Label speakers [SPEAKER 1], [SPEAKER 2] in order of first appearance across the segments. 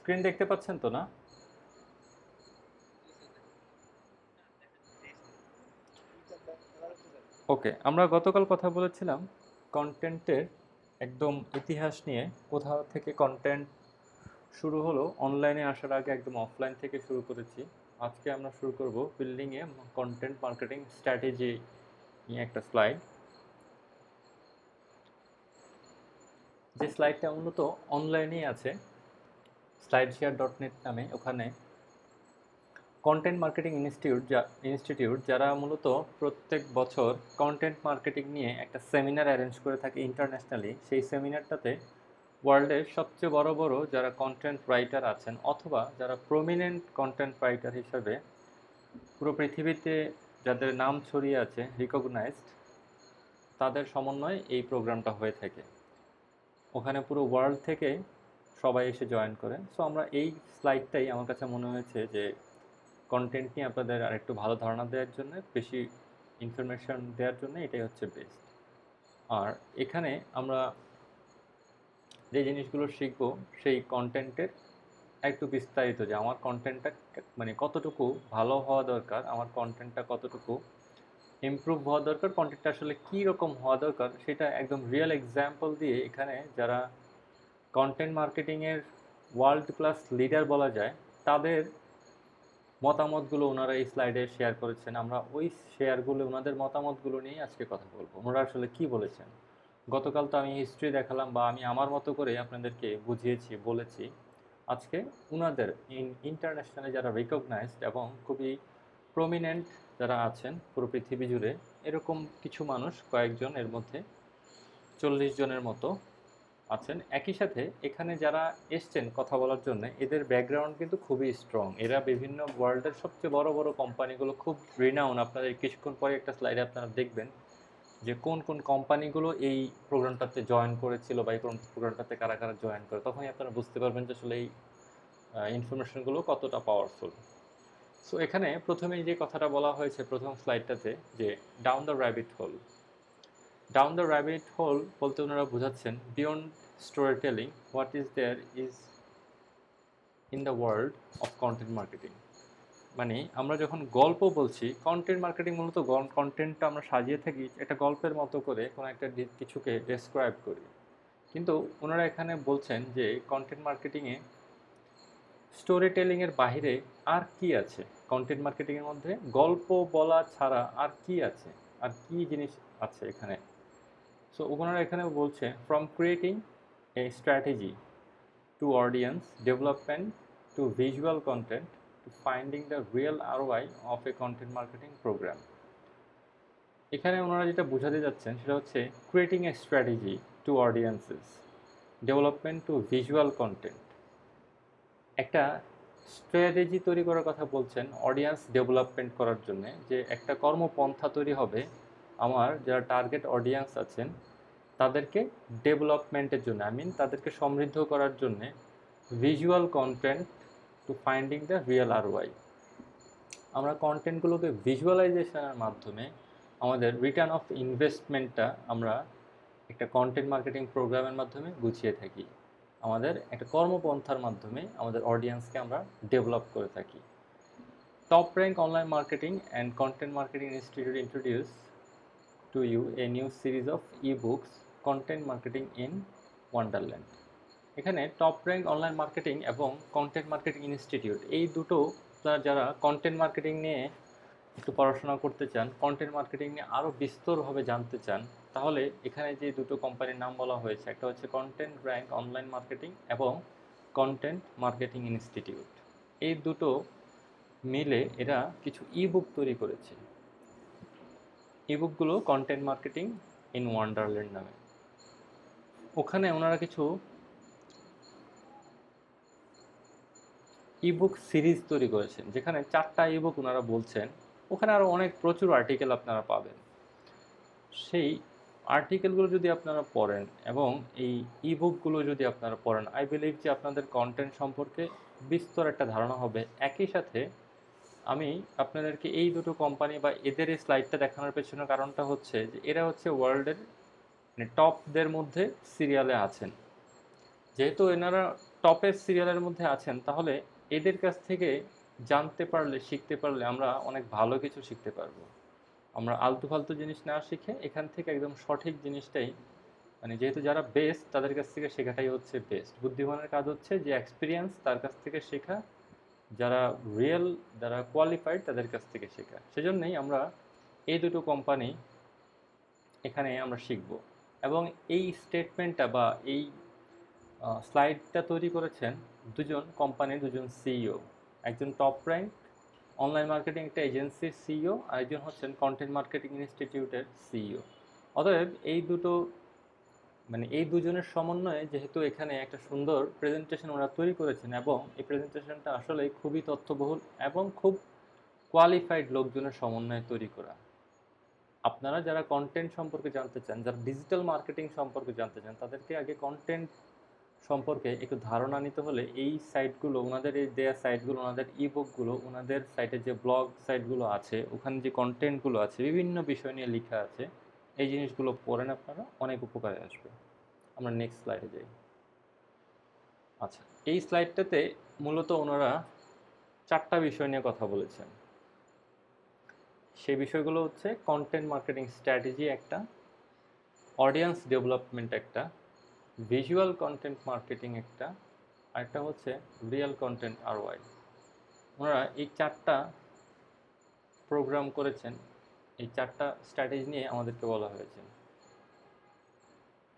[SPEAKER 1] Screen দেখতে পাচ্ছেন তো না? ওকে, আমরা গতকাল কথা বলেছিলাম কন্টেন্টের একদম ইতিহাস নিয়ে। কোথাও থেকে কন্টেন্ট শুরু হলো, অনলাইনে আসার আগে একদম অফলাইন থেকে শুরু করেছি। আজকে আমরা শুরু করব বিল্ডিংয়ে কন্টেন্ট মার্কেটিং স্ট্র্যাটেজি নিয়ে একটা স্লাইড। যে স্লাইডটা মূলত অনলাইনেই আছে, slideshare.net নামে। ওখানে কন্টেন্ট মার্কেটিং ইনস্টিটিউট যারা মূলত প্রত্যেক বছর কন্টেন্ট মার্কেটিং নিয়ে একটা সেমিনার অ্যারেঞ্জ করে থাকে ইন্টারন্যাশনালি। সেই সেমিনারটাতে ওয়ার্ল্ডের সবচেয়ে বড় বড় যারা কন্টেন্ট রাইটার আছেন অথবা যারা প্রমিনেন্ট কন্টেন্ট রাইটার হিসাবে পুরো পৃথিবীতে যাদের নাম ছড়িয়ে আছে, রিকগনাইজড, তাদের সমন্বয়ে এই প্রোগ্রামটা হয়ে থাকে। ওখানে পুরো ওয়ার্ল্ড থেকে সবাই এসে জয়েন করে। সো আমরা এই স্লাইডটাই আমার কাছে মনে হয়েছে যে কন্টেন্ট নিয়ে আপনাদের আরেকটু ভালো ধারণা দেওয়ার জন্য, বেশি ইনফরমেশন দেওয়ার জন্য এটাই হচ্ছে বেস্ট। আর এখানে আমরা যে জিনিসগুলো শিখব সেই কন্টেন্টের একটু বিস্তারিত, যে আমার কন্টেন্টটা মানে কতটুকু ভালো হওয়া দরকার, আমার কন্টেন্টটা কতটুকু ইমপ্রুভ হওয়া দরকার, কন্টেন্টটা আসলে কী রকম হওয়া দরকার, সেটা একদম রিয়েল এক্সাম্পল দিয়ে এখানে যারা কন্টেন্ট মার্কেটিংয়ের ওয়ার্ল্ড ক্লাস লিডার বলা যায় তাদের মতামতগুলো ওনারা এই স্লাইডে শেয়ার করেছেন। আমরা ওই শেয়ারগুলো, ওনাদের মতামতগুলো নিয়েই আজকে কথা বলবো। ওনারা আসলে কি বলেছেন। গতকাল তো আমি হিস্ট্রি দেখালাম বা আমি আমার মতো করে আপনাদেরকে বুঝিয়েছি, বলেছি। আজকে ওনাদের ইন্টারন্যাশনালি যারা রিকগনাইজড এবং খুবই প্রমিনেন্ট যারা আছেন পুরো পৃথিবী জুড়ে, এরকম কিছু মানুষ, কয়েকজন, এর মধ্যে 40 জনের মতো আছেন। একই সাথে এখানে যারা এসছেন কথা বলার জন্য, এদের ব্যাকগ্রাউন্ড কিন্তু খুবই স্ট্রং। এরা বিভিন্ন ওয়ার্ল্ডের সবচেয়ে বড় বড় কোম্পানিগুলো, খুব রিনাউন, আপনাদের কিছুক্ষণ পরে একটা স্লাইডে আপনারা দেখবেন যে কোন কোন কোম্পানিগুলো এই প্রোগ্রামটাতে জয়েন করেছিল বা এই প্রোগ্রামটাতে কারা কারা জয়েন করে। তখনই আপনারা বুঝতে পারবেন যে আসলে এই ইনফরমেশনগুলো কতটা পাওয়ারফুল। সো এখানে প্রথমেই যে কথাটা বলা হয়েছে প্রথম স্লাইডটাতে, যে down the rabbit hole. Down the rabbit hole বলতে ওনারা বোঝাচ্ছেন beyond storytelling, what is there is in the world of content marketing. মানে আমরা যখন গল্প বলছি, কন্টেন্ট মার্কেটিং মূলত কন্টেন্টটা আমরা সাজিয়ে থাকি একটা গল্পের মতো করে, কোনো একটা কিছুকে ডেসক্রাইব করি। কিন্তু ওনারা এখানে বলছেন যে কন্টেন্ট মার্কেটিংয়ে স্টোরি টেলিংয়ের বাহিরে আর কি আছে, কন্টেন্ট মার্কেটিংয়ের মধ্যে গল্প বলা ছাড়া আর কি আছে, আর কি জিনিস আছে এখানে। সো ওনারা এখানে বলছে from creating a strategy to audience development to visual content to finding the real ROI of a content marketing program. এখানে ওনারা যেটা বোঝাতে যাচ্ছেন সেটা হচ্ছে creating a strategy to audiences, development to visual content. একটা স্ট্র্যাটেজি তৈরি করার কথা বলছেন অডিয়েন্স ডেভেলপমেন্ট করার জন্যে, যে একটা কর্মপন্থা তৈরি হবে আমার যারা টার্গেট অডিয়েন্স আছেন তাদেরকে ডেভেলপমেন্টের জন্য, আই মিন তাদেরকে সমৃদ্ধ করার জন্যে। Visual content to finding the real আরওয়াই। আমরা কন্টেন্টগুলোকে ভিজুয়ালাইজেশনের মাধ্যমে আমাদের রিটার্ন অফ ইনভেস্টমেন্টটা আমরা একটা কন্টেন্ট মার্কেটিং প্রোগ্রামের মাধ্যমে গুছিয়ে থাকি। আমাদের একটা কর্মপন্থার মাধ্যমে আমাদের অডিয়েন্সকে আমরা ডেভেলপ করে থাকি। Top rank online marketing and content marketing institute introduce to you a new series of e books, content marketing in wonderland. এখানে টপ র্যাঙ্ক অনলাইন মার্কেটিং এবং কন্টেন্ট মার্কেটিং ইনস্টিটিউট, এই দুটো যারা কন্টেন্ট মার্কেটিং নিয়ে একটু পড়াশোনা করতে চান, কন্টেন্ট মার্কেটিং নিয়ে আরও বিস্তরভাবে জানতে চান, তাহলে এখানে যে দুটো কোম্পানির নাম বলা হয়েছে, একটা হচ্ছে কন্টেন্ট র্যাঙ্ক অনলাইন মার্কেটিং এবং কন্টেন্ট মার্কেটিং ইনস্টিটিউট। এই দুটো মিলে এরা কিছু ই বুক তৈরি করেছে। ই বুকগুলো কন্টেন্ট মার্কেটিং ইন ওয়ান্ডারল্যান্ড নামে। ওখানে ওনারা কিছু ইবুক সিরিজ তৈরি করেছেন, যেখানে 4টা ইবুক ওনারা বলছেন। ওখানে আরও অনেক প্রচুর আর্টিকেল আপনারা পাবেন। সেই আর্টিকেলগুলো যদি আপনারা পড়েন এবং এই ইবুকগুলো যদি আপনারা পড়েন, আই বিলিভ যে আপনাদের কন্টেন্ট সম্পর্কে বিস্তর একটা ধারণা হবে। একই সাথে আমি আপনাদেরকে এই দুটো কোম্পানি বা এদের এই স্লাইডটা দেখানোর পেছনের কারণটা হচ্ছে যে এরা হচ্ছে ওয়ার্ল্ডের মানে টপদের মধ্যে সিরিয়ালে আছেন। যেহেতু এনারা টপের সিরিয়ালের মধ্যে আছেন, তাহলে এদের কাছ থেকে জানতে পারলে, শিখতে পারলে আমরা অনেক ভালো কিছু শিখতে পারবো। আমরা আলতু ফালতু জিনিস না শিখে এখান থেকে একদম সঠিক জিনিসটাই, মানে যেহেতু যারা বেস্ট তাদের কাছ থেকে শেখাটাই হচ্ছে বেস্ট। বুদ্ধিমানের কাজ হচ্ছে যে এক্সপিরিয়েন্স তার কাছ থেকে শেখা, যারা রিয়েল, যারা কোয়ালিফাইড তাদের কাছ থেকে শেখা। সেজন্যই আমরা এই দুটো কোম্পানি এখানে আমরা শিখব। এবং এই স্টেটমেন্টটা বা এই স্লাইডটা তৈরি করেছেন দুজন কোম্পানির দুজন সিইও। একজন টপ র্যাঙ্ক অনলাইন মার্কেটিং একটা এজেন্সির সিইও, আর একজন হচ্ছেন কন্টেন্ট মার্কেটিং ইনস্টিটিউটের সিইও। অতএব এই দুটো, মানে এই দুজনের সমন্বয়ে যেহেতু এখানে একটা সুন্দর প্রেজেন্টেশন ওরা তৈরি করেছেন, এবং এই প্রেজেন্টেশনটা আসলে খুবই তথ্যবহুল এবং খুব কোয়ালিফাইড লোকজনের সমন্বয়ে তৈরি করা। আপনারা যারা কন্টেন্ট সম্পর্কে জানতে চান, যারা ডিজিটাল মার্কেটিং সম্পর্কে জানতে চান, তাদেরকে আগে কন্টেন্ট সম্পর্কে একটু ধারণা নিতে হলে এই সাইটগুলো, ওনাদের এই দেয়া সাইটগুলো, ওনাদের ইবুকগুলো, ওনাদের সাইটে যে ব্লগ সাইটগুলো আছে, ওখানে যে কন্টেন্টগুলো আছে, বিভিন্ন বিষয় নিয়ে লেখা আছে, এই জিনিসগুলো পড়েন, আপনারা অনেক উপকারে আসবে। আমরা নেক্সট স্লাইডে যাই। আচ্ছা, এই স্লাইডটাতে মূলত ওনারা চারটা বিষয় নিয়ে কথা বলেছেন। সেই বিষয়গুলো হচ্ছে কন্টেন্ট মার্কেটিং স্ট্র্যাটেজি একটা, অডিয়েন্স ডেভেলপমেন্ট একটা, ভিজুয়াল কন্টেন্ট মার্কেটিং একটা, আরেকটা হচ্ছে রিয়েল কন্টেন্ট আরওআই। ওনারা এই চারটা প্রোগ্রাম করেছেন, এই চারটা স্ট্র্যাটেজি নিয়ে আমাদেরকে বলা হয়েছে।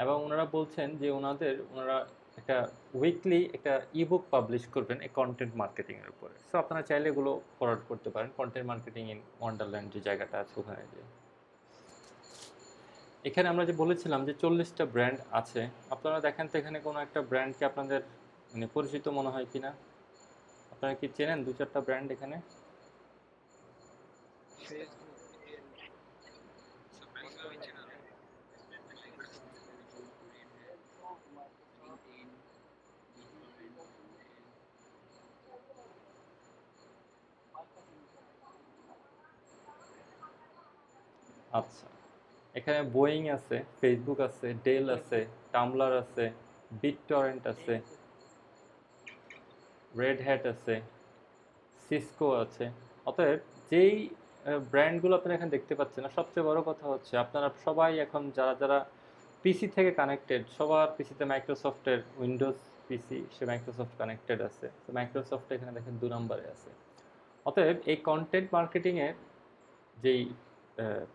[SPEAKER 1] এবং ওনারা বলছেন যে ওনারা একটা উইকলি একটা ইবুক পাবলিশ করবেন এই কন্টেন্ট মার্কেটিংয়ের উপরে। সো আপনারা চাইলে এগুলো ফরওয়ার্ড করতে পারেন কন্টেন্ট মার্কেটিং ইন ওয়ান্ডারল্যান্ড যে জায়গাটা আছে ওখানে যে। এখানে আমরা যে বলেছিলাম যে 40টা ব্র্যান্ড আছে, আপনারা দেখেন তো এখানে কোনো একটা ব্র্যান্ডকে আপনাদের মানে পরিচিত মনে হয় কিনা? আপনারা কি চেনেন দু চারটা ব্র্যান্ড এখানে? আচ্ছা, এখানে বোয়িং আছে, ফেসবুক আছে, ডেল আছে, টামলার আছে, বিটটরেন্ট আছে, রেড হ্যাট আছে, সিসকো আছে। অতএব যেই ব্র্যান্ডগুলো আপনারা এখানে দেখতে পাচ্ছেন না, সবচেয়ে বড় কথা হচ্ছে আপনারা সবাই এখন যারা যারা পিসি থেকে কানেক্টেড, সবার পিসিতে মাইক্রোসফটের উইন্ডোজ পিসি, সে মাইক্রোসফট কানেক্টেড আছে। তো মাইক্রোসফট এখানে দেখেন 2 নম্বরে আছে। অতএব এই কন্টেন্ট মার্কেটিংয়ের যেই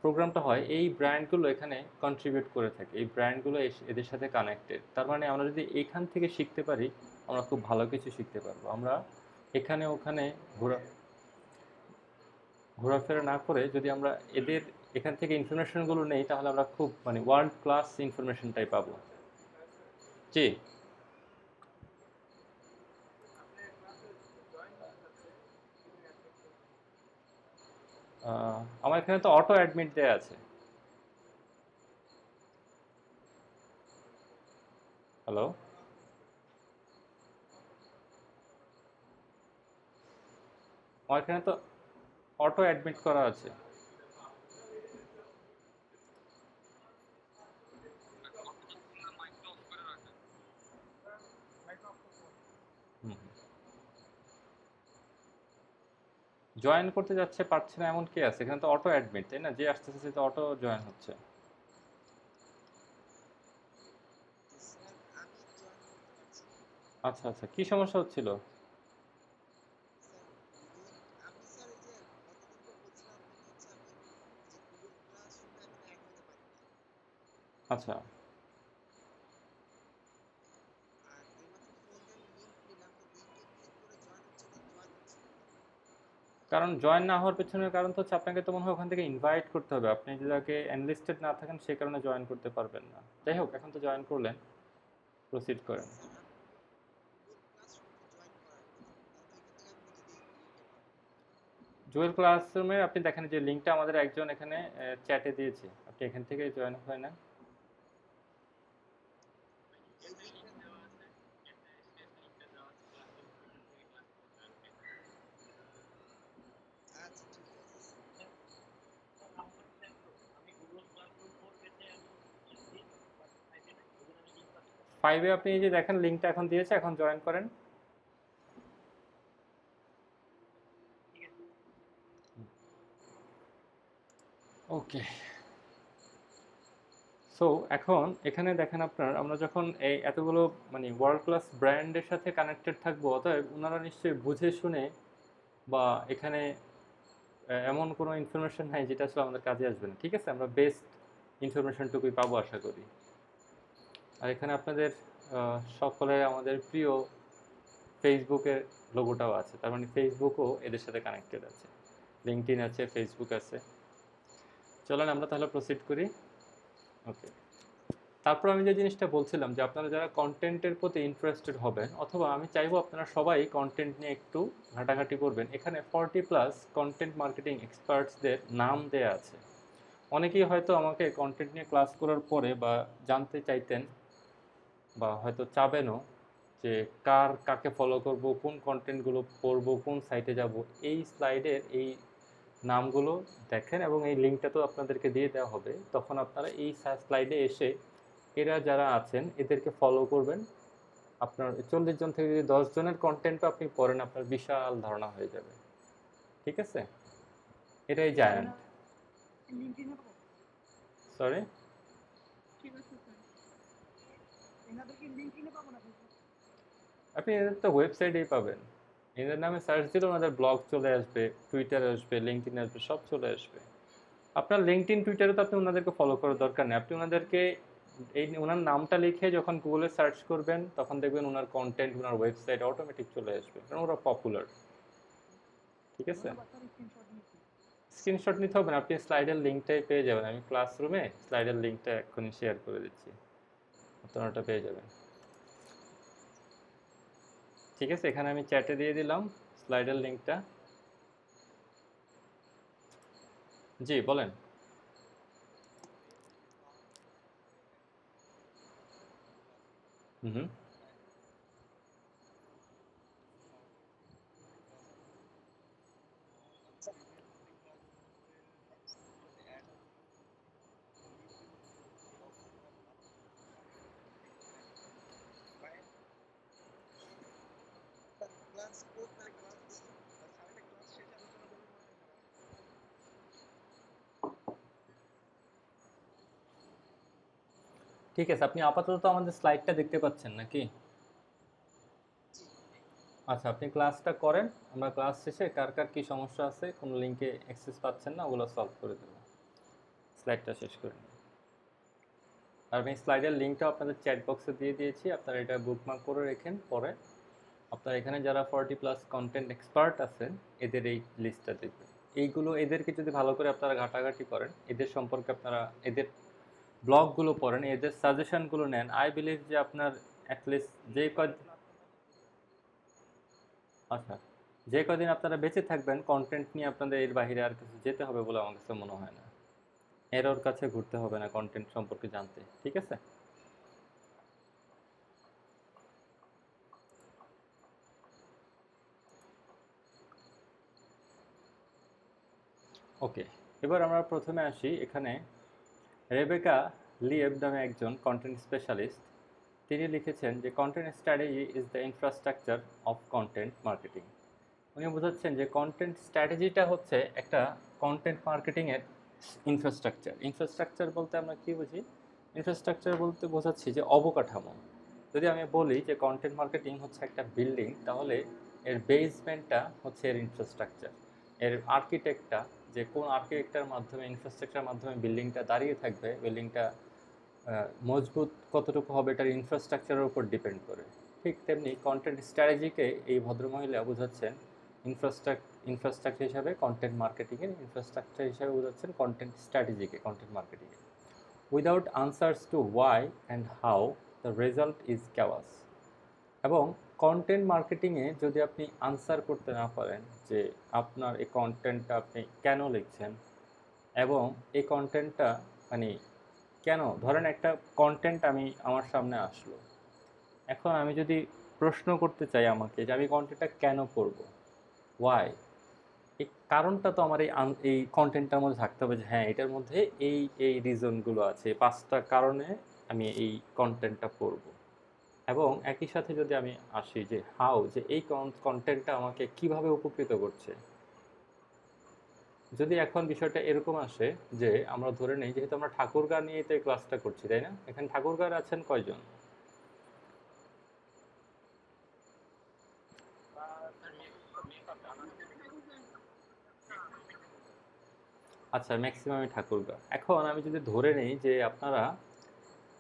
[SPEAKER 1] প্রোগ্রামটা হয়, এই ব্র্যান্ডগুলো এখানে কন্ট্রিবিউট করে থাকে, এই ব্র্যান্ডগুলো এদের সাথে কানেক্টেড। তার মানে আমরা যদি এখান থেকে শিখতে পারি, আমরা খুব ভালো কিছু শিখতে পারবো। আমরা এখানে ওখানে ঘোরাফেরা না করে যদি আমরা এদের এখান থেকে ইনফরমেশনগুলো নেই, তাহলে আমরা খুব মানে ওয়ার্ল্ড ক্লাস ইনফরমেশনটাই পাবো। জি, আমার এখানে তো অটো অ্যাডমিট দেয়া আছে। হ্যালো, আমার এখানে তো অটো অ্যাডমিট করা আছে। হুম, জয়েন করতে যাচ্ছে পারছে না এমন কে আছে? এখানে তো অটো অ্যাডমিট, তাই না? যে আসতেছে সে তো অটো জয়েন হচ্ছে। আচ্ছা আচ্ছা, কি সমস্যা হচ্ছিল? আচ্ছা, কারণ জয়েন না হওয়ার পেছনের কারণ তো হচ্ছে আপনাকে তো মনে হয় ওখান থেকে ইনভাইট করতে হবে। আপনি যদি আগে এনলিস্টেড না থাকেন সেই কারণে জয়েন করতে পারবেন না। যাই হোক, এখন তো জয়েন করলেন, প্রসিড করেন। জুয়েল ক্লাসরুমে আপনি দেখেন যে লিঙ্কটা আমাদের একজন এখানে চ্যাটে দিয়েছে, আপনি এখান থেকে জয়েন হয় না? 5-এ আপনি এই যে দেখেন লিঙ্কটা এখন দিয়েছে, এখন জয়েন করেন। ওকে, সো এখন এখানে দেখেন আপনার, আমরা যখন এই এতগুলো মানে ওয়ার্ল্ড ক্লাস ব্র্যান্ডের সাথে কানেক্টেড থাকবো, অতএব ওনারা নিশ্চয়ই বুঝে শুনে বা এখানে এমন কোনো ইনফরমেশন নাই যেটা আসলে আমাদের কাজে আসবে না। ঠিক আছে, আমরা বেস্ট ইনফরমেশনটুকুই পাবো আশা করি। আর এখানে আপনাদের সকলের আমাদের প্রিয় ফেসবুকের লোগোটাও আছে, তার মানে ফেসবুকও এদের সাথে কানেক্টেড আছে, লিঙ্কডইন আছে, ফেসবুক আছে। চলেন আমরা তাহলে প্রসিড করি। ওকে, তারপর আমি যে জিনিসটা বলছিলাম যে আপনারা যারা কন্টেন্টের প্রতি ইন্টারেস্টেড হবেন, অথবা আমি চাইবো আপনারা সবাই কন্টেন্ট নিয়ে একটু ঘাটাঘাটি করবেন, এখানে 40+ কন্টেন্ট মার্কেটিং এক্সপার্টসদের নাম দেয়া আছে। অনেকেই হয়তো আমাকে কন্টেন্ট নিয়ে ক্লাস করার পরে বা জানতে চাইতেন বা হয়তো চাবেনও যে কাকে ফলো করব, কোন কন্টেন্টগুলো পড়ব, কোন সাইটে যাব। এই স্লাইডের এই নামগুলো দেখেন এবং এই লিঙ্কটা তো আপনাদেরকে দিয়ে দেওয়া হবে, তখন আপনারা এই স্লাইডে এসে এরা যারা আছেন এদেরকে ফলো করবেন। আপনার 40 জন থেকে যদি 10 জনের কন্টেন্টও আপনি পড়েন, আপনার বিশাল ধারণা হয়ে যাবে। ঠিক আছে, এটাই জায়ান্ট। সরি, আপনি এদের তো ওয়েবসাইটেই পাবেন, এদের নামে সার্চ দিলে ওনাদের ব্লগ চলে আসবে, টুইটার আসবে, লিঙ্কডইন আসবে, সব চলে আসবে। আপনার লিঙ্কডইন টুইটারে তো আপনি ওনাদেরকে ফলো করার দরকার নেই, আপনি ওনাদেরকে এই ওনার নামটা লিখে যখন গুগলে সার্চ করবেন তখন দেখবেন ওনার কন্টেন্ট, ওনার ওয়েবসাইট অটোমেটিক চলে আসবে, কারণ ওরা পপুলার। ঠিক আছে, স্ক্রিনশট নিতে হবে না, আপনি স্লাইডের লিঙ্কটাই পেয়ে যাবেন। আমি ক্লাসরুমে স্লাইডের লিঙ্কটা এক্ষুনি শেয়ার করে দিচ্ছি, আপনারা ওটা পেয়ে যাবেন। ঠিক আছে, এখানে আমি চ্যাটে দিয়ে দিলাম স্লাইডের লিঙ্কটা। জি বলেন। হুম। ঠিক আছে, আপনি আপাতত আমাদের স্লাইডটা দেখতে পাচ্ছেন নাকি? আচ্ছা, আপনি ক্লাসটা করেন, আমরা ক্লাস শেষে কার কার কী সমস্যা আছে, কোনো লিঙ্কে অ্যাক্সেস পাচ্ছেন না, ওগুলো সলভ করে দেবো। স্লাইডটা শেষ করে নিন। আর আমি স্লাইডের লিঙ্কটাও আপনাদের চ্যাট বক্সে দিয়ে দিয়েছি, আপনারা এটা বুকমার্ক করে রেখেন। পরে আপনার এখানে যারা 40+ কন্টেন্ট এক্সপার্ট আছেন এদের এই লিস্টটা দেখবেন। এইগুলো এদেরকে যদি ভালো করে আপনারা ঘাটাঘাটি করেন, এদের সম্পর্কে আপনারা এদের ব্লগগুলো পড়েন, এদের সাজেশনগুলো নেন, আই বিলিভ যে আপনার অ্যাটলিস্ট আচ্ছা, যে কদিন আপনারা বেঁচে থাকবেন কন্টেন্ট নিয়ে আপনাদের এর বাইরে আর কিছু যেতে হবে বলে আমার কাছে মনে হয় না। এর ওর কাছে ঘুরতে হবে না কন্টেন্ট সম্পর্কে জানতে। ঠিক আছে, ওকে। এবার আমরা প্রথমে আসি, এখানে রেবেকা লিয়েব নামে একজন কন্টেন্ট স্পেশালিস্ট, তিনি লিখেছেন যে content strategy is the infrastructure of content marketing. উনি বোঝাচ্ছেন যে কন্টেন্ট স্ট্র্যাটেজিটা হচ্ছে একটা কন্টেন্ট মার্কেটিংয়ের ইনফ্রাস্ট্রাকচার। ইনফ্রাস্ট্রাকচার বলতে আমরা কী বুঝি? ইনফ্রাস্ট্রাকচার বলতে বোঝাচ্ছি যে অবকাঠামো। যদি আমি বলি যে কন্টেন্ট মার্কেটিং হচ্ছে একটা বিল্ডিং, তাহলে এর বেসমেন্টটা হচ্ছে এর ইনফ্রাস্ট্রাকচার, এর আর্কিটেক্টটা, যে কোন আর্কিটেক্টের মাধ্যমে, ইনফ্রাস্ট্রাকচারের মাধ্যমে বিল্ডিংটা দাঁড়িয়ে থাকবে, বিল্ডিংটা মজবুত কতটুকু হবে, এটার ইনফ্রাস্ট্রাকচারের উপর ডিপেন্ড করে। ঠিক তেমনি কন্টেন্ট স্ট্র্যাটেজিকে এই ভদ্রমহিলা বোঝাচ্ছেন ইনফ্রাস্ট্রাকচার হিসাবে, কন্টেন্ট মার্কেটিংয়ের ইনফ্রাস্ট্রাকচার হিসাবে বোঝাচ্ছেন কন্টেন্ট স্ট্র্যাটেজিকে, কন্টেন্ট মার্কেটিংয়ে। Without answers to why and how, the result is chaos. এবং কন্টেন্ট মার্কেটিংয়ে যদি আপনি আনসার করতে না পারেন যে আপনার এই কন্টেন্টটা আপনি কেন লিখছেন, এবং এই কন্টেন্টটা মানে কেন, ধরেন একটা কন্টেন্ট আমার সামনে আসলো, এখন আমি যদি প্রশ্ন করতে চাই আমাকে যে আমি কন্টেন্টটা কেন করব, ওয়াই, এই কারণটা তো আমার এই কন্টেন্টটার মধ্যে থাকতে হবে যে হ্যাঁ এটার মধ্যে এই রিজনগুলো আছে, 5টা কারণে আমি এই কন্টেন্টটা পড়ব। এবং একই সাথে যদি আমি আসি যে হাউ, যে এই কন্টেন্টটা আমাকে কিভাবে উপকৃত করছে। যদি এখন বিষয়টা এরকম আসে যে আমরা ধরে নেই যেহেতু আমরা ঠাকুরগাঁ নিয়ে তো এই ক্লাসটা করছি, তাই না? এখানে ঠাকুরগাঁর আছেন কয়জন? আচ্ছা, ম্যাক্সিমামই ঠাকুরগাঁ। এখন আমি যদি ধরে নেই যে আপনারা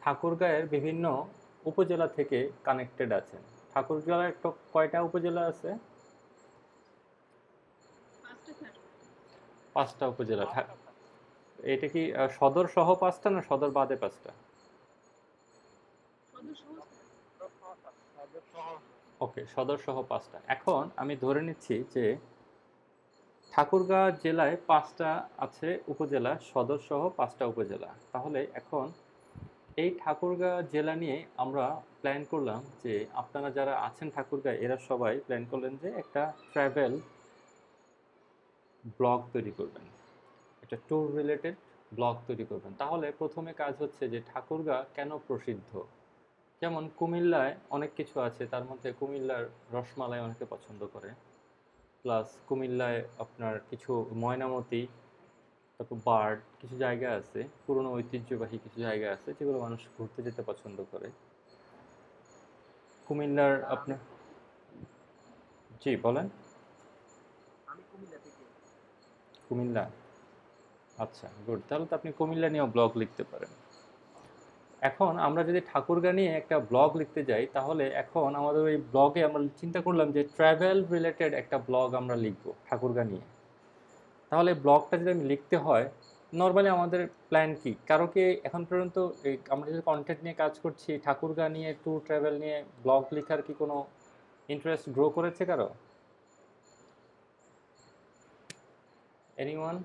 [SPEAKER 1] ঠাকুরগাঁয়ের বিভিন্ন উপজেলা থেকে কানেক্টেড আছেন। ঠাকুরগাঁয়ের কয়টা উপজেলা আছে? 5টা উপজেলা। এটা কি সদর সহ 5টা না সদর বাদে 5টা? ওকে, সদর সহ 5টা। এখন আমি ধরে নিচ্ছি যে ঠাকুরগাঁও জেলায় 5টা আছে উপজেলা, সদর সহ 5টা উপজেলা। তাহলে এখন এই ঠাকুরগাঁও জেলা নিয়ে আমরা প্ল্যান করলাম যে আপনারা যারা আছেন ঠাকুরগাঁও এরা সবাই প্ল্যান করলেন যে একটা ট্রাভেল ব্লগ তৈরি করবেন, একটা ট্যুর রিলেটেড ব্লগ তৈরি করবেন। তাহলে প্রথমে কাজ হচ্ছে যে ঠাকুরগাঁও কেন প্রসিদ্ধ। যেমন কুমিল্লায় অনেক কিছু আছে, তার মধ্যে কুমিল্লার রসমালাই অনেকে পছন্দ করে, প্লাস কুমিল্লায় আপনার কিছু ময়নামতি, তারপর বার্ড কিছু জায়গা আছে, পুরনো ঐতিহ্যবাহী কিছু জায়গা আছে যেগুলো মানুষ ঘুরতে যেতে পছন্দ করে কুমিল্লার আপনার। জি বলেন। কুমিল্লা, আচ্ছা গুড, তাহলে তো আপনি কুমিল্লা নিয়েও ব্লগ লিখতে পারেন। এখন আমরা যদি ঠাকুরগাঁ নিয়ে একটা ব্লগ লিখতে যাই তাহলে এখন আমাদের ওই ব্লগে আমরা চিন্তা করলাম যে ট্রাভেল রিলেটেড একটা ব্লগ আমরা লিখবো ঠাকুরগাঁ নিয়ে। তাহলে ব্লগটা যদি আমি লিখতে হয়, নর্মালি আমাদের প্ল্যান কি, কারো কি এখন পর্যন্ত এই আমরা যে কন্টেন্ট নিয়ে কাজ করছি ঠাকুরগাঁ নিয়ে ট্যুর ট্রাভেল নিয়ে ব্লগ লেখার কি কোনো ইন্টারেস্ট গ্রো করেছে কারো? এনিওয়ান?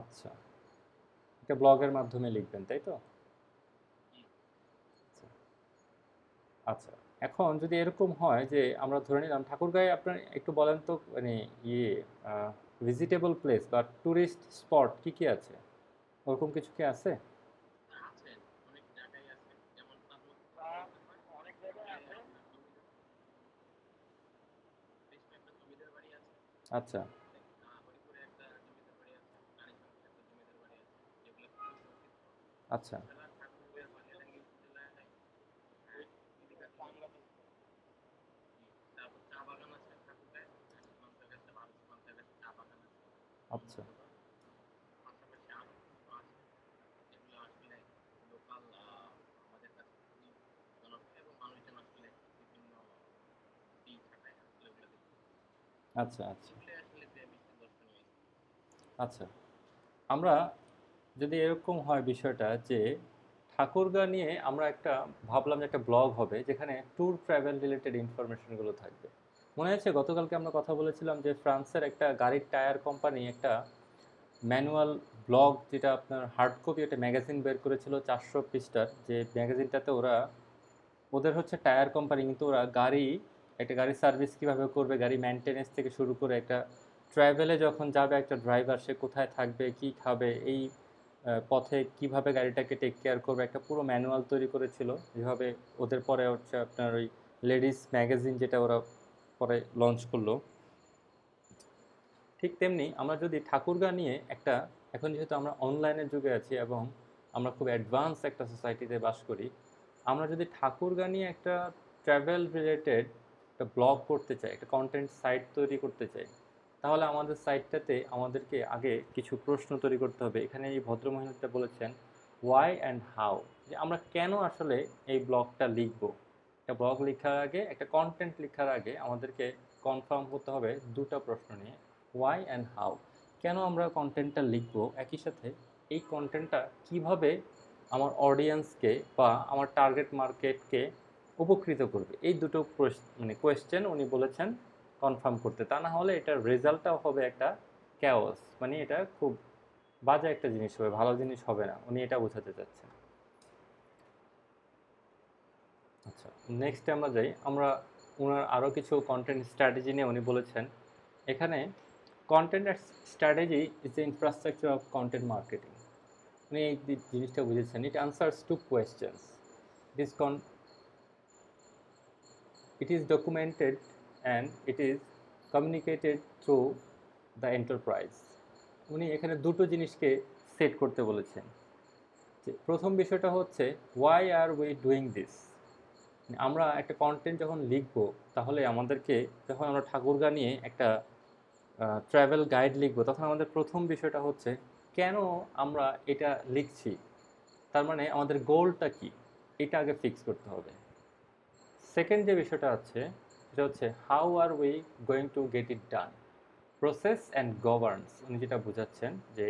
[SPEAKER 1] আচ্ছা, এটা ব্লগের মাধ্যমে লিখবেন তাই তো? আচ্ছা, এখন যদি এরকম হয় যে আমরা ধরে নিলাম ঠাকুরগাঁয়ে, আপনার একটু বলেন তো মানে ইয়ে ভিজিটেবল প্লেস বা ট্যুরিস্ট স্পট কি কি আছে, ওরকম কিছু কি আছে? আচ্ছা আচ্ছা আচ্ছা আচ্ছা আচ্ছা আচ্ছা। আমরা যদি এরকম হয় বিষয়টা যে ঠাকুরগাঁ নিয়ে আমরা একটা ভাবলাম যে একটা ব্লগ হবে যেখানে ট্যুর ট্রাভেল রিলেটেড ইনফরমেশনগুলো থাকবে। মনে আছে গতকালকে আমরা কথা বলেছিলাম যে ফ্রান্সের একটা গাড়ির টায়ার কোম্পানি একটা ম্যানুয়াল ব্লগ, যেটা আপনার হার্ড কপি একটা ম্যাগাজিন বের করেছিল 400 পৃষ্ঠার, যে ম্যাগাজিনটাতে ওরা, ওদের হচ্ছে টায়ার কোম্পানি কিন্তু ওরা গাড়ি, একটা গাড়ির সার্ভিস কীভাবে করবে, গাড়ি মেনটেনেন্স থেকে শুরু করে একটা ট্রাভেলে যখন যাবে একটা ড্রাইভার সে কোথায় থাকবে কি খাবে এই পথে কিভাবে গাড়িটাকে টেক কেয়ার করবে, একটা পুরো ম্যানুয়াল তৈরি করেছিল। যেভাবে ওদের পরে হচ্ছে আপনার ওই লেডিস ম্যাগাজিন যেটা ওরা পরে লঞ্চ করলো, ঠিক তেমনি আমরা যদি ঠাকুরগাঁ নিয়ে একটা, এখন যেহেতু আমরা অনলাইনের যুগে আছি এবং আমরা খুব অ্যাডভান্স একটা সোসাইটিতে বাস করি, আমরা যদি ঠাকুরগাঁ নিয়ে একটা ট্রাভেল রিলেটেড একটা ব্লগ করতে চাই, একটা কন্টেন্ট সাইট তৈরি করতে চাই, তাহলে আমাদের সাইটটাতে আমাদেরকে আগে কিছু প্রশ্ন তৈরি করতে হবে। এখানে এই ভদ্রমহিলাটা বলেছেন ওয়াই অ্যান্ড হাউ, যে আমরা কেন আসলে এই ব্লগটা লিখব। একটা ব্লগ লেখার আগে, একটা কন্টেন্ট লেখার আগে আমাদেরকে কনফার্ম হতে হবে দুটো প্রশ্ন নিয়ে, ওয়াই অ্যান্ড হাউ, কেন আমরা কন্টেন্টটা লিখবো, একই সাথে এই কন্টেন্টটা কিভাবে আমার অডিয়েন্সকে বা আমার টার্গেট মার্কেটকে উপকৃত করবে। এই দুটো মানে কোয়েশ্চেন উনি বলেছেন কনফার্ম করতে, তা না হলে এটার রেজাল্টটাও হবে একটা ক্যাওস, মানে এটা খুব বাজে একটা জিনিস হবে, ভালো জিনিস হবে না, উনি এটা বোঝাতে চাচ্ছেন। আচ্ছা, নেক্সটে আমরা যাই। আমরা ওনার আরও কিছু কন্টেন্ট স্ট্র্যাটেজি নিয়ে উনি বলেছেন এখানে content strategy is the infrastructure of content marketing. উনি এই জিনিসটা বুঝেছেন, it answers to questions, it is it is documented and it is communicated through the enterprise। উনি এখানে দুটো জিনিসকে সেট করতে বলেছেন। যে প্রথম বিষয়টা হচ্ছে why are we doing this. আমরা একটা কন্টেন্ট যখন লিখব তাহলে আমাদেরকে, যখন আমরা ঠাকুরগা নিয়ে একটা ট্রাভেল গাইড লিখব, তখন আমাদের প্রথম বিষয়টা হচ্ছে কেন আমরা এটা লিখছি, তার মানে আমাদের গোলটা কি, এটা আগে ফিক্স করতে হবে। সেকেন্ড যে বিষয়টা আছে সেটা হচ্ছে how are we going to get it done, process and governance. উনি যেটা বোঝাচ্ছেন যে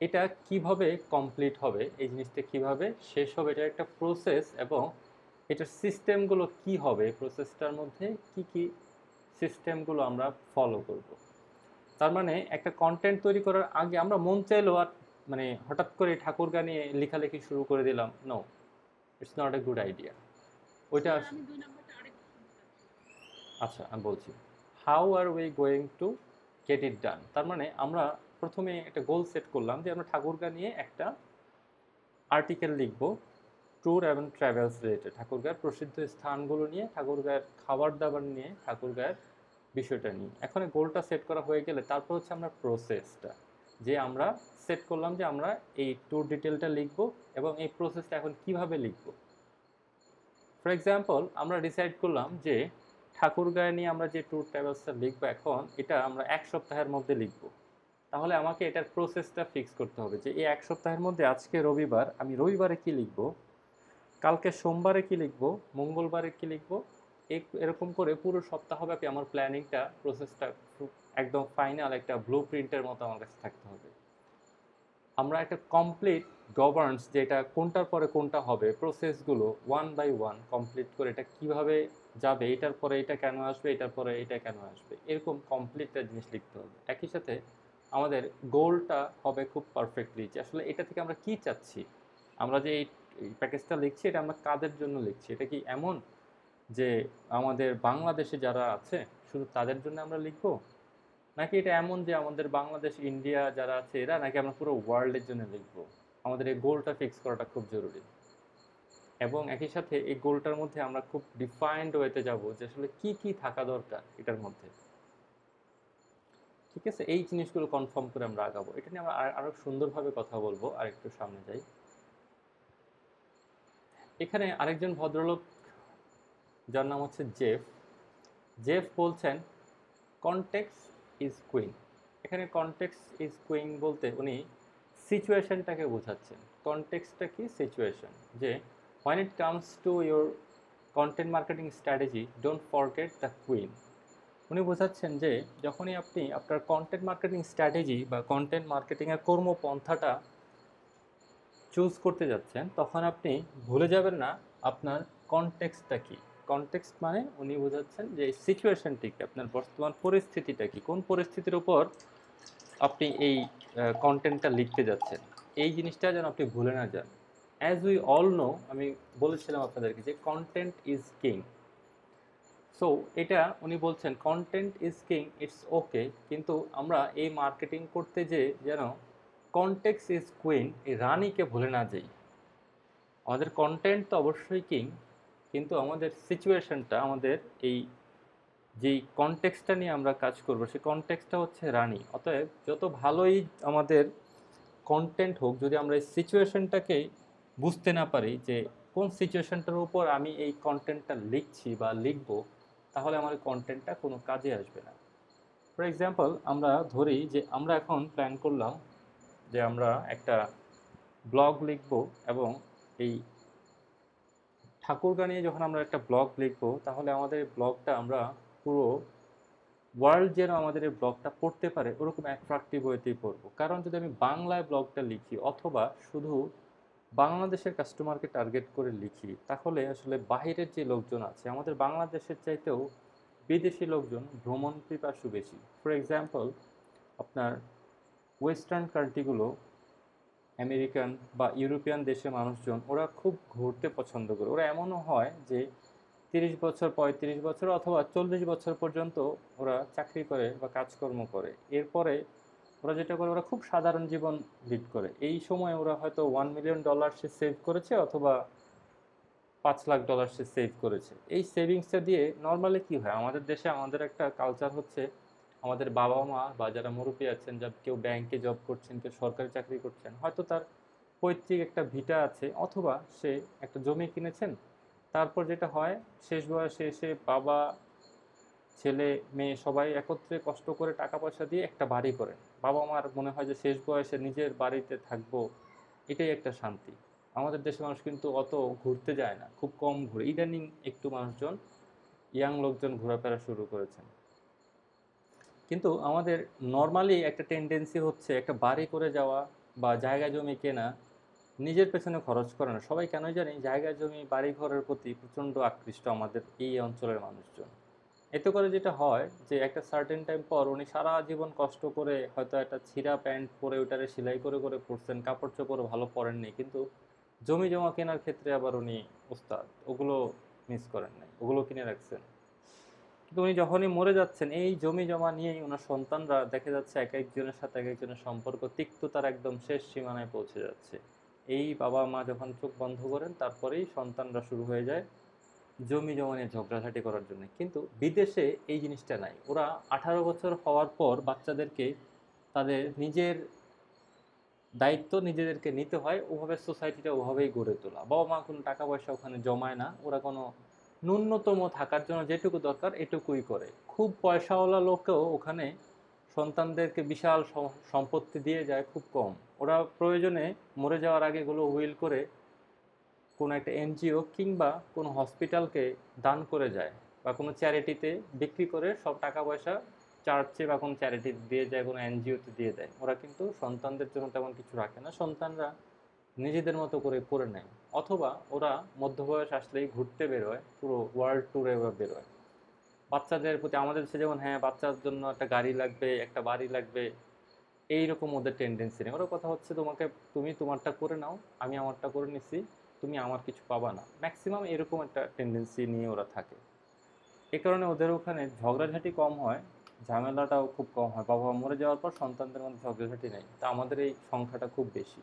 [SPEAKER 1] এটা কিভাবে কমপ্লিট হবে, এই জিনিসটা কিভাবে শেষ হবে, এটার একটা প্রসেস এবং এটার সিস্টেমগুলো কি হবে, প্রসেসটার মধ্যে কি কি সিস্টেমগুলো আমরা ফলো করব। তার মানে একটা কন্টেন্ট তৈরি করার আগে আমরা মন চাইলেও আর মানে হঠাৎ করে ঠাকুরগা নিয়ে লেখালেখি শুরু করে দিলাম, no, it's not a good idea. ওইটা আচ্ছা আমি বলছি, how are we going to get it done. তার মানে আমরা প্রথমে একটা গোল সেট করলাম যে আমরা ঠাকুরগা নিয়ে একটা আর্টিকেল লিখব, ট্যুর এবং ট্রাভেলস রিলেটেড, ঠাকুরগাঁর প্রসিদ্ধ স্থানগুলো নিয়ে, ঠাকুরগাঁর খাবার দাবার নিয়ে, ঠাকুরগাঁর বিষয়টা নিয়ে। এখন গোলটা সেট করা হয়ে গেলে তারপর হচ্ছে আমরা প্রসেসটা, যে আমরা সেট করলাম যে আমরা এই ট্যুর ডিটেলটা লিখব এবং এই প্রসেসটা এখন কিভাবে লিখব। ফর এক্সাম্পল আমরা ডিসাইড করলাম যে ঠাকুরগাঁয় নিয়ে আমরা যে ট্যুর ট্রাভেলসটা লিখবো, এখন এটা আমরা 1 সপ্তাহের মধ্যে লিখবো। তাহলে আমাকে এটার প্রসেসটা ফিক্স করতে হবে যে এই 1 সপ্তাহের মধ্যে আজকে রবিবার, আমি রবিবারে কি লিখব, কালকে সোমবারে কি লিখব, মঙ্গলবারে কি লিখব, এরকম করে পুরো সপ্তাহব্যাপী আমার প্ল্যানিংটা, প্রসেসটা একদম ফাইনাল একটা ব্লু প্রিন্টের মতো আমার কাছে থাকতে হবে। আমরা একটা কমপ্লিট গভর্নেন্স, যেটা কোনটার পরে কোনটা হবে, প্রসেসগুলো ওয়ান বাই ওয়ান কমপ্লিট করে এটা কিভাবে যাবে, এটার পরে এটা কেন আসবে, এটার পরে এটা কেন আসবে, এরকম কমপ্লিটটা জিনিস লিখতে হবে। একই সাথে আমাদের গোলটা হবে খুব পারফেক্টলি, যে আসলে এটা থেকে আমরা কি চাচ্ছি, আমরা যে এই প্যাকেজটা লিখছি এটা আমরা কাদের জন্য লিখছি। এটা কি এমন যে আমাদের বাংলাদেশে যারা আছে শুধু তাদের জন্য আমরা লিখবো, নাকি এটা এমন যে আমাদের বাংলাদেশ, ইন্ডিয়া যারা আছে এরা, নাকি আমরা পুরো ওয়ার্ল্ডের জন্য লিখবো। আমাদের এই গোলটা ফিক্স করাটা খুব জরুরি এবং একই সাথে এই গোলটার মধ্যে আমরা খুব ডিফাইন্ড ওয়েতে যাব যে আসলে কি কি থাকা দরকার এটার মধ্যে। ঠিক আছে, এই জিনিসগুলো কনফার্ম করে আমরা আগাবো। এটা নিয়ে আমরা আরো সুন্দরভাবে কথা বলবো আর একটু সামনে যাই। এখানে আরেকজন ভদ্রলোক যার নাম হচ্ছে জেফ। জেফ বলছেন কনটেক্সট ইজ কুইন। এখানে কনটেক্সট ইজ কুইন বলতে উনি সিচুয়েশনটাকে বোঝাচ্ছেন। কনটেক্সটটা কি, সিচুয়েশন, যে when it comes to your content marketing strategy don't forget the queen। উনি বোঝাচ্ছেন যে যখনই আপনি আপনার কন্টেন্ট মার্কেটিং স্ট্র্যাটেজি বা কন্টেন্ট মার্কেটিংয়ের কর্মপন্থাটা চুজ করতে যাচ্ছেন, তখন আপনি ভুলে যাবেন না আপনার কনটেক্সটটা কী। কনটেক্সট মানে উনি বোঝাচ্ছেন যে সিচুয়েশনটি কি, আপনার বর্তমান পরিস্থিতিটা কি, কোন পরিস্থিতির উপর আপনি এই কন্টেন্টটা লিখতে যাচ্ছেন, এই জিনিসটা যেন আপনি ভুলে না যান। অ্যাজ উই অল নো, আমি বলেছিলাম আপনাদেরকে যে কন্টেন্ট ইজ কিং। সো এটা উনি বলছেন content is king, it's okay, কিন্তু আমরা এই মার্কেটিং করতে যে যেন কনটেক্সট ইজ কুইন, এই রানীকে ভুলে না যাই। আমাদের কন্টেন্ট তো অবশ্যই কিং, কিন্তু আমাদের সিচুয়েশনটা, আমাদের এই যেই কনটেক্সটটা নিয়ে আমরা কাজ করব সেই কনটেক্সটটা হচ্ছে রানী। অতএব যত ভালোই আমাদের কন্টেন্ট হোক, যদি আমরা এই সিচুয়েশনটাকে বুঝতে না পারি যে কোন সিচুয়েশনটার উপর আমি এই কন্টেন্টটা লিখছি বা লিখব, তাহলে আমার কন্টেন্টটা কোনো কাজে আসবে না। ফর এক্সাম্পল আমরা ধরি যে আমরা এখন প্ল্যান করলাম যে আমরা একটা ব্লগ লিখব এবং এই ঠাকুরগা নিয়ে যখন আমরা একটা ব্লগ লিখব, তাহলে আমাদের ব্লগটা আমরা পুরো ওয়ার্ল্ড যেন আমাদের এই ব্লগটা পড়তে পারে ওরকম অ্যাট্রাকটিভ ওয়েতেই পড়বো। কারণ যদি আমি বাংলায় ব্লগটা লিখি অথবা শুধু বাংলাদেশের কাস্টমারকে টার্গেট করে লিখি, তাহলে আসলে বাহিরের যে লোকজন আছে, আমাদের বাংলাদেশের চাইতেও বিদেশি লোকজন ভ্রমণ পিপাসু বেশি। ফর এক্সাম্পল আপনার ওয়েস্টার্ন কান্ট্রিগুলো, আমেরিকান বা ইউরোপিয়ান দেশের মানুষজন, ওরা খুব ঘুরতে পছন্দ করে। ওরা এমনও হয় যে 30 বছর, 35 বছর অথবা 40 বছর পর্যন্ত ওরা চাকরি করে বা কাজকর্ম করে। এরপরে ওরা যেটা করে, ওরা খুব সাধারণ জীবন লিড করে। এই সময় ওরা হয়তো $1 মিলিয়ন সে সেভ করেছে অথবা $5 লাখ সে সেভ করেছে। এই সেভিংসটা দিয়ে নর্মালি কি হয়, আমাদের দেশে আমাদের একটা কালচার হচ্ছে, আমাদের বাবা মা বা যারা মুরব্বী আছেন, যা কেউ ব্যাংকে জব করছেন, কেউ সরকারি চাকরি করছেন, হয়তো তার পৈতৃক একটা ভিটা আছে অথবা সে একটা জমি কিনেছেন। তারপর যেটা হয়, শেষ বয়সে এসে বাবা, ছেলে, মেয়ে সবাই একত্রে কষ্ট করে টাকা পয়সা দিয়ে একটা বাড়ি করেন। বাবা মার মনে হয় যে শেষ বয়সে নিজের বাড়িতে থাকবো, এটাই একটা শান্তি। আমাদের দেশের মানুষ কিন্তু অত ঘুরতে যায় না, খুব কম ঘুরে। ইদানিং একটু মানুষজন, ইয়াং লোকজন ঘোরাফেরা শুরু করেছেন। কিন্তু আমাদের নর্মালি একটা টেন্ডেন্সি হচ্ছে একটা বাড়ি করে যাওয়া বা জায়গা জমি কেনা, নিজের পেছনে খরচ করে না। সবাই কেন জানি জায়গা জমি বাড়ি ঘরের প্রতি প্রচণ্ড আকৃষ্ট আমাদের এই অঞ্চলের মানুষজন। এতে করে যেটা হয় যে একটা সার্টেন টাইম পর উনি সারা জীবন কষ্ট করে হয়তো একটা ছিঁড়া প্যান্ট পরে ওইটারে সেলাই করে করে পরছেন, কাপড় চোপড় ভালো পরেননি, কিন্তু জমি জমা কেনার ক্ষেত্রে আবার উনি ওস্তাদ, ওগুলো মিস করেন নাই, ওগুলো কিনে রাখছেন। কিন্তু উনি যখনই মরে যাচ্ছেন, এই জমি জমা নিয়েই ওনার সন্তানরা দেখা যাচ্ছে এক একজনের সাথে এক একজনের সম্পর্ক তিক্ততার একদম শেষ সীমানায় পৌঁছে যাচ্ছে। এই বাবা মা যখন চোখ বন্ধ করেন, তারপরেই সন্তানরা শুরু হয়ে যায় জমি জমা নিয়ে ঝগড়াঝাটি করার জন্য। কিন্তু বিদেশে এই জিনিসটা নাই। ওরা 18 বছর হওয়ার পর বাচ্চাদেরকে তাদের নিজের দায়িত্ব নিজেদেরকে নিতে হয়, ওভাবে সোসাইটিটা ওভাবেই গড়ে তোলা। বাবা মা কোনো টাকা পয়সা ওখানে জমায় না, ওরা কোনো ন্যূনতম থাকার জন্য যেটুকু দরকার এটুকুই করে। খুব পয়সাওয়ালা লোকেও ওখানে সন্তানদেরকে বিশাল সম্পত্তি দিয়ে যায় খুব কম। ওরা প্রয়োজনে মরে যাওয়ার আগে এগুলো উইল করে কোনো একটা এনজিও কিংবা কোনো হসপিটালকে দান করে যায়, বা কোনো চ্যারিটিতে বিক্রি করে সব টাকা পয়সা চার্চে বা কোনো চ্যারিটি দিয়ে যায়, কোনো এনজিওতে দিয়ে দেয়। ওরা কিন্তু সন্তানদের জন্য তেমন কিছু রাখে না, সন্তানরা নিজেদের মতো করে নেয়। অথবা ওরা মধ্যবয়স আসলেই ঘুরতে বেরোয়, পুরো ওয়ার্ল্ড ট্যুরে ওরা বেরোয়। বাচ্চাদের প্রতি আমাদের দেশে যেমন হ্যাঁ বাচ্চার জন্য একটা গাড়ি লাগবে, একটা বাড়ি লাগবে, এইরকম ওদের টেন্ডেন্সি নেই। ওরা কথা হচ্ছে তোমাকে, তুমি তোমারটা করে নাও, আমি আমারটা করে নিছি, তুমি আমার কিছু পাবা না, ম্যাক্সিমাম এরকম একটা টেন্ডেন্সি নিয়ে ওরা থাকে। এ কারণে ওদের ওখানে ঝগড়াঝাটি কম হয়, ঝামেলাটাও খুব কম হয়। বাবা মা মরে যাওয়ার পর সন্তানদের মধ্যে ঝগড়াঝাটি নেই। তা আমাদের এই সংখ্যাটা খুব বেশি।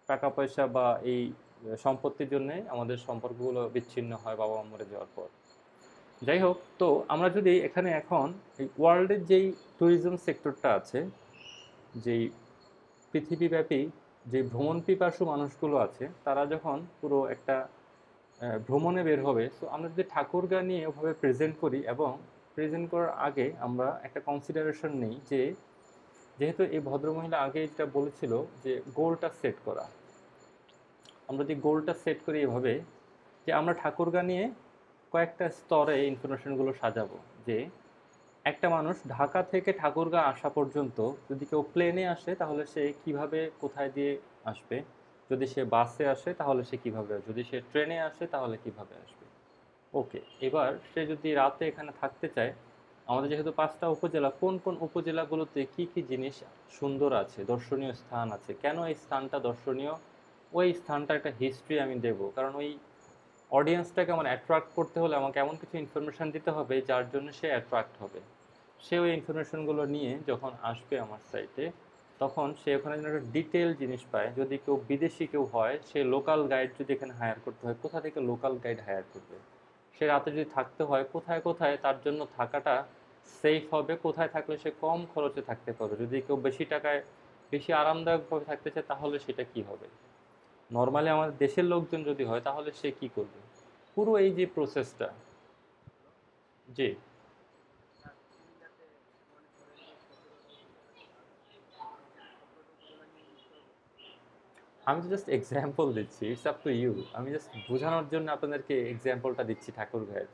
[SPEAKER 1] টাকা পয়সা বা এই সম্পত্তির জন্যে আমাদের সম্পর্কগুলো বিচ্ছিন্ন হয় বাবা মা মরে যাওয়ার পর। যাই হোক, তো আমরা যদি এখানে এখন এই ওয়ার্ল্ডের যেই ট্যুরিজম সেক্টরটা আছে, যেই পৃথিবীব্যাপী যে ভ্রমণ পিপাসু মানুষগুলো আছে, তারা যখন পুরো একটা ভ্রমণে বের হবে, সো আমরা যদি ঠাকুরগাঁ নিয়ে ওভাবে প্রেজেন্ট করি, এবং প্রেজেন্ট করার আগে আমরা একটা কনসিডারেশন নিই যে যেহেতু এই ভদ্রমহিলা আগে যেটা বলেছিল যে গোলটা সেট করা, আমরা যদি গোলটা সেট করি এভাবে যে আমরা ঠাকুরগাঁ নিয়ে কয়েকটা স্তরে ইনফরমেশনগুলো সাজাবো। যে একটা মানুষ ঢাকা থেকে ঠাকুরগাঁ আসা পর্যন্ত যদি কেউ প্লেনে আসে তাহলে সে কিভাবে কোথায় দিয়ে আসবে, যদি সে বাসে আসে তাহলে সে কিভাবে আসবে, যদি সে ট্রেনে আসে তাহলে কিভাবে আসবে। ওকে, এবার সে যদি রাতে এখানে থাকতে চায়, আমাদের যেহেতু 5টা উপজেলা, কোন কোন উপজেলাগুলোতে কি কি জিনিস সুন্দর আছে, দর্শনীয় স্থান আছে, কেন এই স্থানটা দর্শনীয়, ওই স্থানটা একটা হিস্ট্রি আমি দেব। কারণ ওই অডিয়েন্সটাকে আমার অ্যাট্রাক্ট করতে হলে আমাকে এমন কিছু ইনফরমেশান দিতে হবে যার জন্য সে অ্যাট্রাক্ট হবে। সে ওই ইনফরমেশনগুলো নিয়ে যখন আসবে আমার সাইটে, তখন সে ওখানে যেন একটা ডিটেল জিনিস পায়। যদি কেউ বিদেশি কেউ হয়, সে লোকাল গাইড যদি এখানে হায়ার করতে হয়, কোথা থেকে লোকাল গাইড হায়ার করবে। সে রাতে যদি থাকতে হয়, কোথায় কোথায় তার জন্য থাকাটা সেফ হবে, কোথায় থাকলে সে কম খরচে থাকতে পারবে। যদি কেউ বেশি টাকায় বেশি আরামদায়কভাবে থাকতে চায় তাহলে সেটা কি হবে। নর্মালি আমাদের দেশের লোকজন যদি হয় তাহলে সে কি করবে, পুরো এই যে প্রসেসটা। জি, আমি তো জাস্ট এক্সাম্পল দিচ্ছি, ইটস আপ টু ইউ। আমি জাস্ট বোঝানোর জন্য আপনাদেরকে এক্সাম্পলটা দিচ্ছি ঠাকুর ভাইয়ের।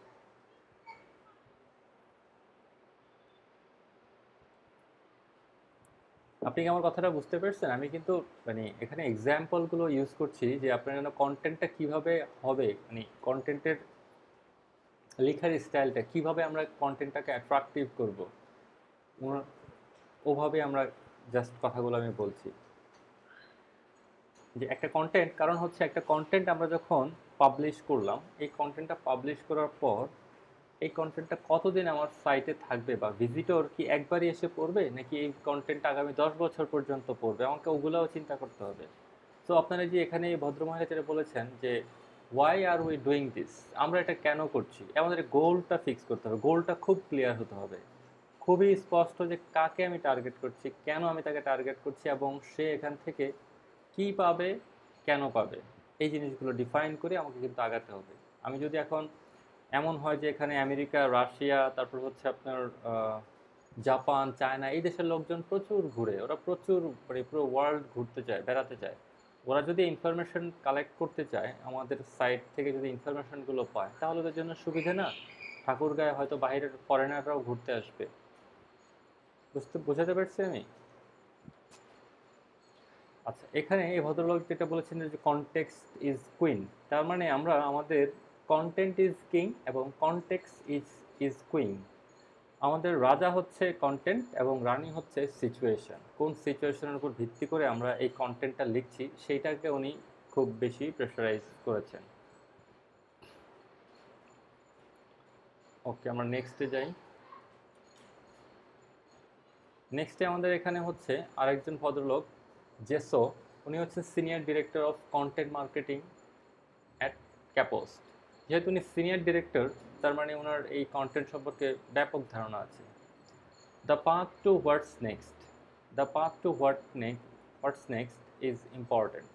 [SPEAKER 1] আপনি কি আমার কথাটা বুঝতে পারছেন? আমি কিন্তু মানে এখানে এক্সাম্পলগুলো ইউজ করছি যে আপনার যেন কন্টেন্টটা কিভাবে হবে, মানে কন্টেন্টের লেখার স্টাইলটা কিভাবে আমরা কন্টেন্টটাকে অ্যাট্রাকটিভ করব, ওভাবে আমরা জাস্ট কথাগুলো আমি বলছি। যে একটা কন্টেন্ট, কারণ হচ্ছে একটা কন্টেন্ট আমরা যখন পাবলিশ করলাম, এই কন্টেন্টটা পাবলিশ করার পর এই কন্টেন্টটা কতদিন আমার সাইটে থাকবে, বা ভিজিটর কি একবারই এসে পড়বে নাকি এই কন্টেন্টটা আগামী 10 বছর পর্যন্ত পড়বে, আমাকে ওগুলাও চিন্তা করতে হবে। তো আপনারা যে এখানে এই ভদ্রমহিলা যেটা বলেছেন যে why are we doing this, আমরা এটা কেন করছি, আমাদের গোলটা ফিক্স করতে হবে, গোলটা খুব ক্লিয়ার হতে হবে, খুবই স্পষ্ট যে কাকে আমি টার্গেট করছি, কেন আমি তাকে টার্গেট করছি, এবং সে এখান থেকে কি পাবে, কেন পাবে, এই জিনিসগুলো ডিফাইন করে আমাকে কিন্তু আগাতে হবে। আমি যদি এখন এমন হয় যে এখানে আমেরিকা, রাশিয়া, তারপর হচ্ছে আপনার জাপান, চায়না, এই দেশের লোকজন প্রচুর ঘুরে, ওরা প্রচুর মানে পুরো ওয়ার্ল্ড ঘুরতে চায়, বেড়াতে চায়, ওরা যদি ইনফরমেশন কালেক্ট করতে চায় আমাদের সাইট থেকে, যদি ইনফরমেশনগুলো পায়, তাহলে ওদের জন্য সুবিধা না? ঠাকুরগাঁয়ে হয়তো বাইরের ফরেনাররাও ঘুরতে আসবে। বোঝাতে পারছি আমি? আচ্ছা, এখানে এই ভদ্রলোক যেটা বলেছেন যে কনটেক্সট ইজ কুইন, তার মানে আমরা আমাদের কন্টেন্ট ইজ কিং এবং কনটেক্সট ইজ ইজ কুইন। আমাদের রাজা হচ্ছে কন্টেন্ট এবং রানী হচ্ছে সিচুয়েশন। কোন সিচুয়েশনের উপর ভিত্তি করে আমরা এই কন্টেন্টটা লিখছি সেইটাকে উনি খুব বেশি প্রেশারাইজ করেছেন। ওকে, আমরা নেক্সটে যাই। নেক্সটে আমাদের এখানে হচ্ছে আরেকজন ভদ্রলোক, জেসো। উনি হচ্ছে senior director of content marketing at Kapost. যেহেতু উনি সিনিয়র ডিরেক্টর, তার মানে ওনার এই কন্টেন্ট সম্পর্কে ব্যাপক ধারণা আছে। The path to what's next, the path to what's next is important.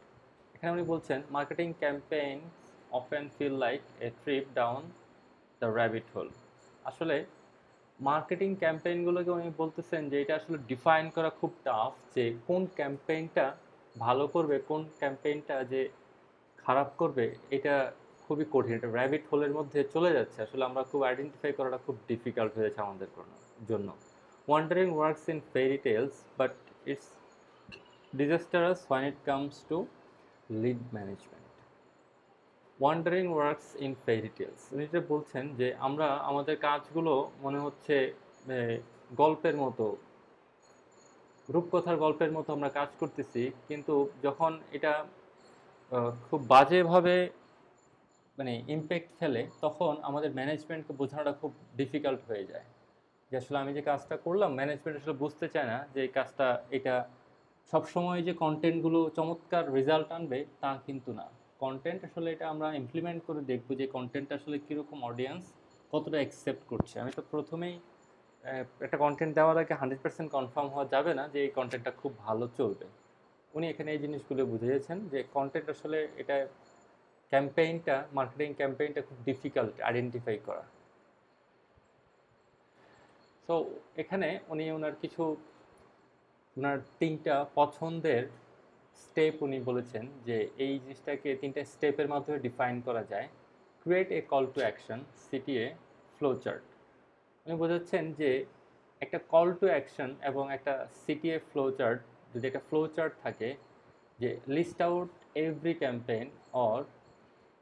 [SPEAKER 1] এখানে উনি বলছেন marketing campaigns often feel like a trip down the rabbit hole. আসলে মার্কেটিং ক্যাম্পেইনগুলোকে উনি বলতেছেন যে এটা আসলে ডিফাইন করা খুব টাফ, যে কোন ক্যাম্পেইনটা ভালো করবে, কোন ক্যাম্পেইনটা যে খারাপ করবে, এটা খুবই কঠিন। এটা র্যাবিট হোলের মধ্যে চলে যাচ্ছে, আসলে আমরা খুব আইডেন্টিফাই করাটা খুব ডিফিকাল্ট হয়ে যাচ্ছে আমাদের জন্য। Wandering works in fairy tales, but it's disastrous when it comes to lead management. Wandering works in fairy tales, উনি যেটা বলছেন যে আমরা আমাদের কাজগুলো মনে হচ্ছে গল্পের মতো, রূপকথার গল্পের মতো আমরা কাজ করতেছি, কিন্তু যখন এটা খুব বাজেভাবে মানে ইমপ্যাক্ট ফেলে, তখন আমাদের ম্যানেজমেন্টকে বোঝানোটা খুব ডিফিকাল্ট হয়ে যায়। যে আসলে আমি যে কাজটা করলাম, ম্যানেজমেন্ট আসলে বুঝতে চায় না যে এই কাজটা, এটা সবসময় যে কন্টেন্টগুলো চমৎকার রেজাল্ট আনবে তা কিন্তু না। কন্টেন্ট আসলে এটা আমরা ইমপ্লিমেন্ট করে দেখবো যে কন্টেন্ট আসলে কীরকম অডিয়েন্স কতটা অ্যাকসেপ্ট করছে। আমি তো প্রথমেই একটা কন্টেন্ট দেওয়ার আগে 100% কনফার্ম হওয়া যাবে না যে এই কন্টেন্টটা খুব ভালো চলবে। উনি এখানে এই জিনিসগুলো বুঝিয়েছেন যে কন্টেন্ট আসলে এটা ক্যাম্পেইনটা, মার্কেটিং ক্যাম্পেইনটা খুব ডিফিকাল্ট আইডেন্টিফাই করা। সো এখানে উনি ওনার কিছু, ওনার 3টা পছন্দের স্টেপ উনি বলেছেন যে এই জিনিসটাকে 3টা স্টেপের মাধ্যমে ডিফাইন করা যায়। Create a call to action, CTA, flow chart. উনি বোঝাচ্ছেন যে একটা কল টু অ্যাকশন এবং একটা সিটিএ ফ্লো চার্ট, যদি একটা ফ্লো চার্ট থাকে যে list out every campaign or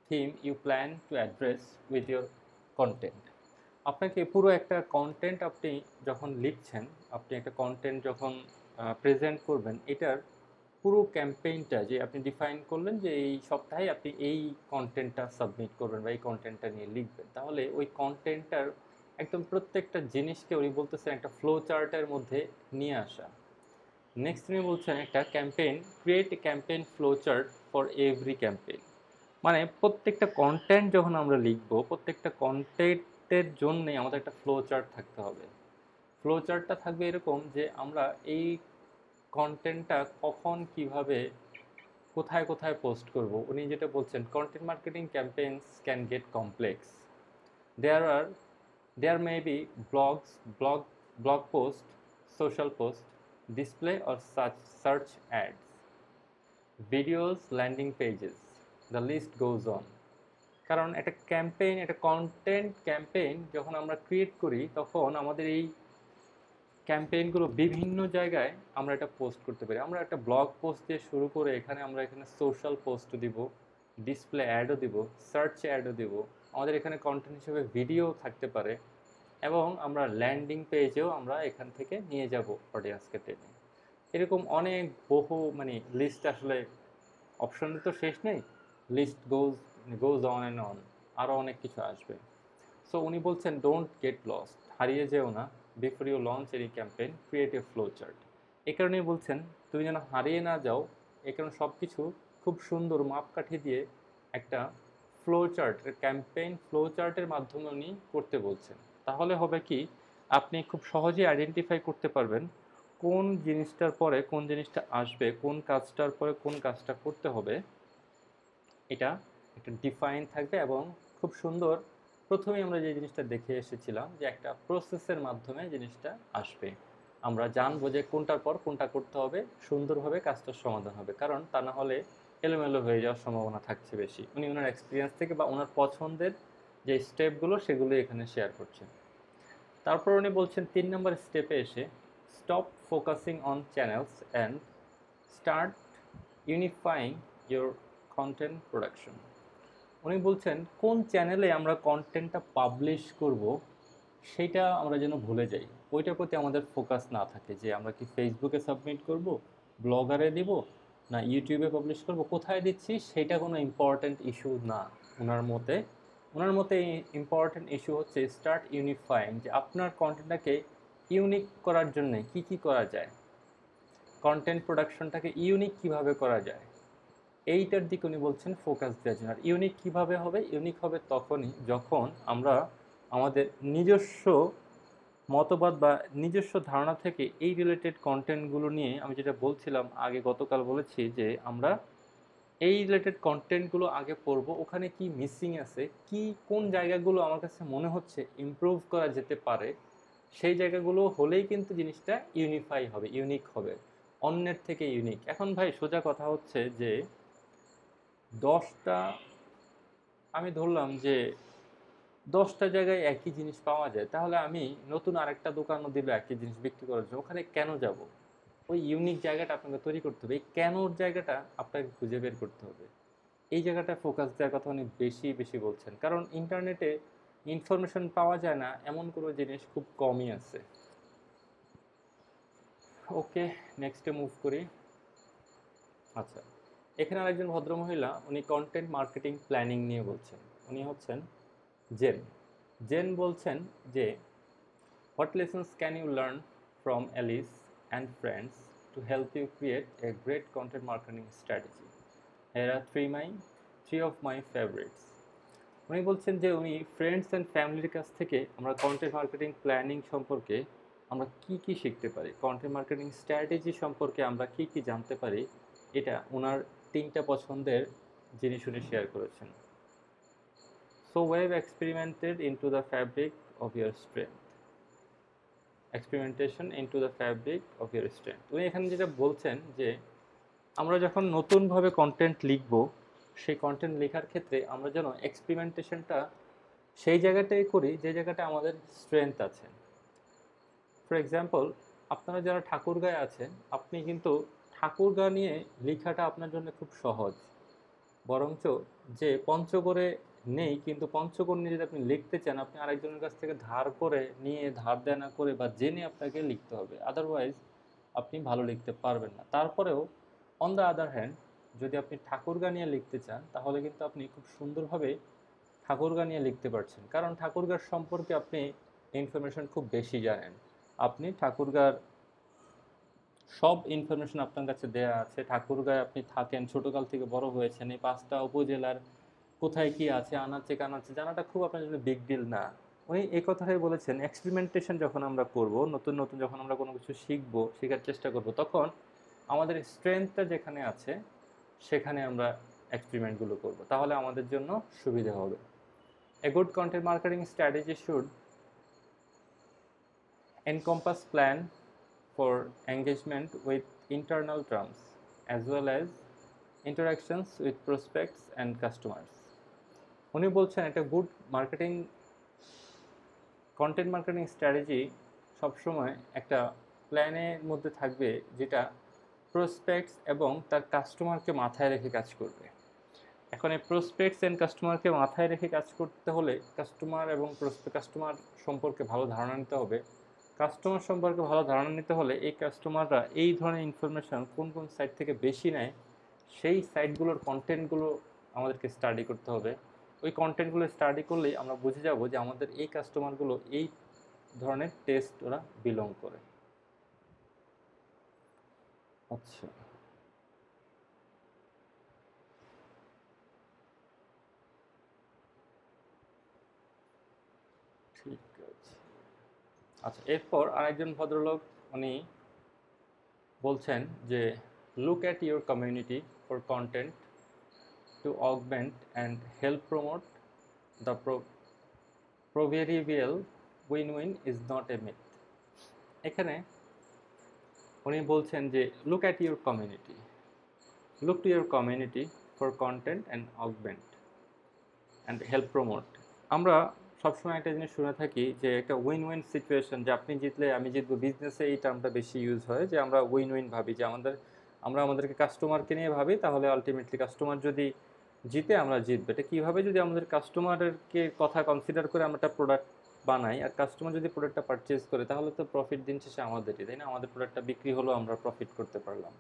[SPEAKER 1] theme you plan to address with your content. আপনাকে পুরো একটা কন্টেন্ট আপনি যখন লিখছেন, আপনি একটা কন্টেন্ট যখন প্রেজেন্ট করবেন, এটার পুরো ক্যাম্পেইনটা যে আপনি ডিফাইন করলেন যে এই সপ্তাহে আপনি এই কন্টেন্টটা সাবমিট করবেন বা এই কন্টেন্টটা নিয়ে লিখবেন, তাহলে ওই কন্টেন্টটার একদম প্রত্যেকটা জিনিসকে উনি বলতেছেন একটা ফ্লো চার্টের মধ্যে নিয়ে আসা। নেক্সট উনি বলছেন একটা campaign, create A campaign flow chart for every campaign. মানে প্রত্যেকটা কন্টেন্ট যখন আমরা লিখবো, প্রত্যেকটা কন্টেন্টের জন্যে আমাদের একটা ফ্লো চার্ট থাকতে হবে। ফ্লো চার্টটা থাকবে এরকম যে আমরা এই কন্টেন্টটা কখন, কিভাবে, কোথায় কোথায় পোস্ট করব। উনি যেটা বলছেন, content marketing campaigns can get complex. There are there may be blogs, blog post, social post, display or search ads, videos, landing pages, the list goes on. কারণ একটা ক্যাম্পেইন, একটা কন্টেন্ট ক্যাম্পেইন যখন আমরা create করি, তখন আমাদের এই ক্যাম্পেইনগুলো বিভিন্ন জায়গায় আমরা এটা পোস্ট করতে পারি। আমরা একটা ব্লগ পোস্ট দিয়ে শুরু করে এখানে সোশ্যাল পোস্টও দিব, ডিসপ্লে অ্যাডও দিব, সার্চ অ্যাডও দিব, আমাদের এখানে কন্টেন্ট হিসেবে ভিডিও থাকতে পারে, এবং আমরা ল্যান্ডিং পেজেও আমরা এখান থেকে নিয়ে যাব অডিয়েন্সকে টেনে। এরকম অনেক বহু মানে লিস্ট আসলে অপশনের তো শেষ নেই, list goes on and on, আরও অনেক কিছু আসবে। সো উনি বলছেন ডোন্ট গেট লস্ট, হারিয়ে যেও না, before you launch any campaign create a flow chart. এই কারণেই বলছেন তুমি যেন হারিয়ে না যাও, এই কারণে সব কিছু খুব সুন্দর মাপকাঠি দিয়ে একটা ফ্লো চার্ট, ক্যাম্পেইন ফ্লো চার্টের মাধ্যমে উনি করতে বলছেন। তাহলে হবে কি, আপনি খুব সহজেই আইডেন্টিফাই করতে পারবেন কোন জিনিসটার পরে কোন জিনিসটা আসবে, কোন কাজটার পরে কোন কাজটা করতে হবে। এটা একটা ডিফাইন থাকবে এবং খুব সুন্দর। প্রথমেই আমরা যে জিনিসটা দেখে এসেছিলাম যে একটা প্রসেসের মাধ্যমে জিনিসটা আসবে, আমরা জানবো যে কোনটার পর কোনটা করতে হবে, সুন্দরভাবে কাজটার সমাধান হবে, কারণ তা না হলে এলোমেলো হয়ে যাওয়ার সম্ভাবনা থাকছে বেশি। উনি ওনার এক্সপিরিয়েন্স থেকে বা ওনার পছন্দের যে স্টেপগুলো সেগুলো এখানে শেয়ার করছেন। তারপর উনি বলছেন 3 নম্বর স্টেপে এসে stop focusing on channels and start unifying your content production. উনি বলছেন কোন চ্যানেলে আমরা কন্টেন্টটা পাবলিশ করব সেইটা আমরা যেন ভুলে যাই, ওইটার প্রতি আমাদের ফোকাস না থাকে যে আমরা কি ফেসবুকে সাবমিট করব, ব্লগারে দিব, না ইউটিউবে পাবলিশ করব, কোথায় দিচ্ছি সেটা কোনো ইম্পর্ট্যান্ট ইস্যু না ওনার মতে ইম্পর্ট্যান্ট ইস্যু হচ্ছে স্টার্ট ইউনিফাইং, যে আপনার কন্টেন্টটাকে ইউনিক করার জন্য কি কি করা যায়, কন্টেন্ট প্রোডাকশনটাকে ইউনিক কিভাবে করা যায়, এইটার দিকে উনি বলছেন ফোকাস দেওয়ার জন্য। আর ইউনিক কীভাবে হবে, ইউনিক হবে তখনই যখন আমরা আমাদের নিজস্ব মতবাদ বা নিজস্ব ধারণা থেকে এই রিলেটেড কন্টেন্টগুলো নিয়ে, আমি যেটা বলছিলাম আগে গতকাল বলেছি যে আমরা এই রিলেটেড কন্টেন্টগুলো আগে পড়ব, ওখানে কি মিসিং আছে, কি কোন জায়গাগুলো আমার কাছে মনে হচ্ছে ইমপ্রুভ করা যেতে পারে, সেই জায়গাগুলো হলেই কিন্তু জিনিসটা ইউনিফাই হবে, ইউনিক হবে, অন্যের থেকে ইউনিক। এখন ভাই সোজা কথা হচ্ছে যে 10টা, আমি ধরলাম যে 10টা জায়গায় একই জিনিস পাওয়া যায়, তাহলে আমি নতুন আরেকটা দোকানও দিল একই জিনিস বিক্রি করার জন্য, ওখানে কেন যাব? ওই ইউনিক জায়গাটা আপনাকে তৈরি করতে হবে, এই কেনর জায়গাটা আপনাকে খুঁজে বের করতে হবে। এই জায়গাটা ফোকাস দেওয়ার কথা উনি বেশি বেশি বলছেন, কারণ ইন্টারনেটে ইনফরমেশন পাওয়া যায় না এমন কোনো জিনিস খুব কমই আছে। ওকে, নেক্সটে মুভ করি। আচ্ছা, এখানে আরেকজন ভদ্রমহিলা, উনি কন্টেন্ট মার্কেটিং প্ল্যানিং নিয়ে বলছেন। উনি হচ্ছেন জেন। জেন বলছেন যে what lessons can you learn from Alice and friends to help you create a great content marketing strategy, here are three of my favourites. উনি বলছেন যে উনি ফ্রেন্ডস অ্যান্ড ফ্যামিলির কাছ থেকে আমরা কন্টেন্ট মার্কেটিং প্ল্যানিং সম্পর্কে আমরা কি কি শিখতে পারি, কন্টেন্ট মার্কেটিং স্ট্র্যাটেজি সম্পর্কে আমরা কি কি জানতে পারি, এটা ওনার 3টা পছন্দের জিনিস উনি শেয়ার করেছেন। So wave experimented into the fabric of your strength, experimentation into the fabric of your strength. উনি এখানে যেটা বলছেন যে আমরা যখন নতুনভাবে কন্টেন্ট লিখব, সেই কন্টেন্ট লেখার ক্ষেত্রে আমরা যেন এক্সপেরিমেন্টেশনটা সেই জায়গাটাই করি যে জায়গাটা আমাদের স্ট্রেংথ আছে। ফর এক্সাম্পল, আপনারা যারা ঠাকুরগাঁয়ে আছেন, আপনি কিন্তু ঠাকুরগাঁ নিয়ে লেখাটা আপনার জন্য খুব সহজ, বরঞ্চ যে পঞ্চগড়ে নেই কিন্তু পঞ্চগড় নিয়ে যদি আপনি লিখতে চান, আপনি আরেকজনের কাছ থেকে ধার করে নিয়ে, ধার দেনা করে বা জেনে আপনাকে লিখতে হবে, আদারওয়াইজ আপনি ভালো লিখতে পারবেন না। তারপরেও অন দ্য আদার হ্যান্ড, যদি আপনি ঠাকুরগাঁ নিয়ে লিখতে চান তাহলে কিন্তু আপনি খুব সুন্দরভাবে ঠাকুরগাঁ নিয়ে লিখতে পারছেন, কারণ ঠাকুরগাঁর সম্পর্কে আপনি ইনফরমেশন খুব বেশি জানেন। আপনি ঠাকুরগাঁর সব ইনফরমেশন আপনার কাছে দেয়া আছে, ঠাকুরগাঁয়ে আপনি থাকেন, ছোটোকাল থেকে বড় হয়েছেন, এই 5টা উপজেলার কোথায় কি আছে আনাচে কানাচে জানাটা খুব আপনার জন্য বিগ ডিল না। উনি এই কথাটাই বলেছেন, এক্সপেরিমেন্টেশন যখন আমরা করব, নতুন নতুন যখন আমরা কোনো কিছু শিখবো, শেখার চেষ্টা করব, তখন আমাদের স্ট্রেংথটা যেখানে আছে সেখানে আমরা এক্সপেরিমেন্টগুলো করব, তাহলে আমাদের জন্য সুবিধা হবে। A good content marketing strategy should encompass plan for engagement with internal terms as well as interactions with prospects and customers. উনি বলছেন একটা good marketing content marketing strategy সবসময় একটা প্ল্যানের মধ্যে থাকবে যেটা প্রসপেক্টস এবং তার কাস্টমারকে মাথায় রেখে কাজ করবে। এখন এই প্রসপেক্টস অ্যান্ড কাস্টমারকে মাথায় রেখে কাজ করতে হলে কাস্টমার এবং কাস্টমার সম্পর্কে ভালো ধারণা নিতে হবে। কাস্টমার সম্পর্কে ভালো ধারণা নিতে হলে এই কাস্টমাররা এই ধরনের ইনফরমেশান কোন কোন সাইট থেকে বেশি নেয় সেই সাইটগুলোর কন্টেন্টগুলো আমাদেরকে স্টাডি করতে হবে। ওই কন্টেন্টগুলো স্টাডি করলেই আমরা বুঝে যাব যে আমাদের এই কাস্টমারগুলো এই ধরনের টেস্ট ওরা বিলং করে। আচ্ছা, ঠিক আছে। আচ্ছা, এরপর আরেকজন ভদ্রলোক উনি বলছেন যে look at your community for content to augment and help promote the proverbial win win is not a myth. এখানে উনি বলছেন যে look at your community, look to your community for content and augment and help promote. আমরা সবসময় একটা জিনিস শুনে থাকি যে একটা উইন উইন সিচুয়েশন, যে আপনি জিতলে আমি জিতবো। বিজনেসে এই টার্মটা বেশি ইউজ হয়, যে আমরা উইন উইন ভাবি, যে আমরা আমাদেরকে কাস্টমারকে নিয়ে ভাবি, তাহলে আলটিমেটলি কাস্টমার যদি জিতে আমরা জিতবে। এটা কীভাবে? যদি আমাদের কাস্টমারকে কথা কনসিডার করে আমরা একটা প্রোডাক্ট বানাই, আর কাস্টমার যদি প্রোডাক্টটা পারচেজ করে, তাহলে তো প্রফিট দিন শেষে আমাদেরই, তাই না? আমাদের প্রোডাক্টটা বিক্রি হলো, আমরা প্রফিট করতে পারলাম।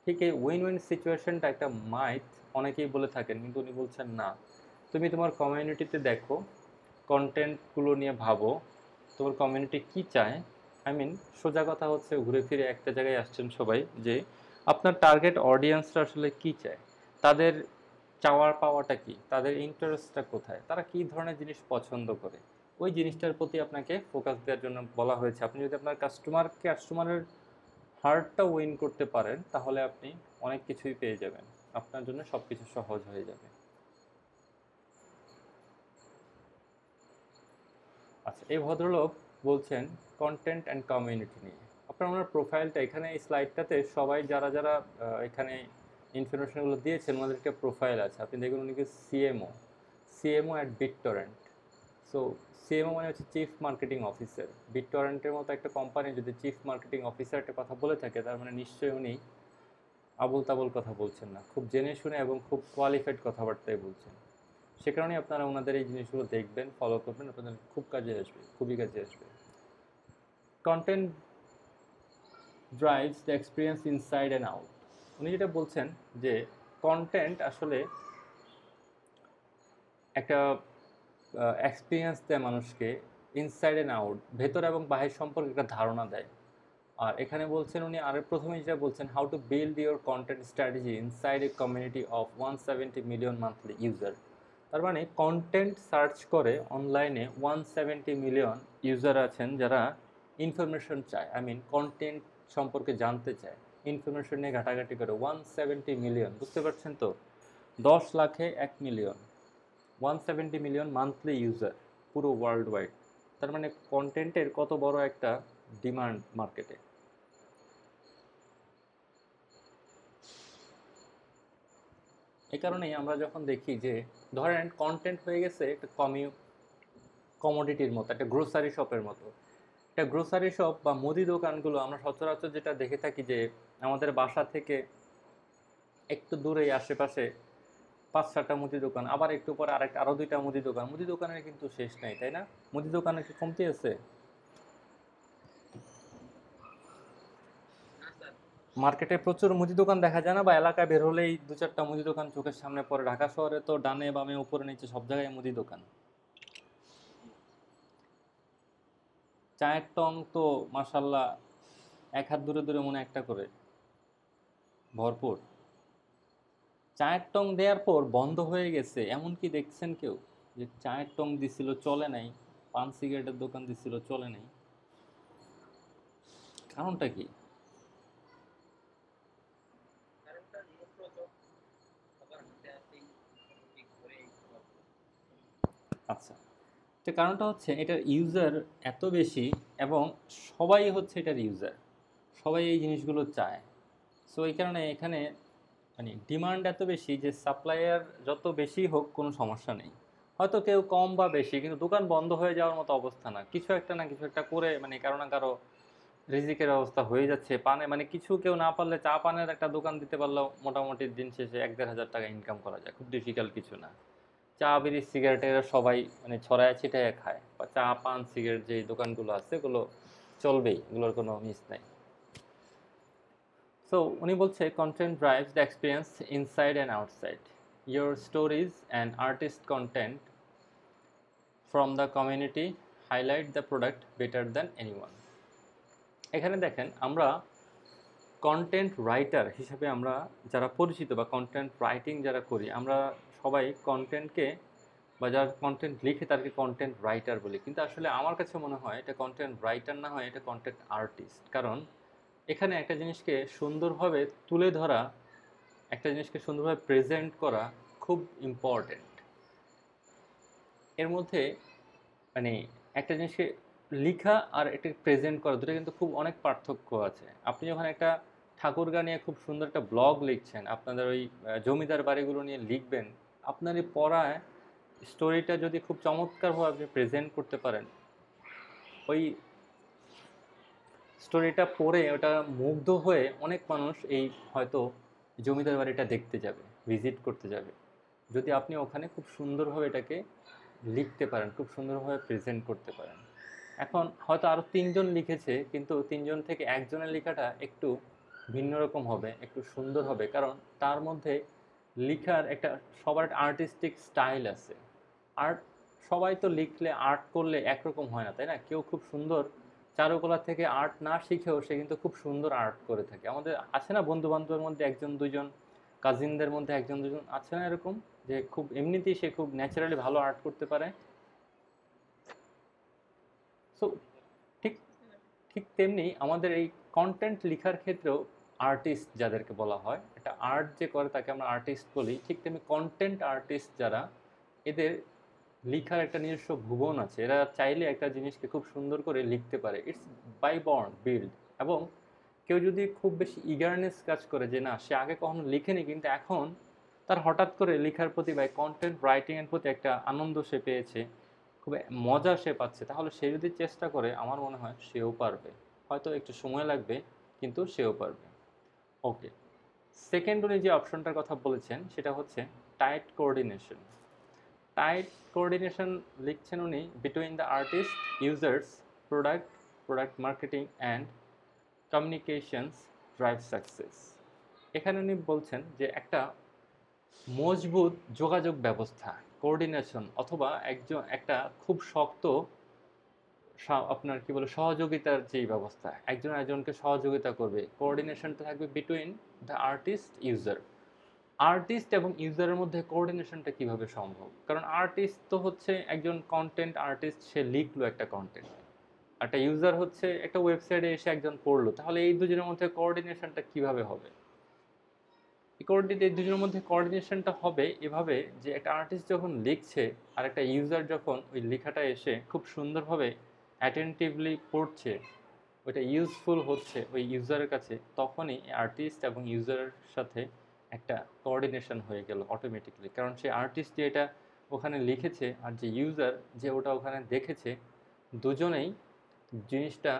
[SPEAKER 1] ঠিক এই উইন উইন সিচুয়েশনটা একটা মাইথ, অনেকেই বলে থাকেন, কিন্তু উনি বলছেন না। তুমি তোমার কমিউনিটিতে দেখো, কন্টেন্টগুলো নিয়ে ভাবো, তোমার কমিউনিটি কি চায়। সোজা কথা হচ্ছে, ঘুরে ফিরে একটা জায়গায় আসছেন সবাই, যে আপনার টার্গেট অডিয়েন্সরা আসলে কি চায়, তাদের চাওয়ার পাওয়াটা কি, তাদের ইন্টারেস্টটা কোথায়, তারা কি ধরনের জিনিস পছন্দ করে, ওই জিনিসটার প্রতি আপনাকে ফোকাস দেওয়ার জন্য বলা হয়েছে। আপনি যদি আপনার কাস্টমারের হার্টটা উইন করতে পারেন, তাহলে আপনি অনেক কিছুই পেয়ে যাবেন, আপনার জন্য সব কিছু সহজ হয়ে যাবে। আচ্ছা, এই ভদ্রলোক বলছেন কন্টেন্ট অ্যান্ড কমিউনিটি নিয়ে। আপনার ওনার প্রোফাইলটা এখানে, এই স্লাইডটাতে সবাই যারা যারা এখানে ইনফরমেশনগুলো দিয়েছেন, ওনাদের একটা প্রোফাইল আছে। আপনি দেখুন উনিকে CMO at BitTorrent. So CMO মানে হচ্ছে চিফ মার্কেটিং অফিসার। বিটটরেন্টের মতো একটা কোম্পানি যদি চিফ মার্কেটিং অফিসার একটা কথা বলে থাকে, তার মানে নিশ্চয়ই উনি আবল তাবল কথা বলছেন না, খুব জেনে শুনে এবং খুব কোয়ালিফাইড কথাবার্তাই বলছেন। সে কারণেই আপনারা ওনাদের এই জিনিসগুলো দেখবেন, ফলো করবেন, আপনাদের খুব কাজে আসবে, খুবই কাজে আসবে। Content drives the experience inside and out. উনি যেটা বলছেন যে কন্টেন্ট আসলে একটা এক্সপিরিয়েন্স দেয় মানুষকে, ইনসাইড অ্যান্ড আউট, ভেতর এবং বাহির সম্পর্কে একটা ধারণা দেয়। আর এখানে বলছেন উনি, আর প্রথমে যেটা বলছেন, how to build your content strategy inside a community of 170 million monthly user. তার মানে কন্টেন্ট সার্চ করে অনলাইনে 170 মিলিয়ন ইউজার আছেন, যারা ইনফরমেশন চায়, কন্টেন্ট সম্পর্কে জানতে চায়, ইনফরমেশন নিয়ে ঘাটাঘাটি করে। 170 মিলিয়ন, বুঝতে পারছেন তো? 10 লাখে 1 মিলিয়ন, 170 মিলিয়ন মান্থলি ইউজার পুরো ওয়ার্ল্ড ওয়াইড। তার মানে কন্টেন্টের কত বড় একটা ডিমান্ড মার্কেটে। এই কারণেই আমরা যখন দেখি যে, ধরেন কন্টেন্ট হয়ে গেছে একটা কমোডিটির মতো, একটা গ্রোসারি শপের মতো। একটা গ্রোসারি শপ বা মুদি দোকানগুলো আমরা সচরাচর যেটা দেখে থাকি, যে আমাদের বাসা থেকে একটু দূরেই আশেপাশে 5-7টা মুদি দোকান, আবার একটু পরে আরও 2টা মুদি দোকান। মুদি দোকানের কিন্তু শেষ নাই, তাই না? মুদি দোকানের কি কমতি আছে? মার্কেটে প্রচুর মুদি দোকান দেখা যায় না? বা এলাকায় বের হলেই 2-4টা মুদি দোকান চোখের সামনে পড়ে। ঢাকা শহরে তো ডানে বামে উপরে নিচে সব জায়গায় মুদি দোকান। চায়ের টং তো মাশাল্লাহ 1 হাত দূরে দূরে মনে একটা করে, ভরপুর। চায়ের টং দেওয়ার পর বন্ধ হয়ে গেছে এমন কি দেখছেন কেউ? যে চায়ের টং দিছিল চলে নাই, পান সিগারেটের দোকান দিছিল চলে নাই? কারণটা কি? আচ্ছা, তো কারণটা হচ্ছে এটার ইউজার এত বেশি, এবং সবাই হচ্ছে এটার ইউজার, সবাই এই জিনিসগুলো চায়। সো এই কারণে এখানে ডিমান্ড এত বেশি যে সাপ্লায়ার যত বেশি হোক কোনো সমস্যা নেই। হয়তো কেউ কম বা বেশি, কিন্তু দোকান বন্ধ হয়ে যাওয়ার মতো অবস্থা না। কিছু একটা না কিছু একটা করে কারো না কারো রিজিকের ব্যবস্থা হয়ে যাচ্ছে। পানে কিছু কেউ না পারলে চা পানের একটা দোকান দিতে পারলেও মোটামুটি দিন শেষে 1-1.5 হাজার টাকা ইনকাম করা যায়, খুব ডিফিকাল্ট কিছু না। চা বিড়ি সিগারেট এরা সবাই ছড়ায় ছিটায় খায়, বা চা পান সিগারেট যে দোকানগুলো আছে এগুলো চলবেই, এগুলোর কোনো মিস নাই। সো উনি বলছে content drives the experience inside and outside your stories and artist content from the community highlight the product better than anyone. এখানে দেখেন আমরা কন্টেন্ট রাইটার হিসাবে আমরা যারা পরিচিত বা কন্টেন্ট রাইটিং যারা করি আমরা সবাই কন্টেন্টকে বা যারা কন্টেন্ট লিখে তাদেরকে কন্টেন্ট রাইটার বলি, কিন্তু আসলে আমার কাছে মনে হয় এটা কন্টেন্ট রাইটার না হয় এটা কন্টেন্ট আর্টিস্ট। কারণ এখানে একটা জিনিসকে সুন্দরভাবে তুলে ধরা, একটা জিনিসকে সুন্দরভাবে প্রেজেন্ট করা খুব ইম্পর্টেন্ট। এর মধ্যে মানে একটা জিনিসকে লিখা আর এটা প্রেজেন্ট করা দুটো কিন্তু খুব অনেক পার্থক্য আছে। আপনি যখন একটা ঠাকুরগা নিয়ে খুব সুন্দর একটা ব্লগ লিখছেন, আপনাদের ওই জমিদার বাড়িগুলো নিয়ে লিখবেন, আপনার এই পড়ায় স্টোরিটা যদি খুব চমৎকারভাবে আপনি প্রেজেন্ট করতে পারেন, ওই স্টোরিটা পড়ে ওটা মুগ্ধ হয়ে অনেক মানুষ এই হয়তো জমিদার বাড়িটা দেখতে যাবে, ভিজিট করতে যাবে, যদি আপনি ওখানে খুব সুন্দরভাবে এটাকে লিখতে পারেন, খুব সুন্দরভাবে প্রেজেন্ট করতে পারেন। এখন হয়তো আরও তিনজন লিখেছে, কিন্তু তিনজন থেকে একজনের লেখাটা একটু ভিন্ন রকম হবে, একটু সুন্দর হবে, কারণ তার মধ্যে লিখার একটা সবার আর্টিস্টিক স্টাইল আছে। আর্ট সবাই তো লিখলে আর্ট করলে একরকম হয় না, তাই না? কেউ খুব সুন্দর চারুকলা থেকে আর্ট না শিখেও সে কিন্তু খুব সুন্দর আর্ট করে থাকে। আমাদের আছে না বন্ধু বান্ধবের মধ্যে একজন দুইজন, কাজিনদের মধ্যে একজন দুজন আছে না এরকম, যে খুব এমনিতেই সে খুব ন্যাচারালি ভালো আর্ট করতে পারে। সো ঠিক ঠিক তেমনি আমাদের এই কন্টেন্ট লেখার ক্ষেত্রেও আর্টিস্ট যাদেরকে বলা হয়, একটা আর্ট যে করে তাকে আমরা আর্টিস্ট বলি, ঠিক তেমনি কন্টেন্ট আর্টিস্ট যারা, এদের লিখার একটা নিজস্ব ভুবন আছে। এরা চাইলে একটা জিনিসকে খুব সুন্দর করে লিখতে পারে, ইটস বাই বর্ন বিল্ড। এবং কেউ যদি খুব বেশি ইগারনেস কাজ করে যে না সে আগে কখনো লিখেনি, কিন্তু এখন তার হঠাৎ করে লেখার প্রতি বা কন্টেন্ট রাইটিংয়ের প্রতি একটা আনন্দ সে পেয়েছে, খুব মজা সে পাচ্ছে, তাহলে সে যদি চেষ্টা করে আমার মনে হয় সেও পারবে। হয়তো একটু সময় লাগবে, কিন্তু সেও পারবে। ওকে, সেকেন্ড উনি যে অপশনটার কথা বলেছেন সেটা হচ্ছে টাইট কোঅর্ডিনেশন। টাইট কোঅর্ডিনেশন লিখছেন উনি between the artist, users, product, product marketing and communications drive success. এখানে উনি বলছেন যে একটা মজবুত যোগাযোগ ব্যবস্থা, কোঅর্ডিনেশন, অথবা একটা খুব শক্ত আপনার কি বলে সহযোগিতার যেই ব্যবস্থা, একজন একজনকে সহযোগিতা করবে, কোঅর্ডিনেশনটা থাকবে between the artist user. Artist এবং ইউজারের মধ্যে কোঅর্ডিনেশনটা কিভাবে সম্ভব? কারণ আর্টিস্ট তো হচ্ছে একজন কন্টেন্ট আর্টিস্ট, সে লিখলো একটা কন্টেন্ট, একটা ইউজার হচ্ছে একটা ওয়েবসাইটে এসে একজন পড়লো, তাহলে এই দুজনের মধ্যে কোঅর্ডিনেশনটা কিভাবে হবে? এই দুজনের মধ্যে কোঅর্ডিনেশনটা হবে এভাবে যে একটা আর্টিস্ট যখন লিখছে আর একটা ইউজার যখন ওই লেখাটা এসে খুব সুন্দরভাবে অ্যাটেন্টিভলি পড়ছে, ওইটা ইউজফুল হচ্ছে ওই ইউজারের কাছে, তখনই আর্টিস্ট এবং ইউজারের সাথে একটা কোঅর্ডিনেশন হয়ে গেল অটোমেটিকলি। কারণ সে আর্টিস্ট যে এটা ওখানে লিখেছে আর যে ইউজার যে ওটা ওখানে দেখেছে, দুজনেই জিনিসটা,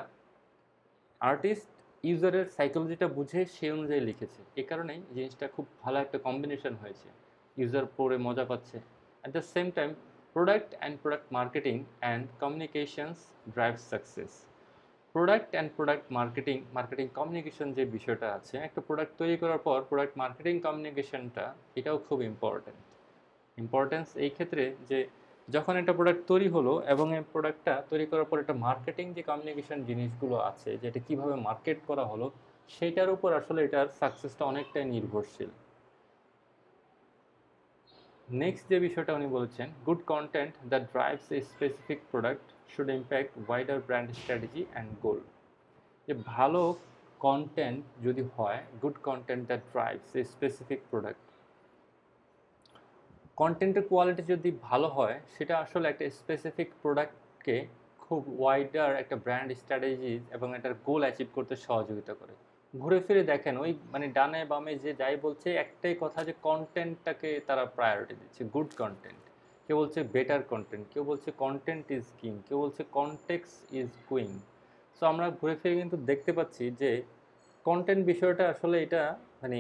[SPEAKER 1] আর্টিস্ট ইউজারের সাইকোলজিটা বুঝে সেই অনুযায়ী লিখেছে, এ কারণেই জিনিসটা খুব ভালো একটা কম্বিনেশন হয়েছে, ইউজার পড়ে মজা পাচ্ছে। At the same time product and product marketing and communications drive success. Product and product marketing communication যে বিষয়টা আছে, একটা প্রোডাক্ট তৈরি করার পর প্রোডাক্ট মার্কেটিং কমিউনিকেশনটা এটাও খুব ইম্পর্টেন্স এই ক্ষেত্রে যে যখন একটা প্রোডাক্ট তৈরি হলো এবং এই প্রোডাক্টটা তৈরি করার পর একটা মার্কেটিং যে কমিউনিকেশন জিনিসগুলো আছে, যেটা কীভাবে মার্কেট করা হলো, সেইটার উপর আসলে এটার সাকসেসটা অনেকটাই নির্ভরশীল। নেক্সট যে বিষয়টা উনি বলেছেন, good content that drives a specific product should impact wider brand strategy and goal. যে ভালো কন্টেন্ট যদি হয়, good content that drives a specific product, কন্টেন্টের কোয়ালিটি যদি ভালো হয় সেটা আসলে একটা স্পেসিফিক প্রোডাক্টকে খুব ওয়াইডার একটা ব্র্যান্ড স্ট্র্যাটেজি এবং এটার গোল অ্যাচিভ করতে সহযোগিতা করে। ঘুরে ফিরে দেখেন ওই মানে ডানে বামে যে যাই বলছে একটাই কথা, যে কন্টেন্টটাকে তারা প্রায়োরিটি দিচ্ছে, গুড কন্টেন্ট। কেউ বলছে বেটার কন্টেন্ট, কেউ বলছে কন্টেন্ট ইজ কিং, কেউ বলছে কনটেক্সট ইজ কুইন। সো আমরা ঘুরে ফিরে কিন্তু দেখতে পাচ্ছি যে কন্টেন্ট বিষয়টা আসলে এটা মানে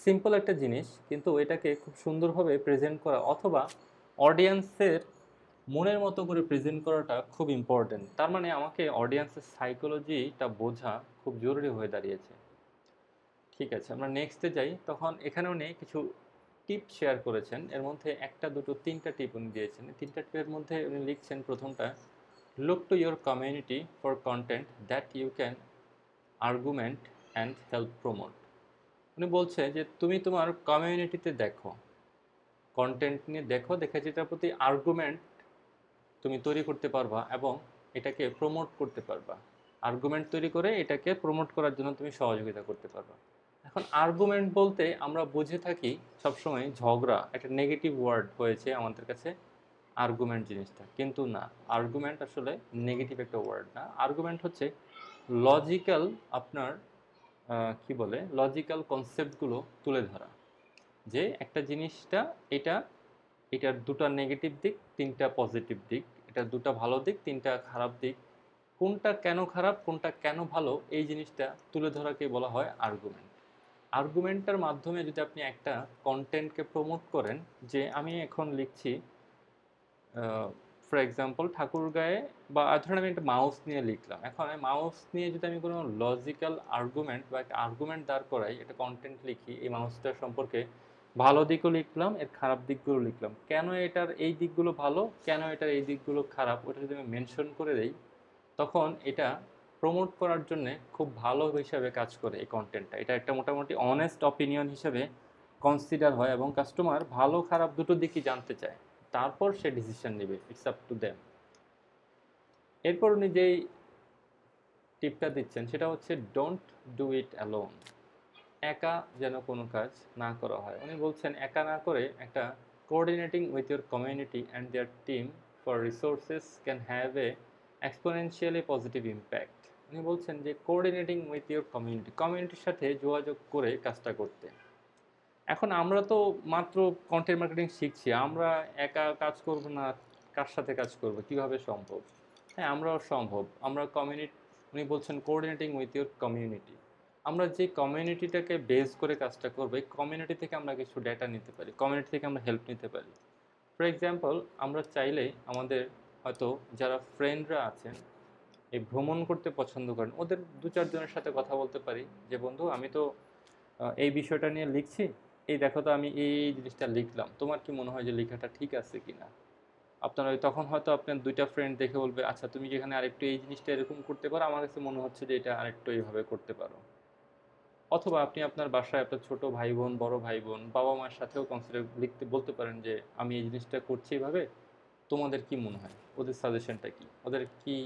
[SPEAKER 1] সিম্পল একটা জিনিস, কিন্তু এটাকে খুব সুন্দরভাবে প্রেজেন্ট করা অথবা অডিয়েন্সের মনের মতো করে প্রেজেন্ট করাটা খুব ইম্পর্টেন্ট। তার মানে আমাকে অডিয়েন্সের সাইকোলজিটা বোঝা খুব জরুরি হয়ে দাঁড়িয়েছে। ঠিক আছে, আমরা নেক্সটে যাই। তখন এখানে উনি কিছু টিপ শেয়ার করেছেন, এর মধ্যে একটা দুটো তিনটা টিপ উনি দিয়েছেন। তিনটা টিপের মধ্যে উনি লিখছেন প্রথমটা, look to your community for content that you can argument and help promote. উনি বলছে যে তুমি তোমার কমিউনিটিতে দেখো, কন্টেন্ট নিয়ে দেখো, দেখে যেটার প্রতি আর্গুমেন্ট তুমি তৈরি করতে পারবা এবং এটাকে প্রমোট করতে পারবা। আর্গুমেন্ট তৈরি করে এটাকে প্রমোট করার জন্য তুমি সহযোগিতা করতে পারবা। এখন আর্গুমেন্ট বলতে আমরা বুঝে থাকি সবসময় ঝগড়া, একটা নেগেটিভ ওয়ার্ড হয়েছে আমাদের কাছে আর্গুমেন্ট জিনিসটা, কিন্তু না, আর্গুমেন্ট আসলে নেগেটিভ একটা ওয়ার্ড না। আর্গুমেন্ট হচ্ছে লজিক্যাল, আপনার কি বলে, লজিক্যাল কনসেপ্টগুলো তুলে ধরা, যে একটা জিনিসটা, এটা, এটার দুটো নেগেটিভ দিক, তিনটা পজিটিভ দিক, এটার দুটো ভালো দিক, তিনটা খারাপ দিক, কোনটা কেন খারাপ, কোনটা কেন ভালো, এই জিনিসটা তুলে ধরাকে বলা হয় আর্গুমেন্ট। আর্গুমেন্টটার মাধ্যমে যদি আপনি একটা কন্টেন্টকে প্রমোট করেন, যে আমি এখন লিখছি ফর এক্সাম্পল ঠাকুরগাঁয়ে, বা ধরেন আমি একটা মাউস নিয়ে লিখলাম, এখন এই মাউস নিয়ে যদি আমি কোনো লজিক্যাল আর্গুমেন্ট বা একটা আর্গুমেন্ট দাঁড় করাই, একটা কন্টেন্ট লিখি এই মাউসটার সম্পর্কে, ভালো দিকও লিখলাম, এর খারাপ দিকগুলো লিখলাম, কেন এটার এই দিকগুলো ভালো, কেন এটার এই দিকগুলো খারাপ, ওটা যদি আমি মেনশন করে দেই, তখন এটা প্রমোট করার জন্য খুব ভালো হিসাবে কাজ করে এই কন্টেন্টটা। এটা একটা মোটামুটি অনেস্ট অপিনিয়ন হিসাবে কনসিডার হয় এবং কাস্টমার ভালো খারাপ দুটো দিকই জানতে চায়, তারপর সে ডিসিশন নেবে, ইটস আপ টু দেম। এরপর উনি যেই টিপটা দিচ্ছেন সেটা হচ্ছে ডোন্ট ডু ইট অ্যালোন। একা যেন কোনো কাজ না করা হয়। উনি বলছেন একা না করে একটা coordinating with your community and there team for resources can have a exponentially positive impact. উনি বলছেন যে কোঅর্ডিনেটিং উইথ ইউর কমিউনিটি, কমিউনিটির সাথে যোগাযোগ করে কাজটা করতে। এখন আমরা তো মাত্র কন্টেন্ট মার্কেটিং শিখছি, আমরা একা কাজ করব না, কার সাথে কাজ করব, কিভাবে সম্ভব? হ্যাঁ, আমরাও সম্ভব। আমরা কমিউনিটি, উনি বলছেন কোঅর্ডিনেটিং উইথ ইউর কমিউনিটি, আমরা যে কমিউনিটিটাকে বেস করে কাজটা করবো, এই কমিউনিটি থেকে আমরা কিছু ডেটা নিতে পারি, কমিউনিটি থেকে আমরা হেল্প নিতে পারি। ফর এক্সাম্পল, আমরা চাইলে আমাদের হয়তো যারা ফ্রেন্ডরা আছেন, এই ভ্রমণ করতে পছন্দ করেন, ওদের দু চারজনের সাথে কথা বলতে পারি যে বন্ধু আমি তো এই বিষয়টা নিয়ে লিখছি, এই দেখো তো আমি এই জিনিসটা লিখলাম, তোমার কি মনে হয় যে লেখাটা ঠিক আছে কিনা? আপনার তখন হয়তো আপনার দুইটা ফ্রেন্ড দেখে বলবে, আচ্ছা তুমি যেখানে আরেকটু এই জিনিসটা এরকম করতে পারো, আমার কাছে মনে হচ্ছে যে এটা আরেকটু এইভাবে করতে পারো। অথবা আপনি আপনার বাসায় আপনার ছোট ভাই বোন, বড় ভাই বোন, বাবা মার সাথেও কনসিডার লিখতে বলতে পারেন যে আমি এই জিনিসটা করছি এইভাবে, তোমাদের কি মনে হয়, ওদের সাজেশনটা কি, ওদের কি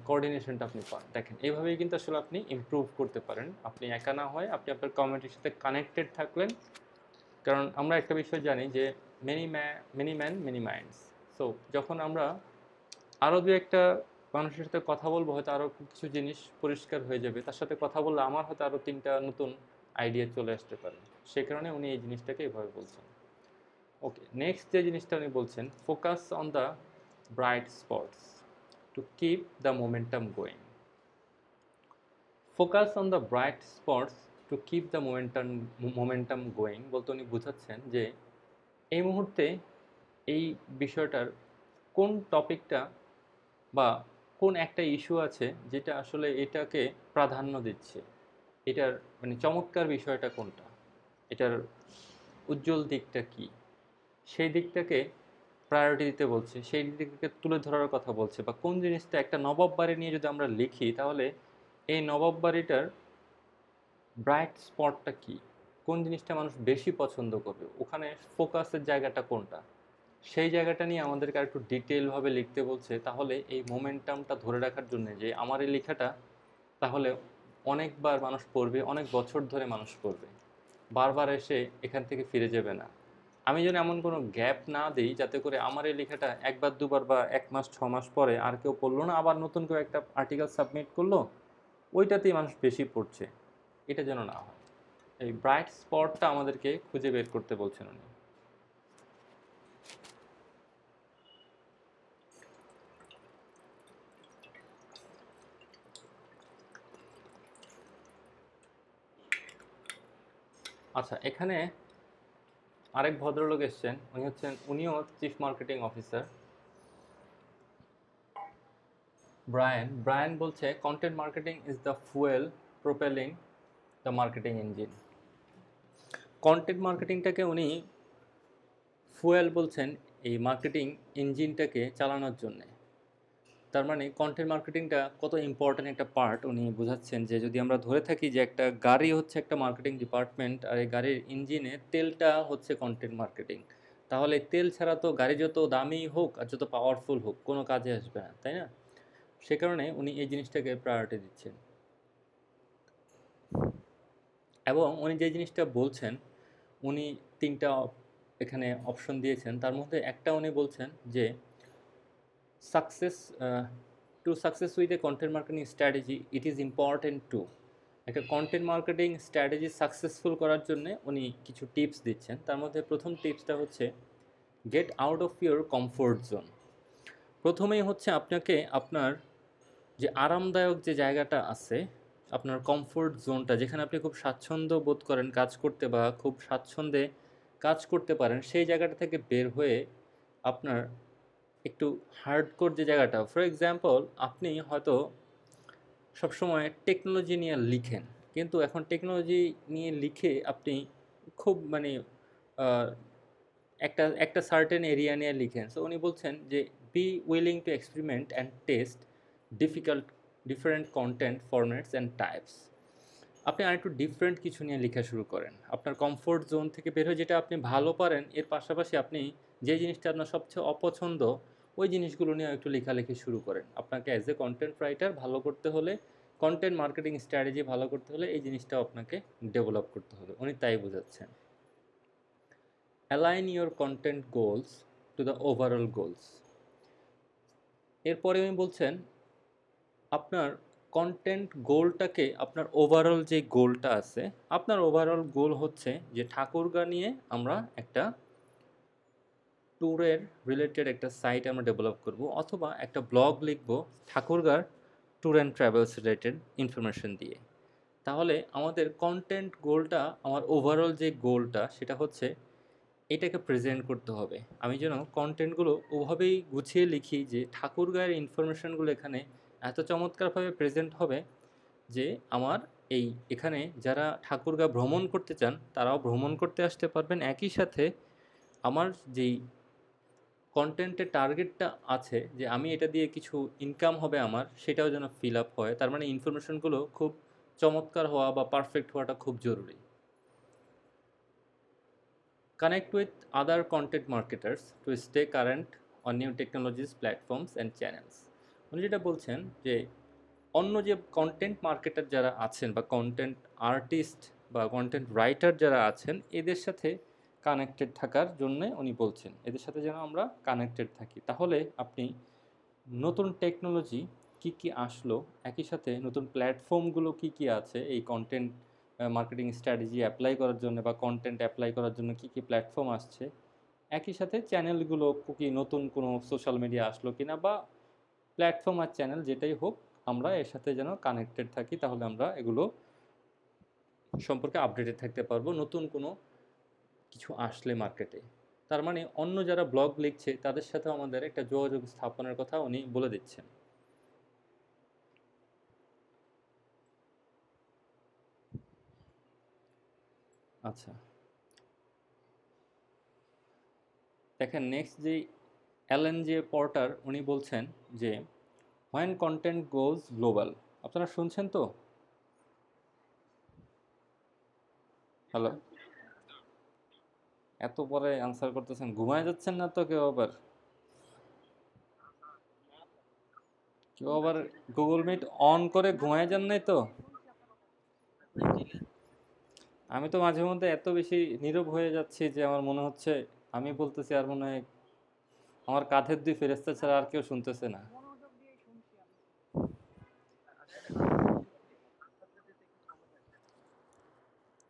[SPEAKER 1] কোঅর্ডিনেশনটা আপনি পান, দেখেন এইভাবেই কিন্তু আসলে আপনি ইমপ্রুভ করতে পারেন। আপনি একা না হয় আপনি আপনার কমিউনিটির সাথে কানেক্টেড থাকলেন। কারণ আমরা একটা বিষয় জানি যে many man many minds. So যখন আমরা আরও দু একটা মানুষের সাথে কথা বলবো, হয়তো আরও কিছু জিনিস পরিষ্কার হয়ে যাবে, তার সাথে কথা বললে আমার হয়তো আরও তিনটা নতুন আইডিয়া চলে আসতে পারে। সে কারণে উনি এই জিনিসটাকে এভাবে বলছেন। ওকে, নেক্সট যে জিনিসটা উনি বলছেন, focus on the bright spots to keep the momentum going. Focus on the bright spots to keep the momentum going বলতে উনি বোঝাচ্ছেন যে এই মুহূর্তে এই বিষয়টার কোন টপিকটা বা কোন একটা ইস্যু আছে যেটা আসলে এটাকে প্রাধান্য দিচ্ছে, এটার মানে চমৎকার বিষয়টা কোনটা, এটার উজ্জ্বল দিকটা কি, সেই দিকটাকে প্রায়োরিটি দিতে বলছে, সেই দিকটাকে তুলে ধরার কথা বলছে। বা কোন জিনিসটা, একটা নবাব বাড়ি নিয়ে যদি আমরা লিখি, তাহলে এই নবাব বাড়িটার ব্রাইট স্পটটা কি, কোন জিনিসটা মানুষ বেশি পছন্দ করবে, ওখানে ফোকাসের জায়গাটা কোনটা, সেই জায়গাটা নিয়ে আমাদেরকে আরেকটু ডিটেলভাবে লিখতে বলছে। তাহলে এই মোমেন্টামটা ধরে রাখার জন্য যে আমার এই লেখাটা তাহলে অনেকবার মানুষ পড়বে, অনেক বছর ধরে মানুষ পড়বে, বারবার এসে এখান থেকে ফিরে যাবে না। আমি যেন এমন কোনো গ্যাপ না দিই যাতে করে আমার এই লেখাটা একবার দুবার বা 1 মাস 6 মাস পরে আর কেউ পড়লো না, আবার নতুন করে একটা আর্টিকেল সাবমিট করলো, ওইটাতেই মানুষ বেশি পড়ছে, এটা যেন না হয়। এই ব্রাইট স্পটটা আমাদেরকে খুঁজে বের করতে বলছেন উনি। আচ্ছা, এখানে আরেক ভদ্রলোক এসছেন, উনিও চিফ মার্কেটিং অফিসার, ব্রায়ান বলছে content marketing is the fuel propelling the marketing engine. Content মার্কেটিংটাকে উনি ফুয়েল বলছেন এই মার্কেটিং ইঞ্জিনটাকে চালানোর জন্যে। তার মানে কন্টেন্ট মার্কেটিংটা কত ইম্পর্ট্যান্ট একটা পার্ট উনি বোঝাচ্ছেন, যে যদি আমরা ধরে থাকি যে একটা গাড়ি হচ্ছে একটা মার্কেটিং ডিপার্টমেন্ট, আর এই গাড়ির ইঞ্জিনে তেলটা হচ্ছে কন্টেন্ট মার্কেটিং, তাহলে তেল ছাড়া তো গাড়ি যত দামি হোক আর যত পাওয়ারফুল হোক কোনো কাজে আসবে না, তাই না? সে কারণে উনি এই জিনিসটাকে প্রায়োরিটি দিচ্ছেন। এবং উনি যে জিনিসটা বলছেন, উনি তিনটা এখানে অপশন দিয়েছেন, তার মধ্যে একটা উনি বলছেন যে success to success with a content marketing strategy it is important to, একটা কন্টেন্ট মার্কেটিং স্ট্র্যাটেজি সাকসেসফুল করার জন্য উনি কিছু টিপস দিচ্ছেন। তার মধ্যে প্রথম টিপসটা হচ্ছে get out of your comfort zone. প্রথমেই হচ্ছে আপনাকে আপনার যে আরামদায়ক যে জায়গাটা আছে, আপনার কমফোর্ট জোনটা, যেখানে আপনি খুব স্বাচ্ছন্দ্য বোধ করেন কাজ করতে বা খুব স্বাচ্ছন্দ্যে কাজ করতে পারেন, সেই জায়গাটা থেকে বের হয়ে আপনার একটু হার্ডকোর যে জায়গাটা, ফর এক্সাম্পল আপনি হয়তো সবসময় টেকনোলজি নিয়ে লিখেন, কিন্তু এখন টেকনোলজি নিয়ে লিখে আপনি খুব মানে আহ, একটা একটা সার্টেন এরিয়া নিয়ে লিখেন। সো উনি বলছেন যে be willing to experiment and test different content formats and types. আপনি আরেকটু ডিফারেন্ট কিছু নিয়ে লেখা শুরু করেন, আপনার কমফোর্ট জোন থেকে বের হয়ে যেটা আপনি ভালো পারেন, এর পাশাপাশি আপনি যে জিনিসটা আপনার সবচেয়ে অপছন্দ ওই জিনিসগুলো নিয়ে একটু লেখালেখি শুরু করেন। আপনাকে অ্যাজ এ কন্টেন্ট রাইটার ভালো করতে হলে, কন্টেন্ট মার্কেটিং স্ট্র্যাটেজি ভালো করতে হলে এই জিনিসটাও আপনাকে ডেভেলপ করতে হবে, উনি তাই বোঝাচ্ছেন। Align your content goals to the overall goals. এরপরে উনি বলছেন আপনার কন্টেন্ট গোলটাকে, আপনার ওভারঅল যে গোলটা আছে, আপনার ওভারঅল গোল হচ্ছে যে ঠাকুরগা নিয়ে আমরা একটা ট্যুরের রিলেটেড একটা সাইট আমরা ডেভেলপ করব, অথবা একটা ব্লগ লিখব ঠাকুরগার tour and travels related information দিয়ে। তাহলে আমাদের কন্টেন্ট গোলটা, আমার ওভারঅল যে গোলটা সেটা হচ্ছে এটাকে প্রেজেন্ট করতে হবে। আমি যেন কন্টেন্টগুলো ওভাবেই গুছিয়ে লিখি যে ঠাকুরগাঁয়ের ইনফরমেশনগুলো এখানে এত চমৎকারভাবে প্রেজেন্ট হবে যে আমার এই এখানে যারা ঠাকুরগাঁ ভ্রমণ করতে চান তারাও ভ্রমণ করতে আসতে পারবেন। একই সাথে আমার যেই কন্টেন্টের টার্গেটটা আছে যে আমি এটা দিয়ে কিছু ইনকাম হবে আমার, সেটাও যেন ফিল আপ হয়। তার মানে ইনফরমেশনগুলো খুব চমৎকার হওয়া বা পারফেক্ট হওয়াটা খুব জরুরি। Connect with other content marketers to stay current on new technologies, platforms and channels. উনি যেটা বলছেন যে অন্য যে কন্টেন্ট মার্কেটার যারা আছেন বা কন্টেন্ট আর্টিস্ট বা কন্টেন্ট রাইটার যারা আছেন, এদের সাথে কানেক্টেড থাকার জন্য উনি বলছেন, এদের সাথে যেন আমরা কানেক্টেড থাকি। তাহলে আপনি নতুন টেকনোলজি কি কি আসলো, একই সাথে নতুন প্ল্যাটফর্মগুলো কি কি আছে এই কন্টেন্ট মার্কেটিং স্ট্র্যাটেজি অ্যাপ্লাই করার জন্য বা কন্টেন্ট অ্যাপ্লাই করার জন্য কি কি প্ল্যাটফর্ম আসছে, একই সাথে চ্যানেলগুলো কি নতুন কোনো সোশ্যাল মিডিয়া আসলো কিনা, বা প্ল্যাটফর্ম আর চ্যানেল যেটাই হোক আমরা এর সাথে যেন কানেক্টেড থাকি, তাহলে আমরা এগুলো সম্পর্কে আপডেটেড থাকতে পারবো নতুন কোনো কিছু আসলে মার্কেটে। তার মানে অন্য যারা ব্লগ লিখছে তাদের সাথেও আমাদের একটা যোগাযোগ স্থাপনের কথা উনি বলে দিচ্ছেন। আচ্ছা, দেখেন নেক্সট যে অ্যালেন জে পর্টার, উনি বলছেন যে হোয়েন কন্টেন্ট গোজ গ্লোবাল। আপনারা শুনছেন তো? হ্যালো, এত পরে আনসার করতেছেন, ঘুমায় যাচ্ছেন না তো কেউ আবার? কেউ আবার গুগল মিট অন করে ঘুমায় যান নাই তো? আমি তো মাঝে মধ্যে এত বেশি নীরব হয়ে যাচ্ছি যে আমার মনে হচ্ছে আমি বলতেছি আর মনে হয় আমার কাঁধের দুই ফেরেস্তা ছাড়া আর কেউ শুনতেছে না।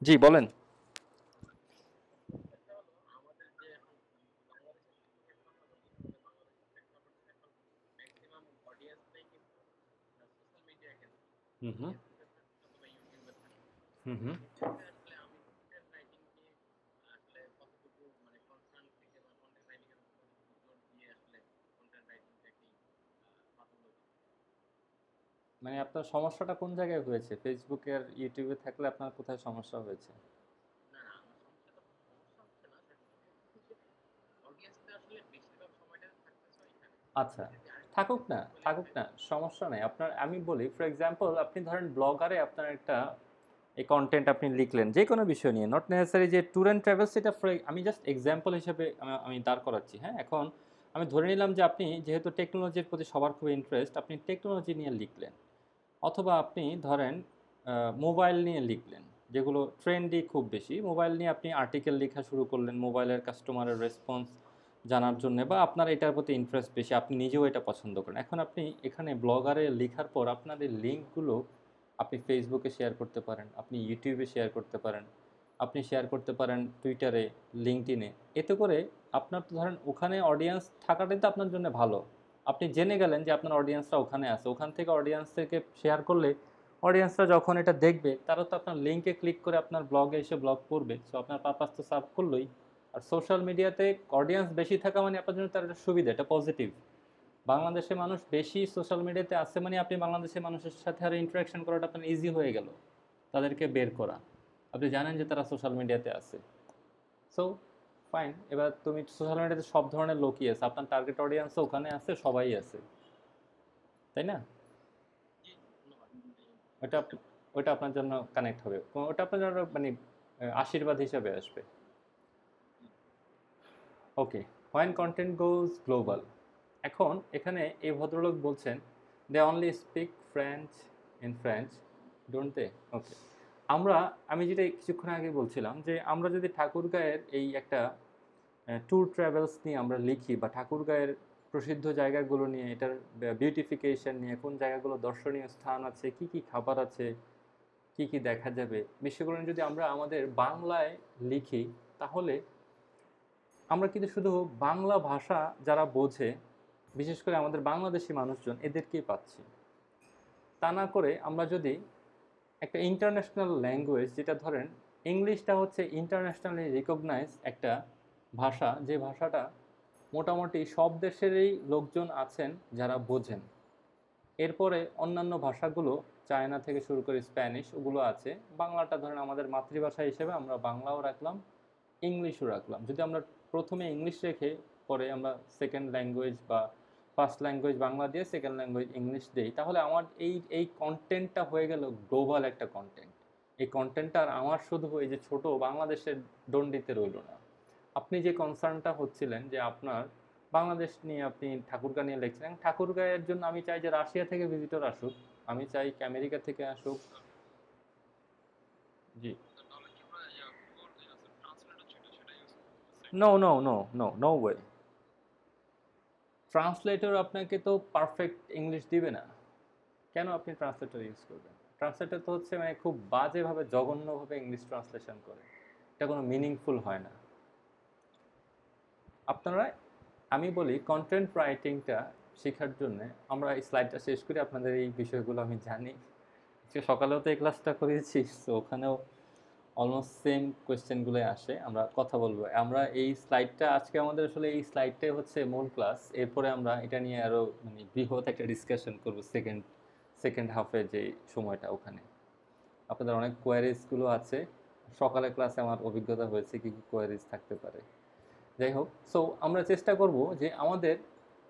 [SPEAKER 1] জি বলেন। হুম হুম হুম হুম মানে আপনার সমস্যাটা কোন জায়গায় হয়েছে? ফেসবুকে আর ইউটিউবে থাকলে আপনার কোথায় সমস্যা হয়েছে?
[SPEAKER 2] না, না, আমার সমস্যাটা সমস্যা হচ্ছে না। সেটা হচ্ছে যে অডিয়েন্সটা আসলে বেশিরভাগ সময়টা থাকতেছে ওইখানে।
[SPEAKER 1] আচ্ছা,
[SPEAKER 2] যদি আরেকটু
[SPEAKER 1] থাকুক না,
[SPEAKER 2] ফ্লেক্সিবল হলে
[SPEAKER 1] থাকুক
[SPEAKER 2] হয়।
[SPEAKER 1] না, সমস্যা নাই। আপনার আমি বলি ফর এক্সাম্পল আপনি ধরেন ব্লগারে আপনার একটা এই কনটেন্ট আপনি লিখলেন যে কোনো বিষয় নিয়ে, নট নেসেসারি যে ট্যুর অ্যান্ড ট্রাভেলস, এটা আমি জাস্ট এক্সাম্পল হিসেবে আমি দাঁড় করাচ্ছি। হ্যাঁ, এখন আমি ধরে নিলাম যে আপনি যেহেতু টেকনোলজির প্রতি সবার খুব ইন্টারেস্ট, আপনি টেকনোলজি নিয়ে লিখলেন, অথবা আপনি ধরেন মোবাইল নিয়ে লিখলেন, যেগুলো ট্রেন্ডই খুব বেশি। মোবাইল নিয়ে আপনি আর্টিকেল লেখা শুরু করলেন মোবাইলের কাস্টমারের রেসপন্স জানার জন্য, বা আপনার এটার প্রতি ইন্টারেস্ট বেশি, আপনি নিজেও এটা পছন্দ করেন। এখন আপনি এখানে ব্লগারে লেখার পর আপনার এই লিঙ্কগুলো আপনি ফেসবুকে শেয়ার করতে পারেন, আপনি ইউটিউবে শেয়ার করতে পারেন, আপনি শেয়ার করতে পারেন টুইটারে, লিঙ্কডইনে। এতে করে আপনার তো ধরেন ওখানে অডিয়েন্স থাকাটাই তো আপনার জন্য ভালো। আপনি জেনে গেলেন যে আপনার অডিয়েন্সরা ওখানে আছে, ওখান থেকে অডিয়েন্স থেকে শেয়ার করলে অডিয়েন্সরা যখন এটা দেখবে তারা তো আপনার লিঙ্কে ক্লিক করে আপনার ব্লগে এসে ব্লগ করবে। সো আপনার পারপাস তো সার্ভ করলোই। আর সোশ্যাল মিডিয়াতে অডিয়েন্স বেশি থাকা মানে আপনার জন্য তার একটা সুবিধা, এটা পজিটিভ। বাংলাদেশে মানুষ বেশি সোশ্যাল মিডিয়াতে আছে মানে আপনি বাংলাদেশের মানুষের সাথে আরও ইন্টারাকশন করাটা আপনার ইজি হয়ে গেল, তাদেরকে বের করা। আপনি জানেন যে তারা সোশ্যাল মিডিয়াতে আছে। সো ফাইন, এবার তুমি সোশ্যাল মিডিয়াতে সব ধরনের লোকই আছে, আপনার টার্গেট অডিয়েন্সও ওখানে আছে, সবাই আছে, তাই না?
[SPEAKER 2] জি, ধন্যবাদ।
[SPEAKER 1] ওটা
[SPEAKER 2] চেষ্টা করব।
[SPEAKER 1] ওটা আপনার জন্য কানেক্ট হবে, ওটা আপনার জন্য মানে আশীর্বাদ হিসাবে আসবে।
[SPEAKER 2] Hmm,
[SPEAKER 1] okay, when content goes global. এখন এখানে এই ভদ্রলোক বলছেন they only speak French in French, don't they? Okay, আমি যেটা কিছুক্ষণ আগে বলছিলাম যে আমরা যদি ঠাকুরগাঁয়ের এই একটা ট্যুর ট্রাভেলস নিয়ে আমরা লিখি, বা ঠাকুরগাঁয়ের প্রসিদ্ধ জায়গাগুলো নিয়ে, এটার বিউটিফিকেশন নিয়ে, কোন জায়গাগুলো দর্শনীয় স্থান আছে, কি কি খাবার আছে, কি কি দেখা যাবে, বিষয়গুলো নিয়ে যদি আমরা আমাদের বাংলায় লিখি, তাহলে আমরা কিন্তু শুধু বাংলা ভাষা যারা বোঝে, বিশেষ করে আমাদের বাংলাদেশি মানুষজন, এদেরকেই পাচ্ছি। তা না করে আমরা যদি একটা ইন্টারন্যাশনাল ল্যাঙ্গুয়েজ, যেটা ধরেন ইংলিশটা হচ্ছে ইন্টারন্যাশনালি রিকগনাইজ একটা ভাষা, যে ভাষাটা মোটামুটি সব দেশেরই লোকজন আছেন যারা বোঝেন। এরপরে অন্যান্য ভাষাগুলো চায়না থেকে শুরু করে স্প্যানিশ ওগুলো আছে। বাংলাটা ধরেন আমাদের মাতৃভাষা হিসেবে আমরা বাংলাও রাখলাম, ইংলিশও রাখলাম। যদি আমরা প্রথমে ইংলিশ রেখে পরে আমরা সেকেন্ড ল্যাঙ্গুয়েজ বা ফার্স্ট ল্যাঙ্গুয়েজ বাংলা দিয়ে সেকেন্ড ল্যাঙ্গুয়েজ ইংলিশ দিই, তাহলে আমার এই কন্টেন্টটা হয়ে গেল গ্লোবাল একটা কন্টেন্ট। এই কন্টেন্টটা আর আমার শুধু এই যে ছোট বাংলাদেশের দণ্ডিতে রইল না। আপনি যে কনসার্নটা হচ্ছিলেন যে আপনার বাংলাদেশ নিয়ে আপনি ঠাকুরগাঁ নিয়ে লিখছিলেন, ঠাকুরগাঁয়ের জন্য আমি চাই যে রাশিয়া থেকে ভিজিটর আসুক, আমি চাই আমেরিকা থেকে আসুক।
[SPEAKER 2] স্যার,
[SPEAKER 1] জি।
[SPEAKER 2] স্যার তাহলে কি আমরা গুগল ট্রান্সলেটর যেটা সেটা ইউজ করবো
[SPEAKER 1] নো
[SPEAKER 2] সাইটটা?
[SPEAKER 1] No no no no way. Translator আপনাকে তো পারফেক্ট ইংলিশ দিবে না। কেন আপনি ট্রান্সলেটর ইউজ করবেন? ট্রান্সলেটর তো হচ্ছে মানে খুব বাজেভাবে, জঘন্যভাবে ইংলিশ ট্রান্সলেশন করে, এটা কোনো মিনিংফুল হয় না। আপনারা, আমি বলি কন্টেন্ট রাইটিংটা শেখার জন্য আমরা এই স্লাইডটা শেষ করি। আপনাদের এই বিষয়গুলো আমি জানি, আজকে সকালেও তো এই ক্লাসটা করিয়েছি, তো ওখানেও অলমোস্ট সেম কোয়েশ্চেনগুলোই আসে। আমরা কথা বলবো, আমরা এই স্লাইডটা আজকে আমাদের আসলে এই স্লাইডটাই হচ্ছে মূল ক্লাস। এরপরে আমরা এটা নিয়ে আরও মানে বৃহৎ একটা ডিসকাশন করবো সেকেন্ড সেকেন্ড হাফের যে সময়টা, ওখানে আপনাদের অনেক কোয়ারিজগুলো আছে। সকালের ক্লাসে আমার অভিজ্ঞতা হয়েছে কী কী কোয়ারিজ থাকতে পারে। যাই হোক, সো আমরা চেষ্টা করব যে আমাদের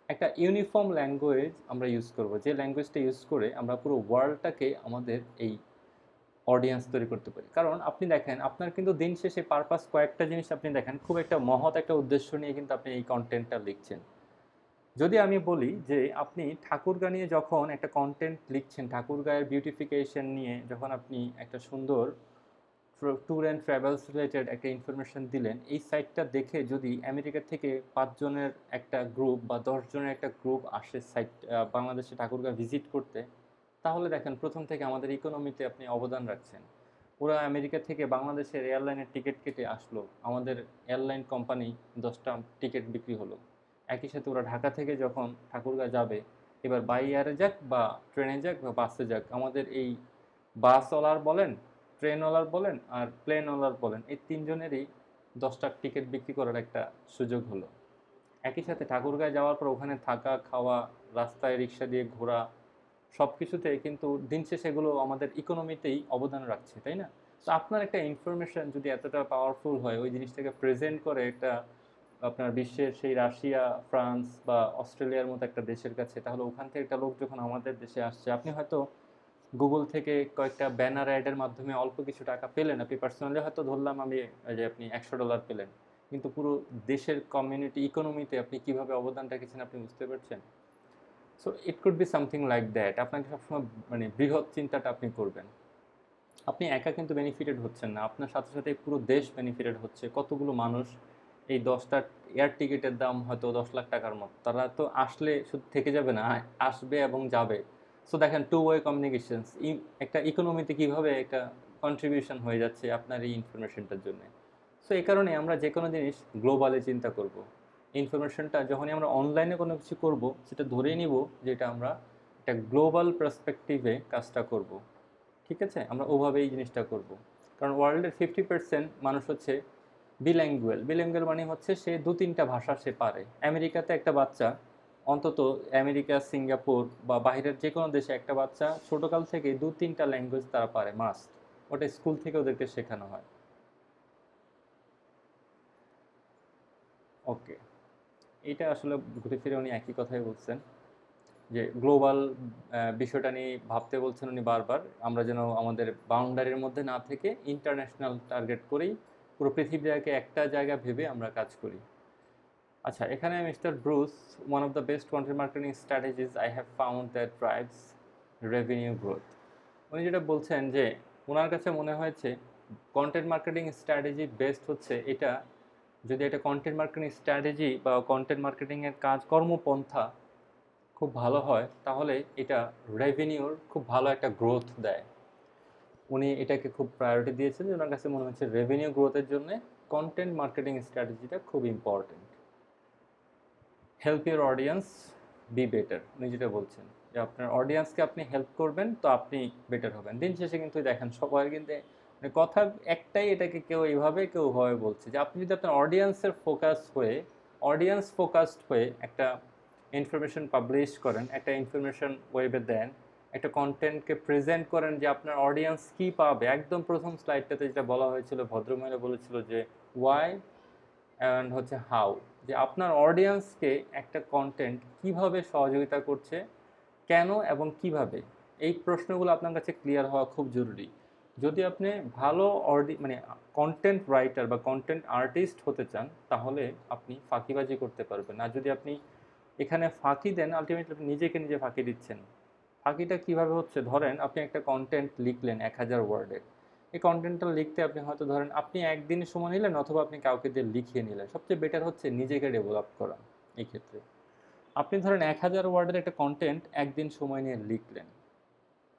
[SPEAKER 1] একটা ইউনিফর্ম ল্যাঙ্গুয়েজ আমরা ইউজ করব, যে ল্যাঙ্গুয়েজটা ইউজ করে আমরা পুরো ওয়ার্ল্ডটাকে আমাদের এই অডিয়েন্স তৈরি করতে পারি। কারণ আপনি দেখেন আপনার কিন্তু দিন শেষে পারপাস কয়েকটা জিনিস, আপনি দেখেন খুব একটা মহৎ একটা উদ্দেশ্য নিয়ে কিন্তু আপনি এই কন্টেন্টটা লিখছেন। যদি আমি বলি যে আপনি ঠাকুরগাঁ নিয়ে যখন একটা কন্টেন্ট লিখছেন, ঠাকুরগাঁয়ের বিউটিফিকেশন নিয়ে যখন আপনি একটা সুন্দর ট্যুর অ্যান্ড ট্রাভেলস রিলেটেড একটা ইনফরমেশন দিলেন, এই সাইটটা দেখে যদি আমেরিকা থেকে 5 জনের একটা গ্রুপ বা 10 জনের একটা গ্রুপ আসে সাইট বাংলাদেশে ঠাকুরগাঁও ভিজিট করতে, তাহলে দেখেন প্রথম থেকে আমাদের ইকোনমিতে আপনি অবদান রাখছেন। ওরা আমেরিকা থেকে বাংলাদেশের এয়ারলাইনের টিকিট কেটে আসলো, আমাদের এয়ারলাইন কোম্পানি 10টা টিকিট বিক্রি হলো। একই সাথে ওরা ঢাকা থেকে যখন ঠাকুরগাঁও যাবে, এবার বাই এয়ারে যাক বা ট্রেনে যাক বা বাসে যাক, আমাদের এই বাসওয়ালার বলেন, ট্রেনওয়ালার বলেন আর প্লেনওয়ালার বলেন, এই 3 জনেরই 10টা টিকিট বিক্রি করার একটা সুযোগ হলো। একই সাথে ঠাকুরগাঁও যাওয়ার পর ওখানে থাকা খাওয়া, রাস্তায় রিক্সা দিয়ে ঘোরা, সব কিছুতে, কিন্তু দিন শেষে এগুলো আমাদের ইকোনমিতেই অবদান রাখছে, তাই না? তো আপনার একটা ইনফরমেশন যদি এতটা পাওয়ারফুল হয়, ওই জিনিসটাকে প্রেজেন্ট করে একটা আপনার বিশ্বের সেই রাশিয়া, ফ্রান্স বা অস্ট্রেলিয়ার মতো একটা দেশের কাছে, তাহলে ওখান থেকে একটা লোক যখন আমাদের দেশে আসছে, আপনি হয়তো গুগল থেকে কয়েকটা ব্যানার অ্যাডের মাধ্যমে অল্প কিছু টাকা পেলেন, আপনি পার্সোনালি হয়তো ধরলাম আমি যে আপনি $100 পেলেন, কিন্তু পুরো দেশের কমিউনিটি ইকোনমিতে আপনি কিভাবে অবদান রেখেছেন আপনি বুঝতে পারছেন? So it could be something like that. আপনাকে সবসময় মানে বৃহৎ চিন্তাটা আপনি করবেন। আপনি একা কিন্তু বেনিফিটেড হচ্ছেন না, আপনার সাথে সাথে পুরো দেশ বেনিফিটেড হচ্ছে। কতগুলো মানুষ, এই 10টা এয়ার টিকিটের দাম হয়তো 10 লাখ টাকার মতো, তারা তো আসলে শুধু থেকে যাবে না, আসবে এবং যাবে। সো দেখেন, টু ওয়ে কমিউনিকেশনস একটা ইকোনমিতে কীভাবে একটা কন্ট্রিবিউশন হয়ে যাচ্ছে আপনার এই ইনফরমেশনটার জন্য। সো এই কারণে আমরা যে কোনো জিনিস গ্লোবালে চিন্তা করব। ইনফরমেশনটা যখনই আমরা অনলাইনে কোনো কিছু করব, সেটা ধরেই নিব যে এটা আমরা একটা গ্লোবাল পার্সপেক্টিভে কাজটা করব। ঠিক আছে, আমরা ওভাবে এই জিনিসটা করব। কারণ ওয়ার্ল্ডের 50% মানুষ হচ্ছে বিল্যাঙ্গুয়াল। বিল্যাঙ্গুয়াল মানে হচ্ছে সে 2-3টা ভাষা সে পারে। আমেরিকাতে একটা বাচ্চা, অন্তত আমেরিকা, সিঙ্গাপুর বা বাইরের যে কোনো দেশে একটা বাচ্চা ছোটোকাল থেকে 2-3টা ল্যাঙ্গুয়েজ তারা পারে, মাস্ট। ওটা স্কুল থেকে ওদেরকে শেখানো হয়। ওকে, এটা আসলে ঘুরে ফিরে উনি একই কথাই বলছেন, যে গ্লোবাল বিষয়টা নিয়ে ভাবতে বলছেন উনি বারবার। আমরা যেন আমাদের বাউন্ডারির মধ্যে না থেকে ইন্টারন্যাশনাল টার্গেট করেই পুরো পৃথিবীটাকে একটা জায়গা ভেবে আমরা কাজ করি। আচ্ছা, এখানে mister Bruce, one of the best content marketing strategies I have found that drives revenue growth. উনি যেটা বলছেন যে ওনার কাছে মনে হয়েছে কন্টেন্ট মার্কেটিং স্ট্র্যাটেজি বেস্ট হচ্ছে এটা, যদি এটা কন্টেন্ট মার্কেটিং স্ট্র্যাটেজি বা কন্টেন্ট মার্কেটিংয়ের কাজ কর্মপন্থা খুব ভালো হয়, তাহলে এটা রেভিনিউর খুব ভালো একটা গ্রোথ দেয়। উনি এটাকে খুব প্রায়োরিটি দিয়েছেন, যে ওনার কাছে মনে হচ্ছে রেভিনিউ গ্রোথের জন্য কন্টেন্ট মার্কেটিং স্ট্র্যাটেজিটা খুব important. Help your audience be better, উনি যেটা বলছেন যে আপনার অডিয়েন্সকে আপনি হেল্প করবেন তো আপনি বেটার হবেন। দিন শেষে কিন্তু দেখেন সবাই কিন্তু মানে কথা একটাই, এটাকে কেউ এইভাবে কেউ ওভাবে বলছে, যে আপনি যদি আপনার অডিয়েন্সের ফোকাস হয়ে, অডিয়েন্স ফোকাসড হয়ে একটা ইনফরমেশন পাবলিশ করেন, একটা ইনফরমেশন ওয়েবে দেন, একটা কন্টেন্টকে প্রেজেন্ট করেন যে আপনার অডিয়েন্স কী পাবে। একদম প্রথম স্লাইডটাতে যেটা বলা হয়েছিল, ভদ্রমহিলা বলেছিল যে ওয়াই অ্যান্ড হচ্ছে হাউ, যে আপনার অডিয়েন্সকে একটা কন্টেন্ট কিভাবে সহযোগিতা করছে, কেন এবং কিভাবে, এই প্রশ্নগুলো আপনার কাছে ক্লিয়ার হওয়া খুব জরুরি। যদি আপনি ভালো মানে কন্টেন্ট রাইটার বা কন্টেন্ট আর্টিস্ট হতে চান, তাহলে আপনি ফাঁকিবাজি করতে পারবেন। আর যদি আপনি এখানে ফাঁকি দেন, আলটিমেটলি আপনি নিজেকে নিজে ফাঁকি দিচ্ছেন। ফাঁকিটা কিভাবে হচ্ছে, ধরেন আপনি একটা কন্টেন্ট লিখলেন 1000 ওয়ার্ডের। এই কন্টেন্টটা লিখতে আপনি হয়তো ধরেন আপনি একদিন সময় নিলেন, অথবা আপনি কাউকে দিয়ে লিখিয়ে নিলেন। সবচেয়ে বেটার হচ্ছে নিজেকে ডেভেলপ করা এই ক্ষেত্রে। আপনি ধরেন 1000 ওয়ার্ডের একটা কন্টেন্ট একদিন সময় নিয়ে লিখলেন,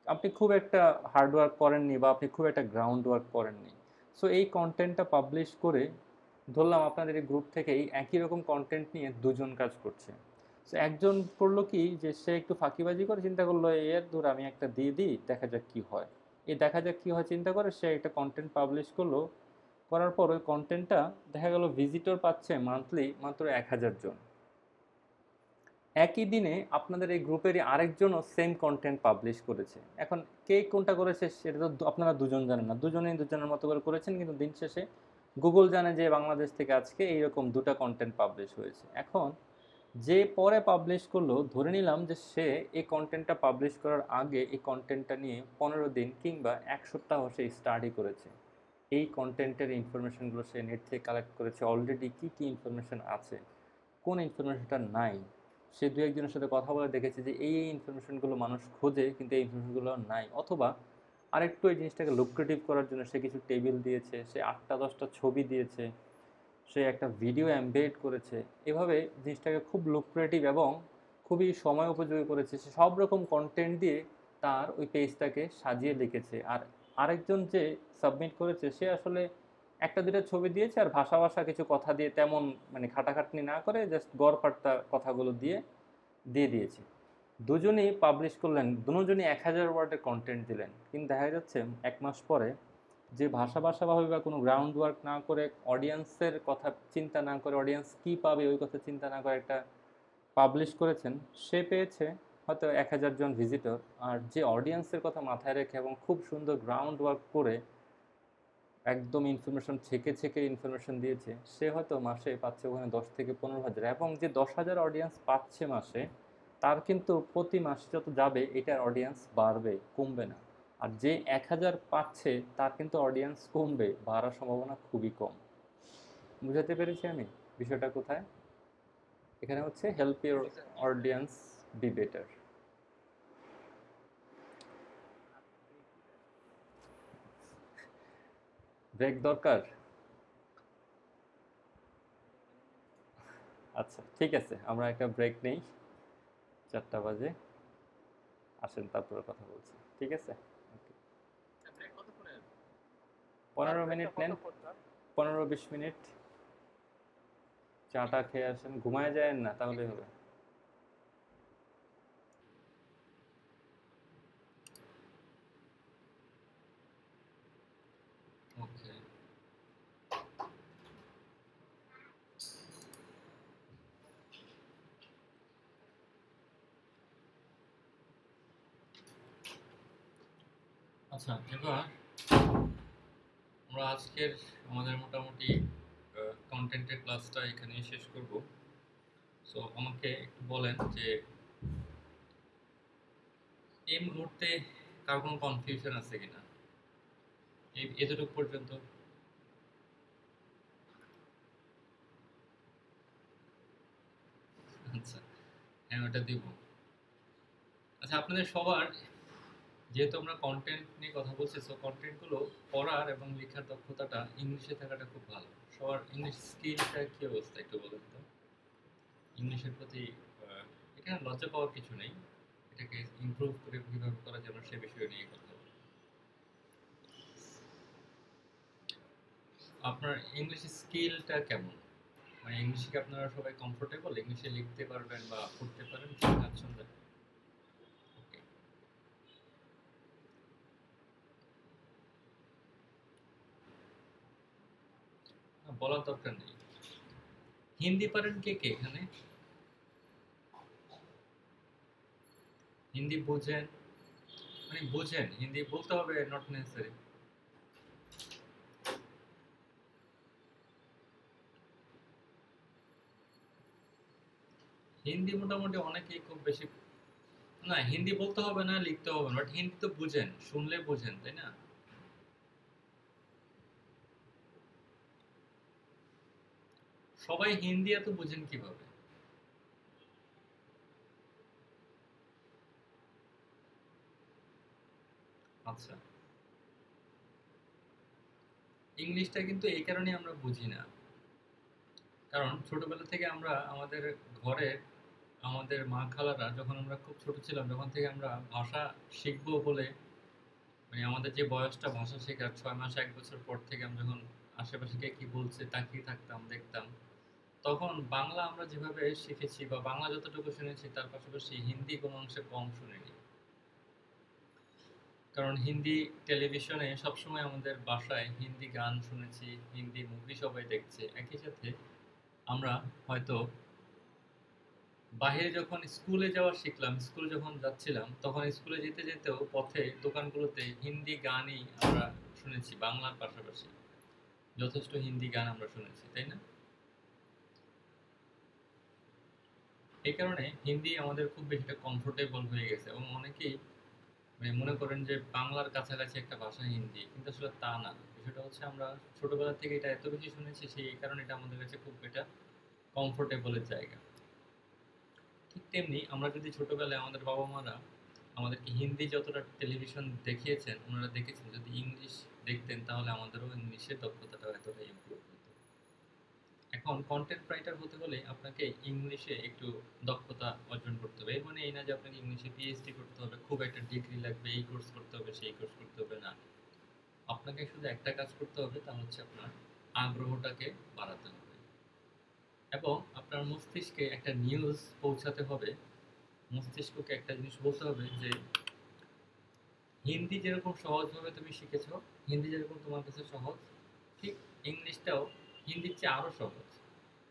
[SPEAKER 1] আপনি খুব একটা হার্ড ওয়ার্ক করেননি বা আপনি খুব একটা গ্রাউন্ড ওয়ার্ক করেননি। সো এই কন্টেন্টটা পাবলিশ করে, ধরলাম আপনাদের এই গ্রুপ থেকেই একই রকম কন্টেন্ট নিয়ে দুজন কাজ করছে। সো একজন করলো কি, যে সে একটু ফাঁকিবাজি করে চিন্তা করলো এর দূর আমি একটা দিয়ে দিই, দেখা যাক কি হয়। এই দেখা যাক কি হয় চিন্তা করে সে একটা কন্টেন্ট পাবলিশ করলো। করার পর ওই কন্টেন্টটা দেখা গেল ভিজিটর পাচ্ছে মান্থলি মাত্র 1000 জন। একই দিনে আপনাদের এই গ্রুপেরই আরেকজনও সেম কন্টেন্ট পাবলিশ করেছে। এখন কে কোনটা করেছে সেটা তো আপনারা দুজন জানেন না, দুজনেই দুজনের মতো করে করেছেন, কিন্তু দিন শেষে গুগল জানে যে বাংলাদেশ থেকে আজকে এইরকম 2টা কন্টেন্ট পাবলিশ হয়েছে। এখন যে পরে পাবলিশ করলো, ধরে নিলাম যে সে এই কন্টেন্টটা পাবলিশ করার আগে এই কন্টেন্টটা নিয়ে 15 দিন কিংবা 1 সপ্তাহ সে স্টাডি করেছে। এই কন্টেন্টের ইনফরমেশনগুলো সে নেট থেকে কালেক্ট করেছে, অলরেডি কী কী ইনফরমেশন আছে, কোন ইনফরমেশনটা নাই, সে দু একজনের সাথে কথা বলে দেখেছে যে এই ইনফরমেশনগুলো মানুষ খোঁজে কিন্তু এই ইনফরমেশনগুলো নাই। অথবা আরেকটু এই জিনিসটাকে লুক্রেটিভ করার জন্য সে কিছু টেবিল দিয়েছে, সে 8টা 10টা ছবি দিয়েছে, সে একটা ভিডিও এমবেড করেছে। এভাবে জিনিসটাকে খুব লুক্রেটিভ এবং খুবই সময় উপযোগী করেছে। সে সব রকম কন্টেন্ট দিয়ে তার ওই পেজটাকে সাজিয়ে লিখেছে। আর আরেকজন যে সাবমিট করেছে সে আসলে 1টা 2টা ছবি দিয়েছে আর ভাষা ভাষা কিছু কথা দিয়ে তেমন মানে খাটাখাটনি না করে জাস্ট গড়পাড়তা কথাগুলো দিয়ে দিয়ে দিয়েছে। দুজনেই পাবলিশ করলেন, দুজনই 1000 ওয়ার্ডের কন্টেন্ট দিলেন, কিন্তু দেখা যাচ্ছে 1 মাস পরে যে ভাষাভাবে বা কোনো গ্রাউন্ড ওয়ার্ক না করে, অডিয়েন্সের কথা চিন্তা না করে, অডিয়েন্স কী পাবে ওই কথা চিন্তা না করে একটা পাবলিশ করেছেন, সে পেয়েছে হয়তো 1000 জন ভিজিটর, আর যে অডিয়েন্সের কথা মাথায় রেখে এবং খুব সুন্দর গ্রাউন্ড ওয়ার্ক করে একদম ইনফরমেশন ছেঁকে ছেঁকে ইনফরমেশন দিয়েছে, সে হয়তো মাসে পাচ্ছে ওখানে 10 থেকে 15 হাজার, এবং যে 10,000 অডিয়েন্স পাচ্ছে মাসে, তার কিন্তু প্রতি মাসে যত যাবে এটার অডিয়েন্স বাড়বে, কমবে না। আর যে 1000 পাচ্ছে তার কিন্তু অডিয়েন্স কমবে, বাড়ার সম্ভাবনা খুবই কম। বুঝাতে পেরেছি আমি বিষয়টা কোথায়? এখানে হচ্ছে হেল্প ইউর
[SPEAKER 2] জি স্যার, জি।
[SPEAKER 1] Audience be better. ব্রেক দরকার? আচ্ছা, ঠিক আছে, আমরা একটা ব্রেক নেই। 4টা বাজে, আসেন তারপরে কথা বলছি, ঠিক আছে? ওকে,
[SPEAKER 2] স্যার ব্রেক কতক্ষণের?
[SPEAKER 1] 15 মিনিট নেন, 15-20 মিনিট।
[SPEAKER 2] ঠিক
[SPEAKER 1] চাটা
[SPEAKER 2] আছে।
[SPEAKER 1] খেয়ে আসেন, ঘুমায় যায়েন না,
[SPEAKER 2] ঠিক
[SPEAKER 1] তাহলেই
[SPEAKER 2] আছে।
[SPEAKER 1] হবে। ওকে, আচ্ছা, এবার আমরা আজকের আমাদের মোটামুটি কন্টেন্টের ক্লাসটা এখানেই শেষ করব। সো আমাকে একটু বলেন যে এই মুহূর্তে কার কোনো কনফিউশন আছে কিনা এই এতটুকু পর্যন্ত? আচ্ছা, হ্যাঁ, ওটা দিব। আচ্ছা, আপনাদের সবার, যেহেতু আমরা কন্টেন্ট নিয়ে কথা বলছি, সো কন্টেন্টগুলো পড়ার এবং লেখার দক্ষতাটা ইংলিশে থাকাটা খুব ভালো। সবার ইংলিশ স্কিলটা কি অবস্থা একটু বলেন তো? ইংলিশের প্রতি এখানে লজ্জা পাওয়ার কিছু নেই, এটাকে ইমপ্রুভ করে কীভাবে করা যাবে সে বিষয়ে নিয়ে কথা বলবো। আপনার ইংলিশ স্কিলটা কেমন? মানে ইংলিশে কি আপনারা সবাই কমফোর্টেবল? ইংলিশে লিখতে পারবেন বা পড়তে পারেন স্বাচ্ছন্দ্যে? ওকে, বলার দরকার নেই। হিন্দি পারেন কে কে এখানে? হিন্দি বোঝেন? মানে বোঝেন, হিন্দি বলতে হবে নট নেসেসারি। হিন্দি মোটামুটি অনেকেই খুব বেশি, না হিন্দি বলতে হবে না, লিখতে হবে না, বাট হিন্দি তো বুঝেন, শুনলে বুঝেন, তাই না? সবাই হিন্দি এত বুঝেন কিভাবে? আচ্ছা, ইংলিশটা কিন্তু এই কারণে আমরা বুঝি না, কারণ ছোটবেলা থেকে আমরা আমাদের ঘরে, আমাদের মা খালারা, যখন আমরা খুব ছোট ছিলাম, যখন থেকে আমরা ভাষা শিখবো বলে, মানে আমাদের যে বয়সটা ভাষা শেখার 6 মাস 1 বছর পর থেকে আমরা যখন আশেপাশে কে কি বলছে তাকিয়ে থাকতাম, দেখতাম, তখন বাংলা আমরা যেভাবে শিখেছি বা বাংলা যতটুকু শুনেছি তার পাশাপাশি হিন্দি কোনো অংশে কম শুনিনি। কারণ হিন্দি টেলিভিশনে সবসময় আমাদের বাসায় হিন্দি গান শুনেছি, হিন্দি মুভি সবাই দেখছে, একই সাথে আমরা হয়তো বাহিরে যখন স্কুলে যাওয়া শিখলাম, স্কুলে যখন যাচ্ছিলাম, তখন স্কুলে যেতে যেতেও পথে দোকানগুলোতে হিন্দি গানই আমরা শুনেছি, বাংলার পাশাপাশি যথেষ্ট হিন্দি গান আমরা শুনেছি, তাই না? এই কারণে হিন্দি আমাদের খুব বেশি কমফোর্টেবল হয়ে গেছে, এবং অনেকেই মানে মনে করেন যে বাংলার কাছাকাছি একটা ভাষা হিন্দি, কিন্তু আসলে তা না। বিষয়টা হচ্ছে আমরা ছোটবেলা থেকে এটা এত বেশি শুনেছি, সেই কারণে এটা আমাদের কাছে খুব এটা কমফোর্টেবলের জায়গা। ঠিক তেমনি আমরা যদি ছোটবেলায় আমাদের বাবা মারা আমাদেরকে হিন্দি যতটা টেলিভিশন দেখিয়েছেন, ওনারা দেখেছেন, যদি ইংলিশ দেখতেন তাহলে আমাদেরও ইংলিশের দক্ষতাটা এতটা ইমপ্রুভ হতো। এখন কন্টেন্ট রাইটার হতে হলে আপনাকে ইংলিশে একটু দক্ষতা অর্জন করতে হবে। এর মানে এই না যে আপনাকে ইংলিশে পিএইচডি করতে হবে, খুব একটা ডিগ্রি লাগবে, এই কোর্স করতে হবে, সেই কোর্স করতে হবে, না। আপনাকে শুধু একটা কাজ করতে হবে, তা হচ্ছে আপনার আগ্রহটাকে বাড়াতে হবে, এবং আপনার মস্তিষ্কে একটা নিউজ পৌঁছাতে হবে। মস্তিষ্ককে একটা জিনিস বলতে হবে যে হিন্দি যেরকম সহজভাবে তুমি শিখেছো, হিন্দি যেরকম তোমার কাছে সহজ, ঠিক ইংলিশটাও হিন্দির চেয়ে আরো সহজ।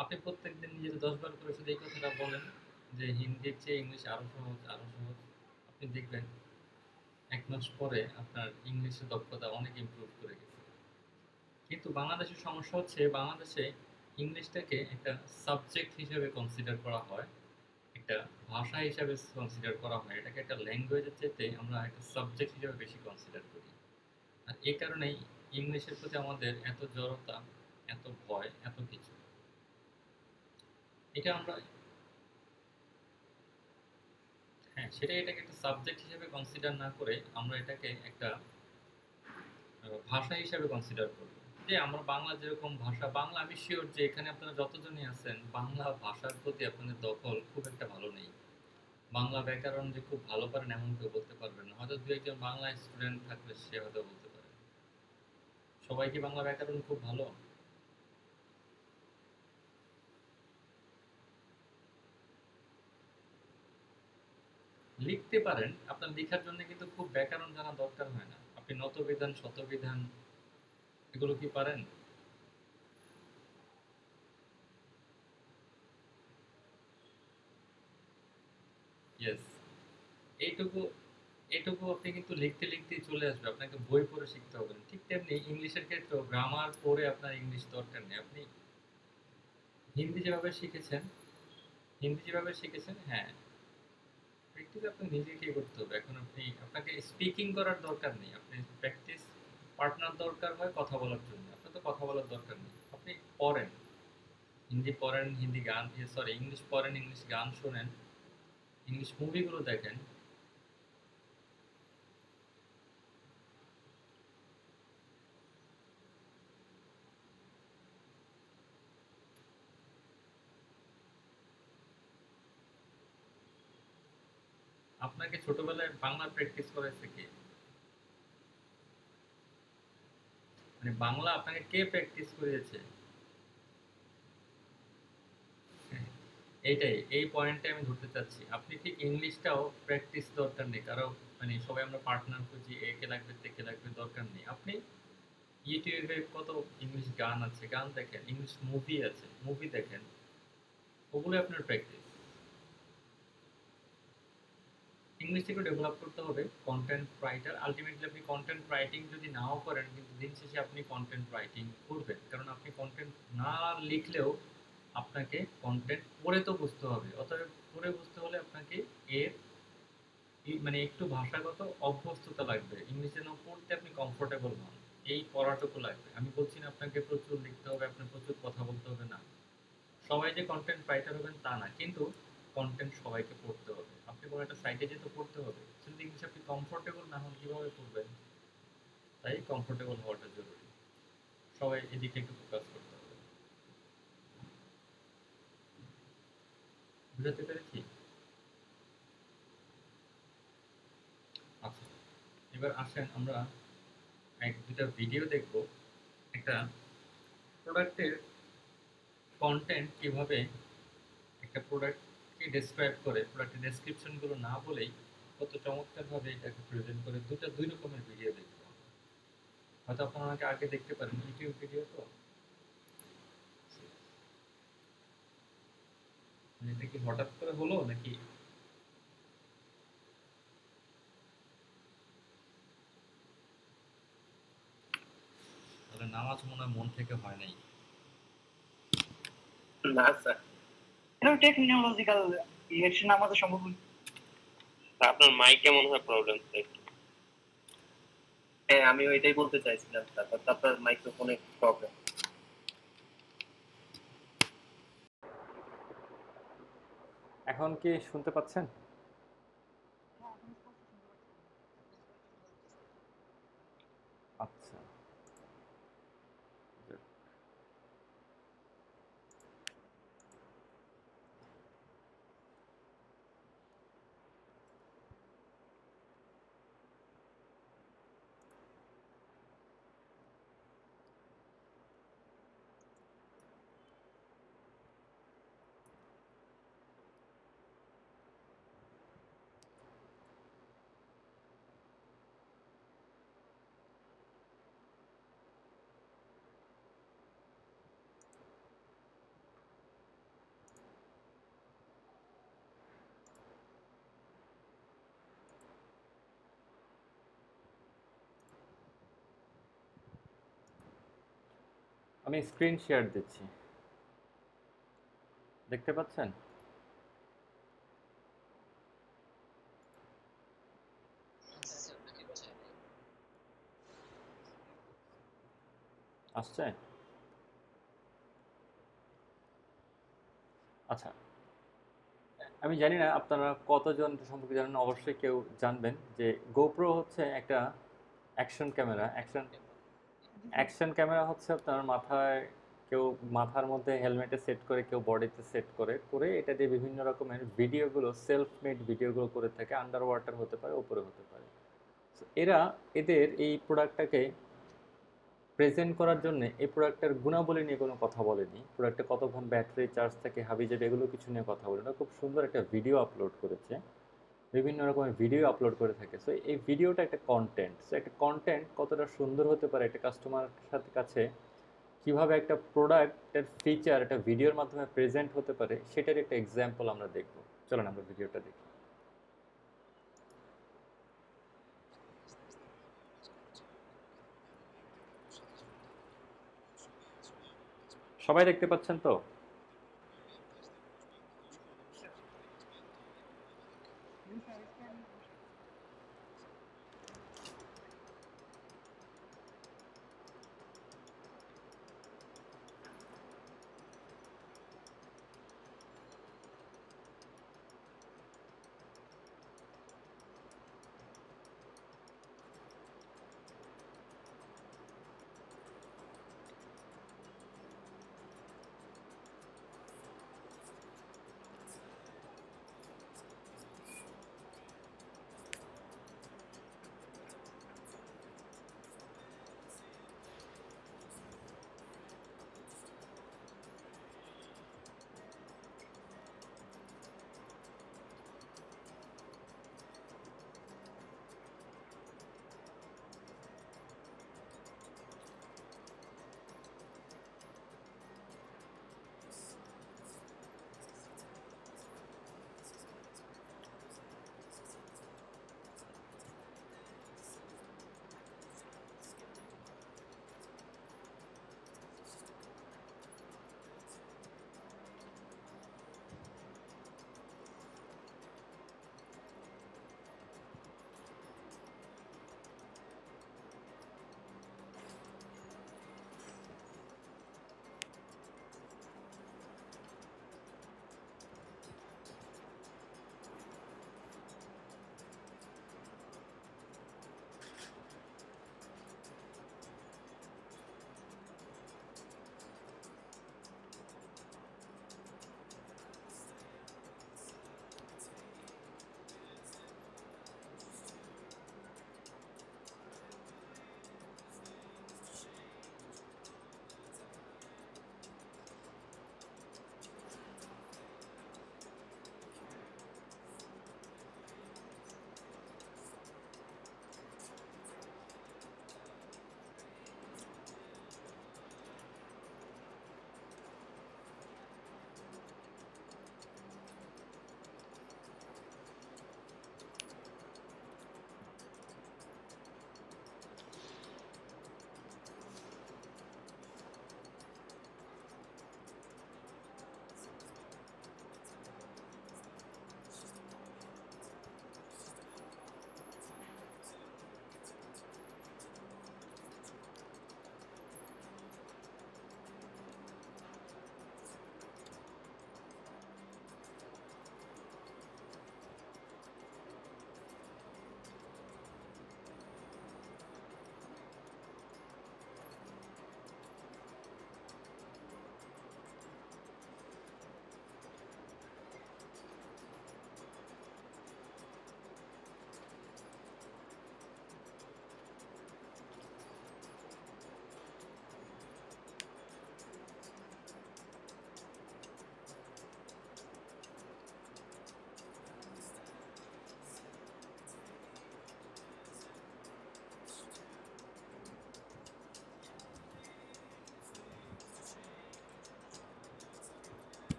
[SPEAKER 1] আপনি প্রত্যেকদিন নিজেকে 10 বার করে শুধু এই কথাটা বলেন, যে হিন্দির চেয়ে ইংলিশ আরো সহজ, আরো সহজ। আপনি দেখবেন ১ মাস পরে আপনার ইংলিশের দক্ষতা অনেক ইমপ্রুভ করে গেছে। কিন্তু বাংলাদেশের সমস্যা হচ্ছে বাংলাদেশে ইংলিশটাকে একটা সাবজেক্ট হিসেবে কনসিডার করা হয়, একটা ভাষা হিসাবে কনসিডার করা হয়। এটাকে একটা ল্যাঙ্গুয়েজের চাইতে আমরা একটা সাবজেক্ট হিসেবে বেশি কনসিডার করি। আর এই কারণেই ইংলিশের প্রতি আমাদের এত জড়তা, এত ভয়, এত কিছু। এটা আমরা হ্যাঁ, সেটাই, এটাকে একটা সাবজেক্ট হিসেবে কনসিডার না করে আমরা এটাকে একটা ভাষা হিসেবে কনসিডার করব। যে আমরা বাংলা যেরকম ভাষা, বাংলা আমি সিওর যে এখানে আপনারা যতজনই আছেন বাংলা ভাষার প্রতি আপনাদের দখল খুব একটা ভালো নেই। বাংলা ব্যাকরণ যে খুব ভালো পারেন এমন কেউ বলতে পারবেন না। হয়তো দু একজন বাংলা স্টুডেন্ট থাকলে সে হয়তো বলতে পারে। সবাই কি বাংলা ব্যাকরণ খুব ভালো? লিখতে পারেন, আপনার লেখার জন্য কিন্তু খুব ব্যাকরণ জানা দরকার হয় না। আপনি নতবিধান শতবিধান এগুলো কি পারেন? ইয়েস। এইটুকু এইটুকু আপনি কিন্তু লিখতে লিখতেই চলে আসবে, আপনাকে বই পড়ে শিখতে হবে না। ঠিক তেমনি ইংলিশের ক্ষেত্রেও গ্রামার পড়ে আপনার ইংলিশ দরকার নেই। আপনি হিন্দি যেভাবে শিখেছেন হিন্দি যেভাবে শিখেছেন, হ্যাঁ, প্র্যাকটিস আপনি নিজেকেই করতে হবে। এখন আপনাকে স্পিকিং করার দরকার নেই। আপনি প্র্যাকটিস পার্টনার দরকার হয় কথা বলার জন্য। আপনার তো কথা বলার দরকার নেই। আপনি পড়েন, হিন্দি পড়েন, হিন্দি গান, সরি ইংলিশ পড়েন, ইংলিশ গান শোনেন, ইংলিশ মুভিগুলো দেখেন। আপনাকে ছোটবেলায় বাংলা প্র্যাকটিস করাইছে কে? মানে বাংলা আপনাকে কে প্র্যাকটিস করিয়েছে? এইটাই, এই পয়েন্টটা আমি ধরতে চাচ্ছি। আপনি ঠিক ইংলিশটাও প্র্যাকটিস দরকার নেই কারো। মানে সবাই আমরা পার্টনার খুঁজি, একে লাগবে তেকে লাগবে, দরকার নেই। আপনি ইউটিউবে কত ইংলিশ গান আছে, গান দেখেন, ইংলিশ মুভি আছে, মুভি দেখেন, ওগুলো আপনার প্র্যাকটিস। ইংলিশটাকে ডেভেলপ করতে হবে। কন্টেন্ট রাইটার, আলটিমেটলি আপনি কন্টেন্ট রাইটিং যদি নাও করেন কিন্তু দিন শেষে আপনি কন্টেন্ট রাইটিং করবেন, কারণ আপনি কন্টেন্ট না লিখলেও আপনাকে কন্টেন্ট পড়ে তো বুঝতে হবে। অতএব পড়ে বুঝতে হলে আপনাকে এর মানে একটু ভাষাগত অভ্যস্ততা লাগবে। ইংলিশ যেন পড়তে আপনি কমফোর্টেবল হন, এই পড়াটুকু লাগবে। আমি বলছি না আপনাকে প্রচুর লিখতে হবে, আপনার প্রচুর কথা বলতে হবে, না। সবাই যে কন্টেন্ট রাইটার হবেন তা না, কিন্তু কন্টেন্ট সবাইকে পড়তে হবে। আপনি কোনো একটা সাইটে যেতে পড়তে হবে, কিন্তু ইংলিশ আপনি কমফোর্টেবল না হন কিভাবে পড়বেন? তাই কমফোর্টেবল হওয়াটা জরুরি। সবাই এদিকে একটু ফোকাস করতে হবে। বুঝাতে পেরেছি? আচ্ছা, এবার আসেন আমরা এক দুটা ভিডিও দেখব। একটা প্রোডাক্টের কন্টেন্ট কিভাবে একটা প্রোডাক্টকে ডেসক্রাইব করে, প্রোডাক্টের ডেসক্রিপশনগুলো না বলেই কত চমৎকারভাবে এটাকে প্রেজেন্ট করে। দুই রকমের ভিডিও দেখব। হয়তো আপনারা আমাকে আগে দেখতে পারেন, ইউটিউব ভিডিও তো। মানে এটা কি হঠাৎ করে হলো নাকি? তাহলে নামাজ মনে হয় মন থেকে হয় নাই।
[SPEAKER 2] না স্যার,
[SPEAKER 3] এটা টেকনোলজিক্যাল রিঅ্যাকশন আমাদের সম্ভব না।
[SPEAKER 2] আপনার মাইকে মনে হয় প্রবলেম একটু। হ্যাঁ, আমি ওইটাই বলতে চাইছিলাম স্যার, আপনার মাইক্রোফোনে প্রবলেম।
[SPEAKER 1] এখন কি শুনতে পাচ্ছেন? আচ্ছা। আমি স্ক্রিন শেয়ার দিচ্ছি, দেখতে পাচ্ছেন? আসছে? আচ্ছা, আমি জানি না আপনারা কতজন এটা সম্পর্কে জানেন, অবশ্যই কেউ জানবেন যে গোপ্রো হচ্ছে একটা অ্যাকশন ক্যামেরা। অ্যাকশন ক্যামেরা হচ্ছে আপনার মাথায়, কেউ মাথার মধ্যে হেলমেটে সেট করে, কেউ বডিতে সেট করে করে এটা দিয়ে বিভিন্ন রকমের ভিডিওগুলো, সেলফ মেড ভিডিওগুলো করে থাকে। আন্ডার ওয়াটার হতে পারে, উপরে হতে পারে। So, এরা এদের এই প্রোডাক্টটাকে প্রেজেন্ট করার জন্য এই প্রোডাক্টের গুণাবলী নিয়ে কোনো কথা বলেনি, প্রোডাক্টে কতক্ষণ ব্যাটারি চার্জ থাকে, হাবিজাবি, এগুলো কিছু নিয়ে কথা বলে না। খুব সুন্দর একটা ভিডিও আপলোড করেছে, বিভিন্ন রকমের ভিডিও আপলোড করে থাকে। সো এই ভিডিওটা একটা কন্টেন্ট। সো একটা কন্টেন্ট কতটা সুন্দর হতে পারে, একটা কাস্টমার সাথে কাছে কিভাবে একটা প্রোডাক্টের ফিচার একটা ভিডিওর মাধ্যমে প্রেজেন্ট হতে পারে, সেটার একটা এক্সাম্পল আমরা দেখব। চলেন আমরা ভিডিওটা দেখি। সবাই দেখতে পাচ্ছেন তো?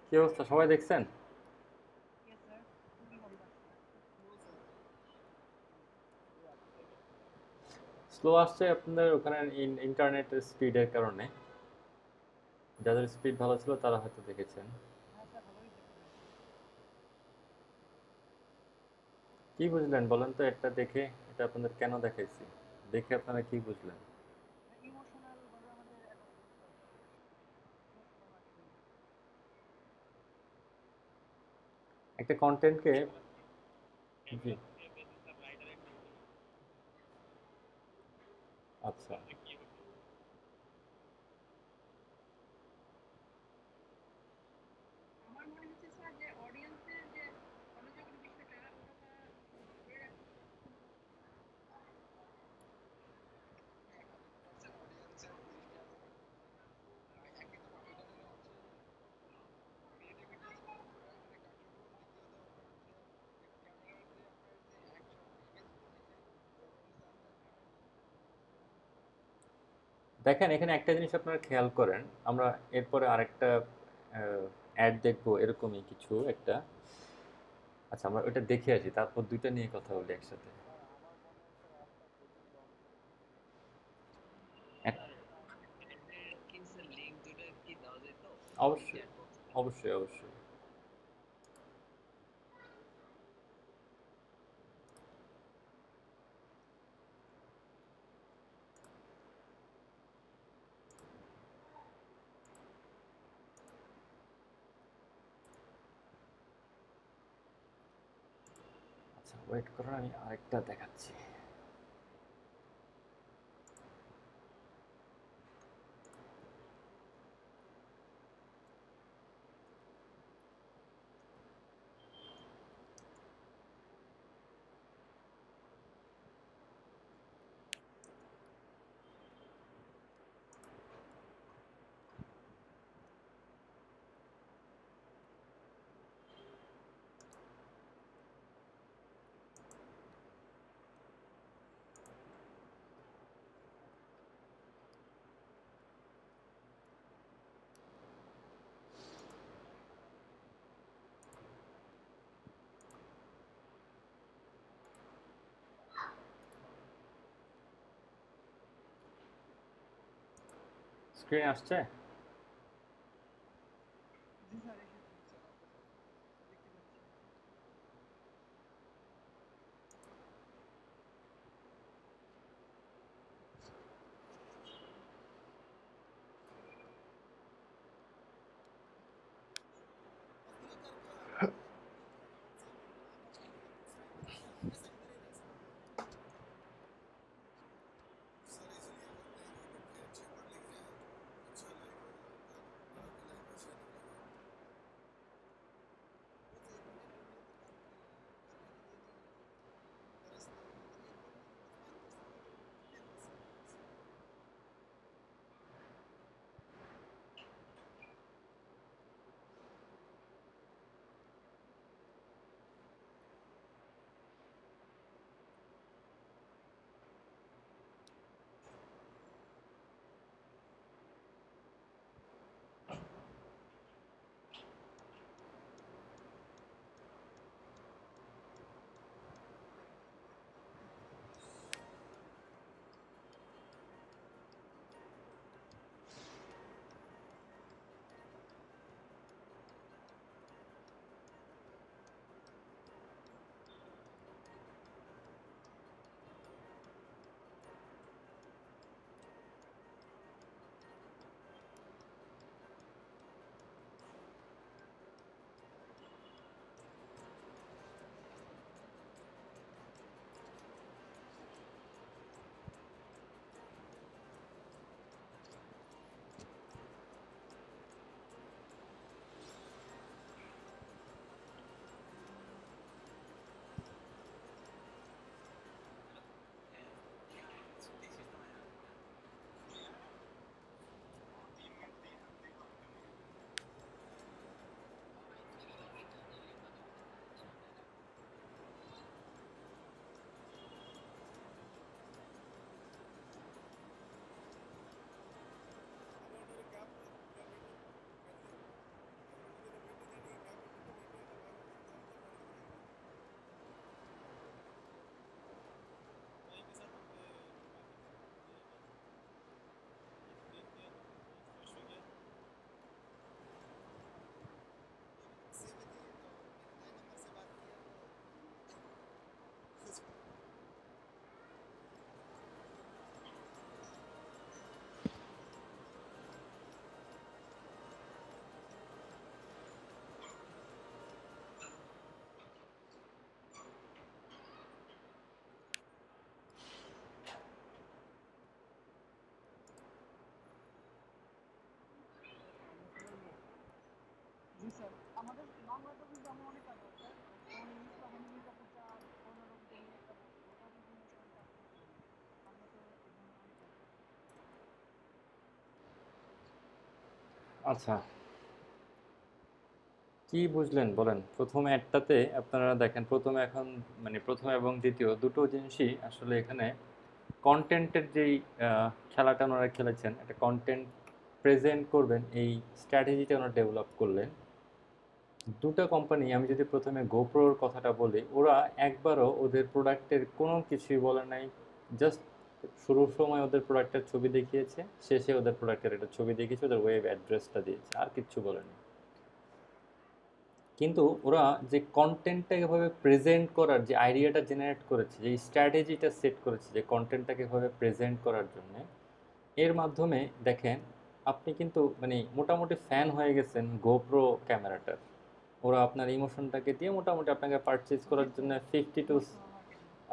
[SPEAKER 1] কি অবস্থা, সবাই দেখছেন?
[SPEAKER 3] Yes, sir. খুবই ভালো লাগছে।
[SPEAKER 1] স্লো আসছে আপনাদের ওখানে ইন্টারনেটের স্পিডের কারণে। যাদের স্পিড ভালো ছিল তারা হয়তো দেখেছেন।
[SPEAKER 3] হ্যাঁ স্যার, ভালোই দেখতে পেয়েছি।
[SPEAKER 1] কি বুঝলেন বলেন তো, এটা দেখে? এটা আপনাদের কেন দেখাইছি? দেখে আপনারা কি বুঝলেন?
[SPEAKER 3] ইমোশনাল ভাবে আমাদের অ্যাটাচ করতে হবে। ইমোশনাল লাগছে।
[SPEAKER 1] একটা কন্টেন্টকে, জি, আচ্ছা,
[SPEAKER 4] আমার মনে হচ্ছে স্যার যে অডিয়েন্সের যে মনোযোগের বিষয়টা ওটা তারা ধরে রাখতে
[SPEAKER 1] দেখেন এখানে একটা জিনিস আপনারা খেয়াল করেন। আমরা এরপরে আরেকটা অ্যাড দেখবো এরকমই কিছু একটা। আচ্ছা, আমরা ওটা দেখে আসি, তারপর দুইটা নিয়ে কথা বলি একসাথে। এক-
[SPEAKER 2] কিনসের লিংক দুটো কি দেওয়া যেত
[SPEAKER 1] অবশ্যই,
[SPEAKER 2] চ্যাট বক্সে?
[SPEAKER 1] অবশ্যই, অবশ্যই। আচ্ছা, ওয়েট করুন, আমি আরেকটা দেখাচ্ছি। স্ক্রিনে আসছে?
[SPEAKER 3] জি স্যার, এসেছে। দেখতে পাচ্ছি।
[SPEAKER 1] আচ্ছা, কি বুঝলেন বলেন? প্রথম অ্যাডটাতে আপনারা দেখেন, প্রথমে এখন মানে প্রথম এবং দ্বিতীয় দুটো জিনিসই আসলে এখানে কন্টেন্টের যেই খেলাটা ওনারা খেলেছেন, একটা কন্টেন্ট প্রেজেন্ট করবেন, এই স্ট্র্যাটেজিটা ওনারা ডেভেলপ করলেন। দুটো কোম্পানি, আমি যদি প্রথমে গোপ্রোর কথাটা বলি, ওরা একবারও ওদের প্রোডাক্টের কোনো কিছুই বলে নাই। জাস্ট শুরুর সময় ওদের প্রোডাক্টের ছবি দেখিয়েছে, শেষে ওদের প্রোডাক্টের একটা ছবি দেখিয়েছে, ওদের ওয়েব অ্যাড্রেসটা দিয়েছে, আর কিচ্ছু বলেনি। কিন্তু ওরা যে কন্টেন্টটাকে এভাবে প্রেজেন্ট করার যে আইডিয়াটা জেনারেট করেছে, যে স্ট্র্যাটেজিটা সেট করেছে যে কন্টেন্টটাকে এভাবে প্রেজেন্ট করার জন্য, এর মাধ্যমে দেখেন আপনি কিন্তু মানে মোটামুটি ফ্যান হয়ে গেছেন গোপ্রো ক্যামেরাটার। ওরা আপনার ইমোশনটাকে দিয়ে মোটামুটি আপনাকে পারচেজ করার জন্য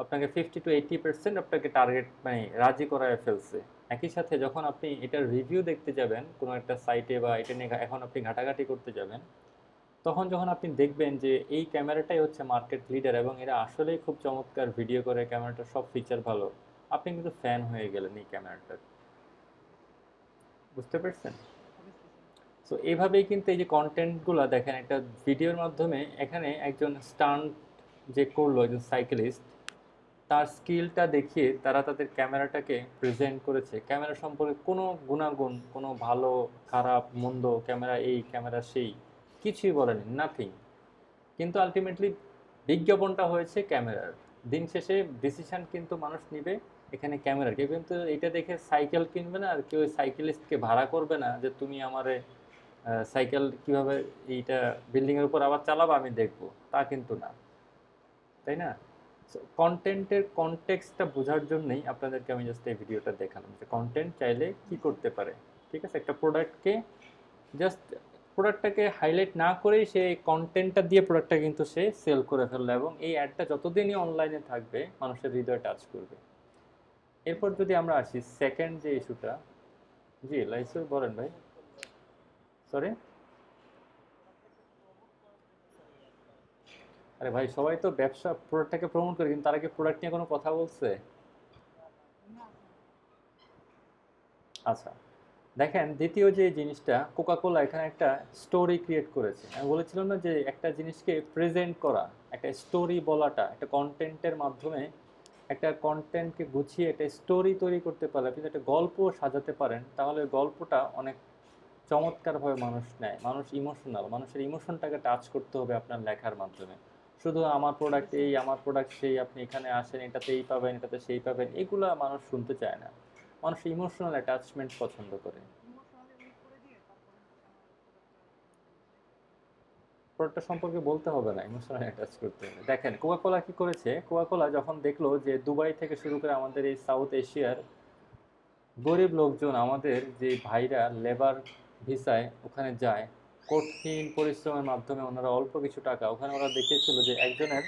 [SPEAKER 1] আপনাকে 50 to 80% আপনাকে টার্গেট মানে রাজি করায় ফেলছে। একই সাথে যখন আপনি এটার রিভিউ দেখতে যাবেন কোনো একটা সাইটে, বা এটা নিয়ে এখন আপনি ঘাটাঘাটি করতে যাবেন, তখন যখন আপনি দেখবেন যে এই ক্যামেরাটাই হচ্ছে মার্কেট লিডার এবং এরা আসলেই খুব চমৎকার ভিডিও করে, ক্যামেরাটার সব ফিচার ভালো, আপনি কিন্তু ফ্যান হয়ে গেলেন এই ক্যামেরাটার। বুঝতে পারছেন? সো এইভাবেই কিন্তু এই যে কন্টেন্টগুলো দেখেন, একটা ভিডিওর মাধ্যমে এখানে একজন স্টান্ট যে করলো, একজন সাইকেলিস্ট, তার স্কিলটা দেখিয়ে তারা তাদের ক্যামেরাটাকে প্রেজেন্ট করেছে। ক্যামেরা সম্পর্কে কোনো গুণাগুণ, কোনো ভালো খারাপ মন্দ, ক্যামেরা এই ক্যামেরা সেই, কিছুই বলেনি, নাথিং। কিন্তু আলটিমেটলি বিজ্ঞাপনটা হয়েছে ক্যামেরার। দিন শেষে ডিসিশন কিন্তু মানুষ নিবে এখানে ক্যামেরার। কেউ কিন্তু এটা দেখে সাইকেল কিনবে না, আর কেউ সাইকেলিস্টকে ভাড়া করবে না যে তুমি আমারে সাইকেল কিভাবে এইটা বিল্ডিংয়ের উপর আবার চালাবো আমি দেখবো, তা কিন্তু না, তাই না? কন্টেন্টের কনটেক্সটটা বোঝার জন্যই আপনাদেরকে আমি জাস্ট এই ভিডিওটা দেখালাম যে কন্টেন্ট চাইলে কি করতে পারে। ঠিক আছে, একটা প্রোডাক্টকে জাস্ট প্রোডাক্টটাকে হাইলাইট না করেই সে কন্টেন্টটা দিয়ে প্রোডাক্টটা কিন্তু সে সেল করে ফেললো, এবং এই অ্যাডটা যতদিনই অনলাইনে থাকবে মানুষের হৃদয় টাচ করবে। এরপর যদি আমরা আসি সেকেন্ড যে ইস্যুটা, জি লাইসুর বলেন ভাই। সরি, আরে ভাই সবাই তো ব্যবসা প্রোডাক্টটাকে প্রমোট করে, কিন্তু তারা কি প্রোডাক্ট নিয়ে কোনো কথা বলছে? আচ্ছা, দেখেন দ্বিতীয় যে জিনিসটা, কোকা কোলা এখানে একটা স্টোরি ক্রিয়েট করেছে। আমি বলেছিলাম না যে একটা জিনিসকে প্রেজেন্ট করা, একটা স্টোরি বলাটা, একটা কন্টেন্টের মাধ্যমে একটা কন্টেন্টকে গুছিয়ে একটা স্টোরি তৈরি করতে পারলে, আপনি যদি একটা গল্প সাজাতে পারেন, তাহলে ওই গল্পটা অনেক চমৎকারভাবে মানুষ নেয়। মানুষ ইমোশনাল, মানুষের ইমোশনটাকে টাচ করতে হবে আপনার লেখার মাধ্যমে। শুধু আমার প্রোডাক্ট এই, আমার প্রোডাক্ট সেই, আপনি এখানে আসেন এটাতে এই পাবেন, এটাতে সেই পাবেন, এগুলো মানুষ শুনতে চায় না। মানুষ ইমোশনাল অ্যাটাচমেন্ট পছন্দ করে।
[SPEAKER 3] ইমোশনালি করে দিয়ে তারপরে হচ্ছে আমার
[SPEAKER 1] প্রোডাক্টটা সম্পর্কে বলতে হবে না, ইমোশনাল অ্যাটাচ করতে হবে। দেখেন কোকা কোলা কি করেছে, কোকা কোলা যখন দেখলো যে দুবাই থেকে শুরু করে আমাদের এই সাউথ এশিয়ার গরিব লোকজন, আমাদের যে ভাইরা লেবার ভিসায় ওখানে যায়, কঠিন পরিশ্রমের মাধ্যমে ওনারা অল্প কিছু টাকা, ওখানে ওরা দেখিয়েছিল যে একজনের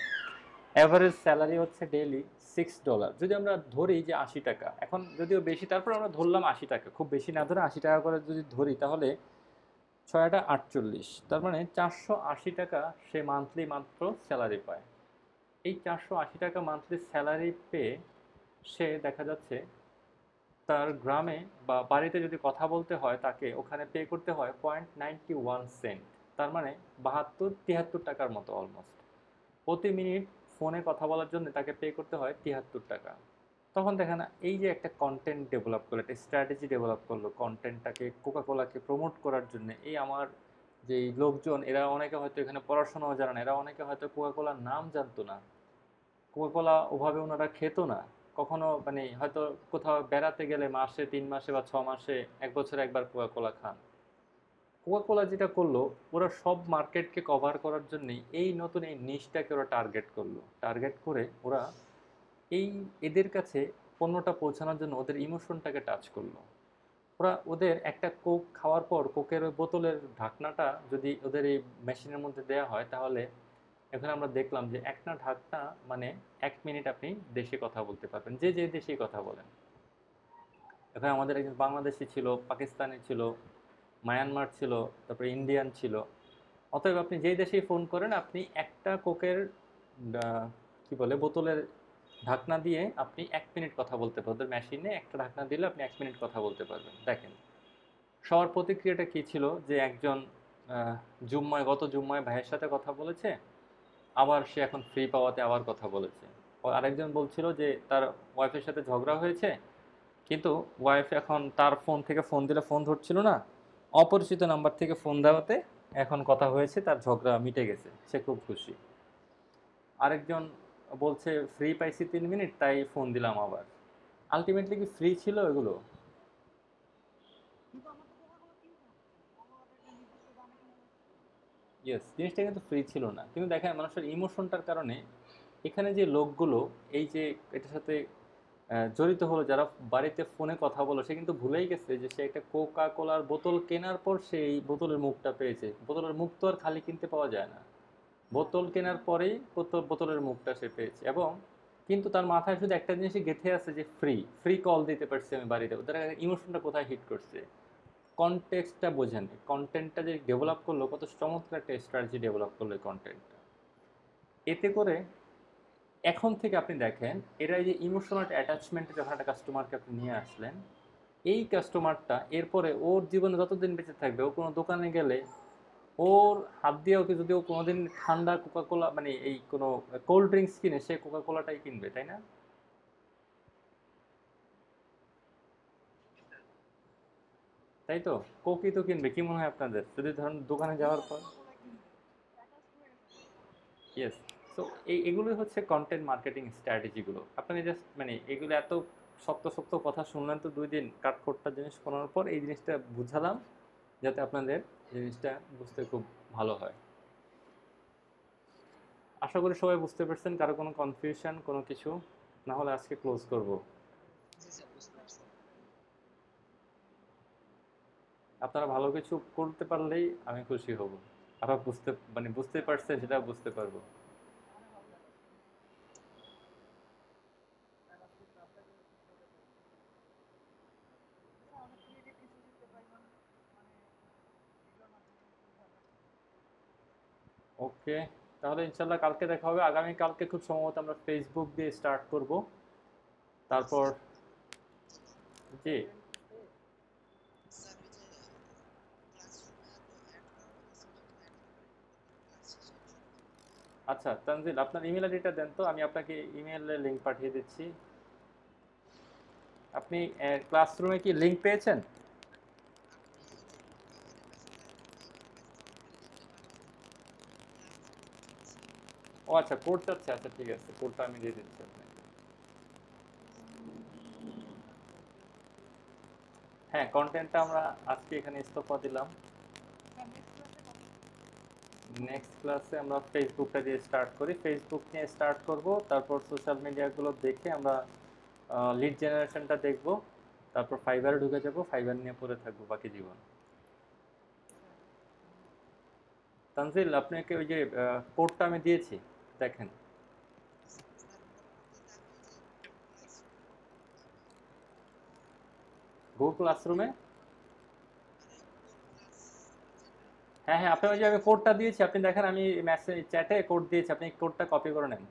[SPEAKER 1] অ্যাভারেজ স্যালারি হচ্ছে ডেইলি $6। যদি আমরা ধরি যে 80 টাকা, এখন যদিও বেশি, তারপর আমরা ধরলাম 80 টাকা, খুব বেশি না ধরে 80 টাকা করে যদি ধরি, তাহলে 6 × 8 = 48, তার মানে 480 টাকা সে মান্থলি মাত্র স্যালারি পায়। এই 480 টাকা মান্থলি স্যালারি পেয়ে সে দেখা যাচ্ছে তার গ্রামে বা বাড়িতে যদি কথা বলতে হয়, তাকে ওখানে পে করতে হয় 0.91 সেন্ট, তার মানে 72-73 টাকার মতো অলমোস্ট। প্রতি মিনিট ফোনে কথা বলার জন্য তাকে পে করতে হয় 73 টাকা। তখন দেখেন এই যে একটা কন্টেন্ট ডেভেলপ করলো, একটা স্ট্র্যাটেজি ডেভেলপ করলো কন্টেন্টটাকে কোকা কোলাকে প্রমোট করার জন্য। এই আমার যেই লোকজন, এরা অনেকে হয়তো এখানে পড়াশোনাও জানে না, এরা অনেকে হয়তো কোকা কোলার নাম জানতো না, কোকা কোলা ওভাবে ওনারা খেতো না কখনো, মানে হয়তো কোথাও বেড়াতে গেলে মাসে 3 মাসে বা 6 মাসে 1 বছরে একবার কোকা কোলা খান। কোকা কোলা যেটা করলো, ওরা সব মার্কেটকে কভার করার জন্যই এই নতুন এই নিশটাকে ওরা টার্গেট করলো। টার্গেট করে ওরা এই এদের কাছে পণ্যটা পৌঁছানোর জন্য ওদের ইমোশনটাকে টাচ করলো। ওরা ওদের একটা কোক খাওয়ার পর কোকের ওই বোতলের ঢাকনাটা যদি ওদের এই মেশিনের মধ্যে দেওয়া হয়, তাহলে এখানে আমরা দেখলাম যে একটা ঢাকনা মানে 1 মিনিট আপনি দেশে কথা বলতে পারবেন, যে যে দেশেই কথা বলেন। এখানে আমাদের একজন বাংলাদেশি ছিল, পাকিস্তানি ছিল, মায়ানমার ছিল, তারপরে ইন্ডিয়ান ছিল। অতএব আপনি যেই দেশেই ফোন করেন, আপনি একটা কোকের কি বলে বোতলের ঢাকনা দিয়ে আপনি 1 মিনিট কথা বলতে পারবেন। ওদের মেশিনে একটা ঢাকনা দিলে আপনি 1 মিনিট কথা বলতে পারবেন। দেখেন সবার প্রতিক্রিয়াটা কী ছিল যে একজন গত জুম্মায় ভাইয়ের সাথে কথা বলেছে, আবার সে এখন ফ্রি পাওয়াতে আবার কথা বলেছে। আরেকজন বলছিল যে তার ওয়াইফের সাথে ঝগড়া হয়েছে, কিন্তু ওয়াইফ এখন তার ফোন থেকে ফোন দিলে ফোন ধরছিল না, অপরিচিত নাম্বার থেকে ফোন দেওয়াতে এখন কথা হয়েছে, তার ঝগড়া মিটে গেছে, সে খুব খুশি। আরেকজন বলছে ফ্রি পাইছি 3 মিনিট তাই ফোন দিলাম আবার। আলটিমেটলি কি ফ্রি ছিল এগুলো?
[SPEAKER 3] কিন্তু আমার তো কোকাকোলা কিনতে হচ্ছে, কোকাকোলাটা একটা নির্দিষ্ট দামে কিনতে হচ্ছে।
[SPEAKER 1] ইয়েস, জিনিসটা কিন্তু ফ্রি ছিল না, কিন্তু দেখেন মানুষের ইমোশনটার কারণে এখানে যে লোকগুলো এই যে এটার সাথে জড়িত হলো, যারা বাড়িতে ফোনে কথা বলো, সে কিন্তু ভুলেই গেছে যে সে একটা কোকা কোলার বোতল কেনার পর সেই বোতলের মুখটা পেয়েছে। বোতলের মুখ তো আর খালি কিনতে পাওয়া যায় না,
[SPEAKER 3] না,
[SPEAKER 1] বোতল কেনার পরেই বোতলের মুখটা সে পেয়েছে। এবং কিন্তু তার মাথায় শুধু একটা জিনিসই গেঁথে আছে যে ফ্রি ফ্রি কল দিতে পারছি আমি বাড়িতে। ওদের ইমোশনটা কোথায় হিট করছে, কনটেক্সটটা বোঝেন, কন্টেন্টটা যে ডেভেলপ করলো, কত চমৎকার একটা স্ট্র্যাটেজি ডেভেলপ করলো এই কন্টেন্টটা। এতে করে এখন থেকে আপনি দেখেন, এরা এই যে ইমোশনাল অ্যাটাচমেন্টে যখন একটা কাস্টমারকে আপনি নিয়ে আসলেন, এই কাস্টমারটা এরপরে ওর জীবনে যতদিন বেঁচে থাকবে, ও কোনো দোকানে গেলে ওর হাত দিয়ে ওকে যদি ও কোনোদিন ঠান্ডা কোকাকোলা মানে এই কোনো কোল্ড ড্রিঙ্কস কিনে, সে কোকাকোলাটাই কিনবে, তাই না? তাই তো, কোকই তো কিনবে। কি মনে হয় আপনাদের, যদি ধরুন দোকানে যাওয়ার পর?
[SPEAKER 3] কোকাকোলা কিনবে, অ্যাটাচড হয়ে গেছে কোকাকোলার সাথে।
[SPEAKER 1] ইয়েস। সো এগুলোই হচ্ছে কন্টেন্ট মার্কেটিং স্ট্র্যাটেজিগুলো। আপনাকে জাস্ট মানে এগুলো এত শক্ত শক্ত কথা শুনলেন তো 2 দিন কাঠখোট্টা জিনিস শোনার পর এই জিনিসটা বুঝালাম, যাতে আপনাদের জিনিসটা বুঝতে খুব ভালো হয়। আশা করি সবাই বুঝতে পারছেন, কারো কোনো কনফিউশন কোনো কিছু না হলে আজকে ক্লোজ করব।
[SPEAKER 2] জি স্যার, বুঝতে পারছি।
[SPEAKER 1] আপনারা ভালো কিছু করতে পারলেই আমি খুশি হব। আবার বুঝতে পারছেন সেটা বুঝতে পারবো।
[SPEAKER 3] অনেক ভালো লাগলো। আর আজকে তো আপনাকে খুব মজা পেয়েছি। অনেক ক্রিয়েটিভ কিছু শিখতে পাইলাম, মানে ভিডিওর মাধ্যমে খুবই ভালো লাগছে।
[SPEAKER 1] ওকে, তাহলে ইনশাল্লাহ কালকে দেখা হবে। আগামী কালকে খুব সম্ভবত আমরা ফেসবুক দিয়ে স্টার্ট করব। তারপর জি,
[SPEAKER 3] কন্টেন্ট পেজ।
[SPEAKER 2] স্যার ওই যে ক্লাসরুমে এত অ্যাড করা হইতেছে না, এগুলো অ্যাড করে ক্লাস শেষে শুরু করতে হবে।
[SPEAKER 1] আচ্ছা তানজিল, আপনার ইমেল আইডিটা দেন তো, আমি আপনাকে ইমেলে লিংক পাঠিয়ে দিচ্ছি। আপনি ক্লাসরুমে কি লিংক পেয়েছেন?
[SPEAKER 2] আপনি ওই যে আমাদের মেসেঞ্জার ইমেল মেসেঞ্জার গ্রুপে লিংকটা পাঠিয়ে দেন, আমি ক্লাসে কোড চাচ্ছি।
[SPEAKER 1] ও আচ্ছা, কোড চাচ্ছে, আচ্ছা ঠিক আছে, কোডটা আমি দিয়ে দিচ্ছি আপনাকে। হ্যাঁ, কন্টেন্টটা আমরা আজকে এখানে ইস্তফা দিলাম।
[SPEAKER 3] স্যার নেক্সট ক্লাসে কত কি?
[SPEAKER 1] নেক্সট ক্লাসে আমরা ফেসবুকটা দিয়ে স্টার্ট করি, ফেসবুক নিয়ে স্টার্ট করব, তারপর সোশ্যাল মিডিয়াগুলো দেখে আমরা লিড জেনারেশনটা দেখব, তারপর ফাইবারে ঢুকে যাব, ফাইবার নিয়ে পড়ে থাকবো বাকি জীবন।
[SPEAKER 3] স্যার
[SPEAKER 1] তানজিল, আপনাকে ওই যে কোডটা আমি দিয়েছি, দেখেন।
[SPEAKER 2] স্যার কোড বলতে আমি ওই যে গুগল ক্লাসরুমে আমি
[SPEAKER 1] গুগল ক্লাসরুমে?
[SPEAKER 2] মানে গুগল ক্লাস যেটা
[SPEAKER 1] হ্যাঁ হ্যাঁ, আপনি ওই যে আমি কোডটা দিয়েছি, আপনি দেখেন, আমি মেসেজ চ্যাটে কোড দিয়েছি, আপনি কোডটা কপি করে নেন,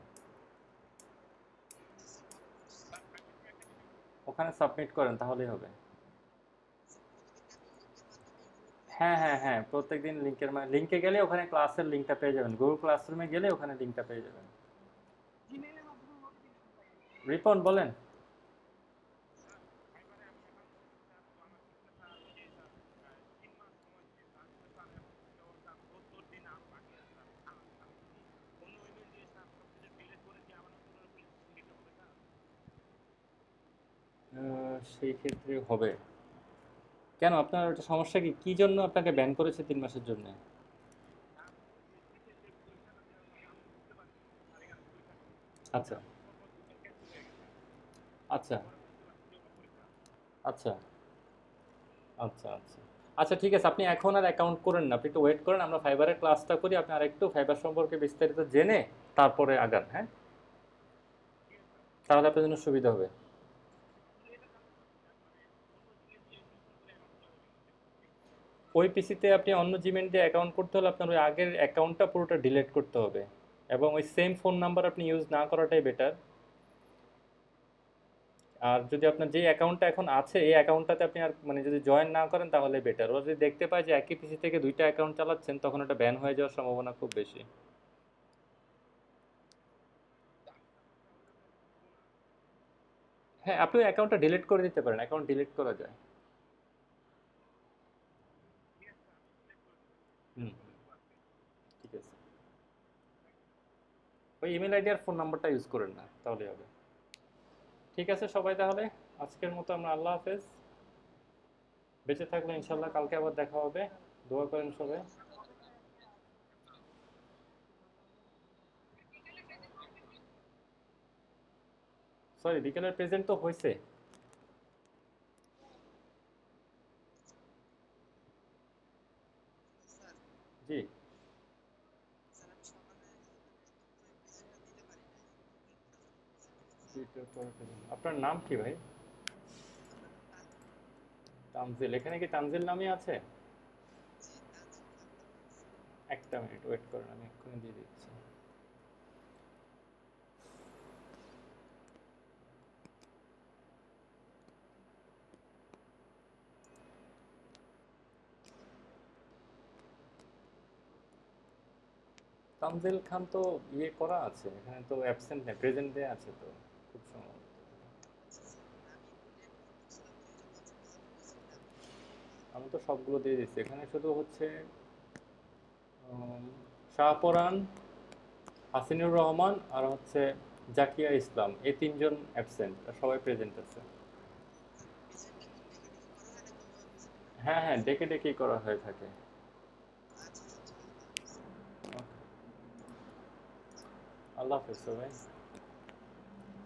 [SPEAKER 2] জি স্যার কপি করছি।
[SPEAKER 1] ওখানে সাবমিট করেন, তাহলেই হবে।
[SPEAKER 2] স্যার প্রতিদিন কি আমি লিংকের মাধ্যমে এগুলো
[SPEAKER 1] হ্যাঁ
[SPEAKER 2] প্র্যাকটিস
[SPEAKER 1] হ্যাঁ হ্যাঁ, প্রত্যেকদিন লিঙ্কে গেলে ওখানে ক্লাসের লিঙ্কটা পেয়ে যাবেন, গুগল ক্লাসরুমে গেলে ওখানে লিঙ্কটা পেয়ে যাবেন।
[SPEAKER 3] জিমেইলের মাধ্যমে নোটিফিকেশন পাই আমি।
[SPEAKER 1] রিপন বলেন। সেই ক্ষেত্রে হবে। কেন, আপনার ওটা সমস্যা কি, কি জন্য আপনাকে ব্যান করেছে 3 মাসের জন্য? আচ্ছা আচ্ছা আচ্ছা আচ্ছা আচ্ছা আচ্ছা, ঠিক আছে, আপনি এখন আর অ্যাকাউন্ট করেন না, আপনি একটু ওয়েট করেন, আমরা ফাইবারের ক্লাসটা করি, আপনি আরেকটু ফাইবার সম্পর্কে বিস্তারিত জেনে তারপরে আগান, হ্যাঁ? তাহলে আপনার জন্য সুবিধা হবে। ওই পিসিতে আপনি অন্য জিমেল দিয়ে অ্যাকাউন্ট করতে হলে আপনার ওই আগের অ্যাকাউন্টটা পুরোটা ডিলিট করতে হবে, এবং ওই সেম ফোন নাম্বার আপনি ইউজ না করাটাই বেটার। আর যদি আপনার যে অ্যাকাউন্টটা এখন আছে এই অ্যাকাউন্টটাতে আপনি আর মানে যদি জয়েন না করেন তাহলে বেটার। ওরা যদি দেখতে পায় যে একই পিসি থেকে দুইটা অ্যাকাউন্ট চালাচ্ছেন তখন এটা ব্যান হয়ে যাওয়ার সম্ভাবনা খুব বেশি। হ্যাঁ, আপনি অ্যাকাউন্টটা ডিলিট করে দিতে পারেন, অ্যাকাউন্ট ডিলিট করা যায়। হুম, ঠিক আছে। ওই ইমেল আইডি আর ফোন নাম্বারটা ইউজ করেন না, তাহলেই হবে। ঠিক আছে সবাই, তাহলে আজকের মতো আমরা আল্লাহ হাফেজ। বেঁচে থাকলে ইনশাল্লাহ কালকে আবার দেখা হবে। দোয়া করেন সবাই। সরি, বিকেলের প্রেজেন্ট তো হয়েছে।
[SPEAKER 2] স্যার
[SPEAKER 1] জি,
[SPEAKER 2] স্যার আমি সকালে দুপুরে প্রেজেন্টটা দিতে পারি নাই,
[SPEAKER 1] আপনার নাম কি ভাই?
[SPEAKER 2] আমার নাম তানভীর।
[SPEAKER 1] তানজিল, এখানে কি তানজিল নামই আছে?
[SPEAKER 2] জি, তানজিল নামটা রয়েছে।
[SPEAKER 1] একটা মিনিট ওয়েট করেন, আমি এক্ষুনি দিয়ে দিচ্ছি। তানজিল খান তো ইয়ে করা আছে, এখানে তো অ্যাবসেন্ট নেই, প্রেজেন্ট দেয়া আছে তো, খুব সম্ভবত।
[SPEAKER 2] আচ্ছা স্যার, আমি একটু লেট করতেছিলাম তো এই জন্য হচ্ছে প্রেজেন্ট প্রেজেন্টটা আমি
[SPEAKER 1] আমি তো সবগুলো দিয়ে দিচ্ছি, এখানে শুধু হচ্ছে শাহপরান, হাসিনুর রহমান আর হচ্ছে জাকিয়া ইসলাম, এই তিনজন অ্যাবসেন্ট, আর সবাই প্রেজেন্ট আছে।
[SPEAKER 2] স্যার প্রেজেন্টটা কি ডেকে ডেকে করা হয় নাকি ওইভাবে প্রেজেন্টটা করা হয়?
[SPEAKER 1] হ্যাঁ হ্যাঁ, ডেকে ডেকেই করা হয়ে থাকে।
[SPEAKER 2] আচ্ছা স্যার, ঠিক আছে, আল্লাহ হাফেজ।
[SPEAKER 1] Okay, আল্লাহ হাফেজ সবাই।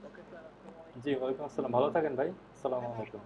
[SPEAKER 3] ওকে স্যার, আসসালামু আলাইকুম।
[SPEAKER 1] জি, ওয়ালাইকুম আসসালাম, ভালো থাকেন ভাই, আসসালামু আলাইকুম।